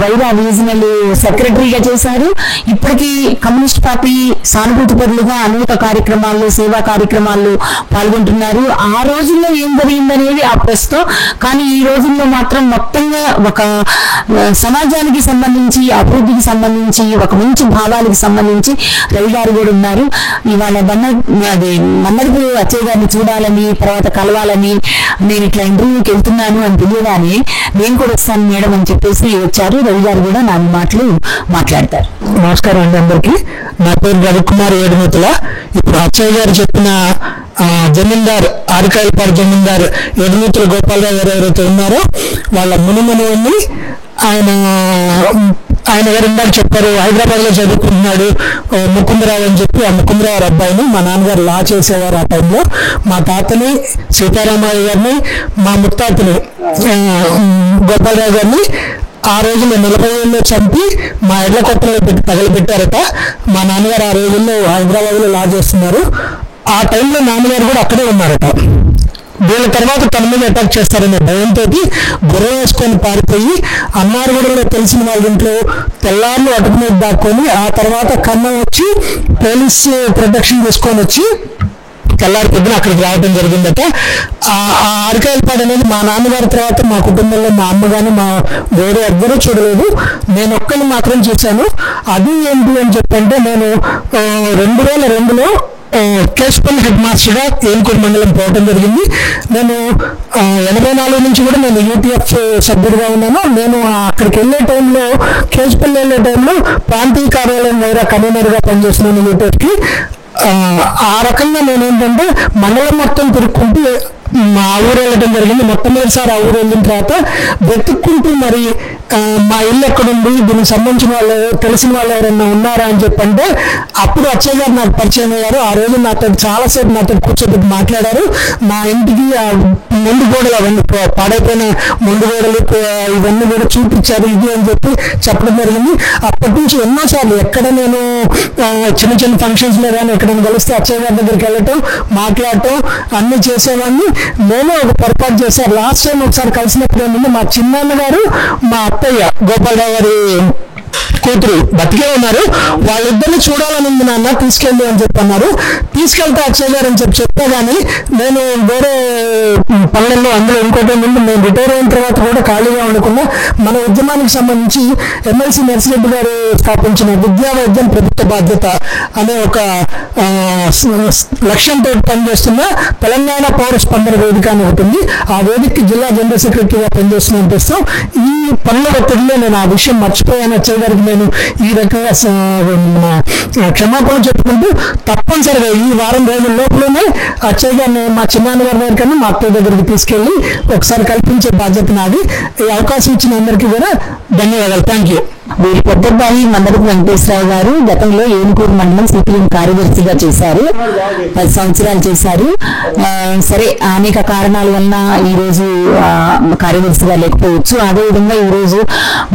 వైరా రీజనల్ సెక్రటరీగా చేశారు. ఇప్పటికీ కమ్యూనిస్ట్ పార్టీ సానుభూతి పరులుగా అనేక కార్యక్రమాల్లో, సేవా కార్యక్రమాల్లో పాల్గొంటున్నారు. ఆ రోజుల్లో ఏం జరిగిందనేది ఆ ప్రస్తుతం, కానీ ఈ రోజుల్లో మాత్రం మొత్తంగా ఒక సమాజానికి సంబంధించి, అభివృద్ధికి సంబంధించి, ఒక మంచి భావాలకు సంబంధించి రవి గారు కూడా ఉన్నారు. ఇవాళ మన్నడిపు అచ్చయ్య గారిని చూడాలని, తర్వాత కలవాలని, నేను ఇట్లా ఇంటర్వ్యూకి వెళ్తున్నాను అని తెలియగానే నేను కూడా వస్తాను మేడం అని చెప్పేసి వచ్చారు. రవి గారు కూడా 4 మాటలు మాట్లాడతారు. నమస్కారం అండి అందరికి. నా పేరు రవికుమార్ ఏడుమూతల. ఇప్పుడు అచ్చయ్య గారు చెప్పిన జమీందార్, ఆరికాయలపాడు జమీందార్ ఏడుమూతల గోపాలరావు గారు ఎవరైతే ఉన్నారో వాళ్ళ మునిమనుని ఆయన గారు ఇందాక చెప్పారు, హైదరాబాద్ లో చదువుకుంటున్నాడు ముకుందరావు అని చెప్పి. ఆ ముకుందరావు అబ్బాయిని మా నాన్నగారు లా చేసేవారు ఆ టైంలో. మా తాతని సీతారామయ్య గారిని, మా ముత్తాతని గోపాలరావు గారిని ఆ రోజుల్లో 40 ఏళ్ళు చంపి మా ఎడ్ల కొట్టలో పెట్టి తగలబెట్టారట. మా నాన్నగారు ఆ రోజుల్లో హైదరాబాద్ లో లా చేస్తున్నారు. ఆ టైంలో నాన్నగారు కూడా అక్కడే ఉన్నారట. వీళ్ళ తర్వాత తన మీద అటాక్ చేస్తారనే భయంతో గుర్రం వేసుకొని పారిపోయి అన్నారగూడలో తెలిసిన వాళ్ళ ఇంట్లో తెల్లార్లు అటుకు మీద దాక్కొని, ఆ తర్వాత కన్నం వచ్చి పోలీస్ ప్రొటెక్షన్ తీసుకొని వచ్చి తెల్లారి పొద్దున అక్కడికి రావడం జరిగిందట. ఆ ఆరికాయలపాడు అనేది మా నాన్నగారి తర్వాత మా కుటుంబంలో మా అమ్మ కానీ మా వేరే ఎవ్వరూ చూడలేదు. నేను ఒక్కరిని మాత్రం చూశాను. అది ఏంటి అని చెప్పంటే, నేను 2002లో కేశపల్లి హెడ్ మాస్టర్గా ఏనుకూరు మండలం పోవడం జరిగింది. నేను 84 నుంచి కూడా నేను యూటీఎఫ్ సభ్యుడిగా ఉన్నాను. నేను అక్కడికి వెళ్ళే టైంలో, కేశపల్లి వెళ్ళే టైంలో ప్రాంతీయ కార్యాలయం వైరా కన్వీనర్గా పనిచేస్తున్నాను యూటీఎఫ్కి. ఆ రకంగా నేను ఏంటంటే మండలం మొత్తం తిరుక్కుంటూ మా ఊరు వెళ్ళడం జరిగింది. మొట్టమొదటిసారి ఆ ఊరు వెళ్ళిన తర్వాత వెతుక్కుంటూ మరి మా ఇల్లు ఎక్కడుంది, దీనికి సంబంధించిన వాళ్ళు, తెలిసిన వాళ్ళు ఎవరైనా ఉన్నారా అని చెప్పంటే అప్పుడు అచ్చయ్య గారు నాకు పరిచయం అయ్యారు. ఆ రోజు నాతో చాలాసేపు నాతో కూర్చోబెట్టి మాట్లాడారు. నా ఇంటికి ముందు గోడలు, అవన్నీ పాడైపోయిన ముందు గోడలు ఇవన్నీ కూడా చూపించారు. ఇది అని చెప్పి చెప్పడం జరిగింది. అప్పటి నుంచి ఎన్నోసార్లు ఎక్కడ నేను చిన్న చిన్న ఫంక్షన్స్లో కానీ ఎక్కడైనా కలిస్తే అచ్చయ్య గారి దగ్గరికి వెళ్ళటం, మాట్లాడటం అన్నీ చేసేవాడిని. నేను ఒక పొరపాటు చేశాను. లాస్ట్ టైం ఒకసారి కలిసినప్పుడు ఏంటంటే మా చిన్నాన్న గారు, మా అత్తయ్య గోపాలరావు గారి కూతురు బతికే ఉన్నారు. వాళ్ళిద్దరిని చూడాలని ఉంది నాన్న, తీసుకెళ్ళి అని చెప్పి అన్నారు. తీసుకెళ్తే అచ్చయ్య గారు అని చెప్పా, కానీ నేను వేరే పనులలో. అందులో ఇంకోటి ఏంటంటే మేము రిటైర్ అయిన తర్వాత కూడా ఖాళీగా ఉండకుండా మన ఉద్యమానికి సంబంధించి ఎమ్మెల్సీ నర్సిరెడ్డి గారు స్థాపించిన విద్యా వైద్యం ప్రభుత్వ బాధ్యత అనే ఒక లక్ష్యంతో పనిచేస్తున్న తెలంగాణ పౌర స్పందన వేదిక అని ఉంటుంది. ఆ వేదికకి జిల్లా జనరల్ సెక్రటరీగా పనిచేస్తున్నాను ప్రస్తుతం. ఈ పనుల ఒత్తిడిలో నేను ఆ విషయం మర్చిపోయాను. అచ్చయ్య గారికి నేను ఈ రకంగా క్షమాపణ చెప్పుకుంటూ తప్పనిసరిగా ఈ వారం రోజుల లోపలనే అచ్చయ్య గారిని మా చిన్నాన్నగారి దగ్గర కన్నా మా అత్తయ్య దగ్గరికి తీసుకెళ్ళి ఒకసారి కల్పించే బాధ్యత నాది. ఈ అవకాశం ఇచ్చిన అందరికీ కూడా ధన్యవాదాలు. Thank you. వీరి పెద్దబ్బాయి మందరపు వెంకటేశ్వరరావు గారు గతంలో ఏనుకూరు మండలం సిపిఎం కార్యదర్శిగా చేశారు, 10 సంవత్సరాలు చేశారు. సరే, అనేక కారణాల వలన ఈ రోజు కార్యదర్శిగా లేకపోవచ్చు. అదేవిధంగా ఈ రోజు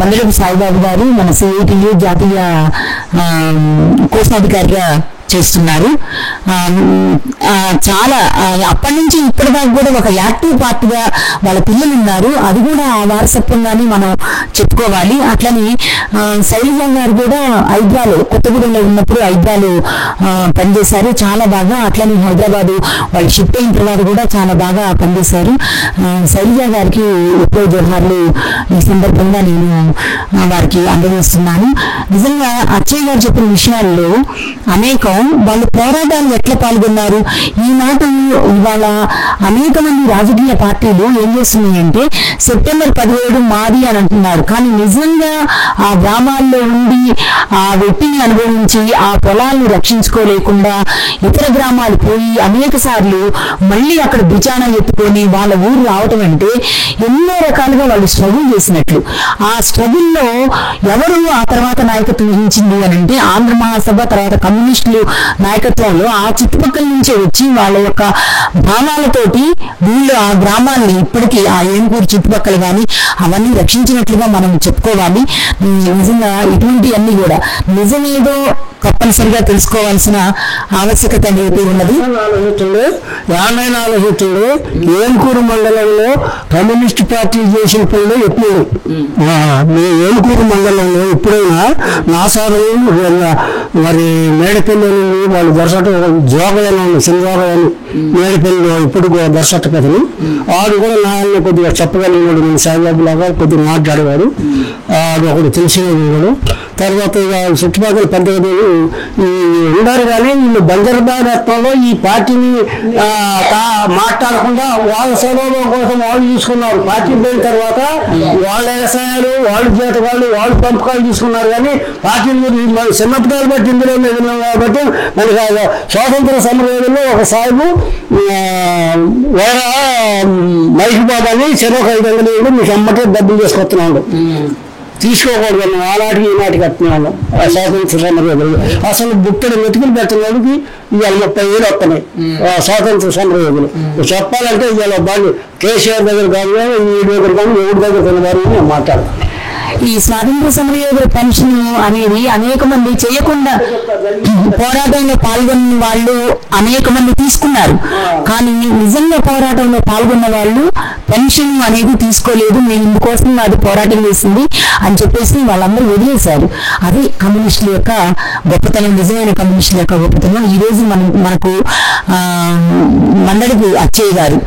మందరపు సాయిబాబు గారు మన సిఐటియు జాతీయ కోశాధికారిగా చేస్తున్నారు. చాలా అప్పటి నుంచి ఇప్పటి దాకా కూడా ఒక యాక్టివ్ పార్టీగా వాళ్ళ పిల్లలు ఉన్నారు. అది కూడా ఆ వారసత్వంగానే మనం చెప్పుకోవాలి. అట్లని శైలజ గారు కూడా హైదరాబాద్ కొత్తగూడెంలో ఉన్నప్పుడు హైదరాబాద్ పనిచేశారు చాలా బాగా. అట్లని హైదరాబాద్ వాళ్ళు షిఫ్ట్ అయిన తర్వాత కూడా చాలా బాగా పనిచేశారు. శైలజ గారికి ఎక్కువ జోహార్లు ఈ సందర్భంగా నేను వారికి అందజేస్తున్నాను. నిజంగా అచ్చయ్య గారు చెప్పిన విషయాల్లో అనేకం వాళ్ళు పోరాటాలు ఎట్లా పాల్గొన్నారు. ఈనాటి ఇవాళ అనేక మంది రాజకీయ పార్టీలు ఏం చేస్తున్నాయంటే సెప్టెంబర్ 17 మాది అని అంటున్నారు. కానీ నిజంగా ఆ గ్రామాల్లో ఉండి ఆ వెట్టిని అనుభవించి ఆ పొలాలను రక్షించుకోలేకుండా ఇతర గ్రామాలు పోయి అనేక సార్లు మళ్ళీ అక్కడ బిచానా ఎత్తుకొని వాళ్ళ ఊరు రావటం అంటే ఎన్నో రకాలుగా వాళ్ళు స్ట్రగుల్ చేసినట్లు. ఆ స్ట్రగుల్లో ఎవరు ఆ తర్వాత నాయకత్వం వహించింది అని అంటే ఆంధ్ర మహాసభ, తర్వాత కమ్యూనిస్టులు నాయకత్వంలో ఆ చుట్టుపక్కల నుంచే వచ్చి వాళ్ళ యొక్క భావాలతోటి వీళ్ళు ఆ గ్రామాల్ని ఇప్పటికీ ఆ ఏనుకూరు చుట్టుపక్కల కానీ అవన్నీ రక్షించినట్లుగా మనం చెప్పుకోవాలి. నిజంగా ఇటువంటి అన్ని కూడా నిజమేదో తప్పనిసరిగా తెలుసుకోవాల్సిన ఆవశ్యకత అనేది ఉన్నది. ఆలోచించండి, ఏనుకూరు మండలంలో కమ్యూనిస్ట్ పార్టీ చేసిన పనులు ఎప్పుడు ఏనుకూరు మండలంలో ఎప్పుడైనా నాసారు మరి మేడపల్లి వాళ్ళు దర్శక జోగయాన్ని శనివారాన్ని మేడపల్లిలో ఇప్పుడు దర్శక కథలు ఆడు కూడా నాయన్ని కొద్దిగా చెప్పగలిగినాడు. నేను సాయిబాబు లాగా కొద్దిగా మాట్లాడేవాడు. ఆడు ఒకటి తెలిసినవాడు. తర్వాత చుట్టుపక్కల పెద్దగా ఉన్నారు. కానీ వీళ్ళు బంజరబారత్వంలో ఈ పార్టీని మాట్లాడకుండా వాళ్ళ సౌలభ్యం కోసం వాళ్ళు తీసుకున్నారు. పార్టీ పోయిన తర్వాత వాళ్ళ వ్యవసాయాలు, వాళ్ళు జీతగాళ్ళు, వాళ్ళు పంపకాలు తీసుకున్నారు. కానీ పార్టీలు చిన్నపటాలు బట్టి ఇందులో ఎదిగినాం కాబట్టి మనకి స్వాతంత్ర సమరంలో ఒక సాయిబు వేరే మహేష్ బాబు అని చెరొక 500 మీకు అమ్మటే డబ్బులు తీసుకొస్తున్నాడు. తీసుకోకూడదు అన్న ఆనాటికి ఈనాటికి కట్టినాను స్వాతంత్ర సమరయోధులు. అసలు బుట్టడు మెతుకులు పెట్టినోడికి ఇవాళ 30,000 వస్తున్నాయి స్వాతంత్ర సమరయోధులు. చెప్పాలంటే ఇవాళ బాగా కేసీఆర్ దగ్గర కాదు, ఈ దగ్గర కానీ ఎవరి దగ్గర తినవారు నేను మాట్లాడతాను. ఈ స్వాతంత్ర సమరయోధుల పెన్షన్ అనేది అనేక మంది చేయకుండా పోరాటంలో పాల్గొన్న వాళ్ళు అనేక మంది తీసుకున్నారు. కానీ నిజంగా పోరాటంలో పాల్గొన్న వాళ్ళు పెన్షన్ అనేది తీసుకోలేదు. మేము ఇందుకోసం అది పోరాటం చేసింది అని చెప్పేసి వాళ్ళందరూ వదిలేశారు. అది కమ్యూనిస్టుల యొక్క గొప్పతనం, నిజమైన కమ్యూనిస్టుల యొక్క గొప్పతనం. ఈ రోజు మనకు మందడికి అచ్చయ్య గారు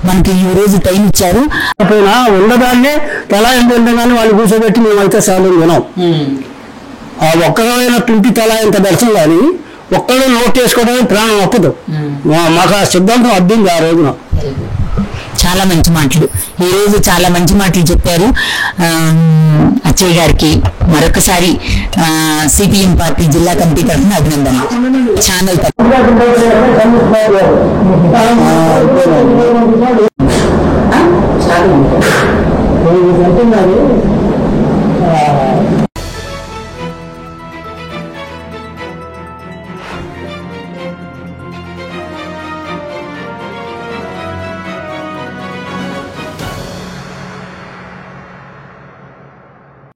మనకి ఈ రోజు టైం ఇచ్చారు. ఉన్నదాన్నే తలా ఏంటంటే కానీ వాళ్ళు కూర్చోబెట్టి మేమైతే చాలు వినాం. ఆ ఒక్కరైనా తుంటి తలా ఎంత దర్శనం కానీ ఒక్కడే నోట్ చేసుకోవడానికి ప్రాణం ఒప్పదు. మాకు ఆ సిద్ధాంతం అర్థింది ఆ రోజున. చాలా మంచి మాటలు ఈ రోజు చాలా మంచి మాటలు చెప్పారు. అచ్చయ్య గారికి మరొకసారి సిపిఎం పార్టీ జిల్లా కమిటీ తరఫున అభినందనలు. ఛానల్ చాలా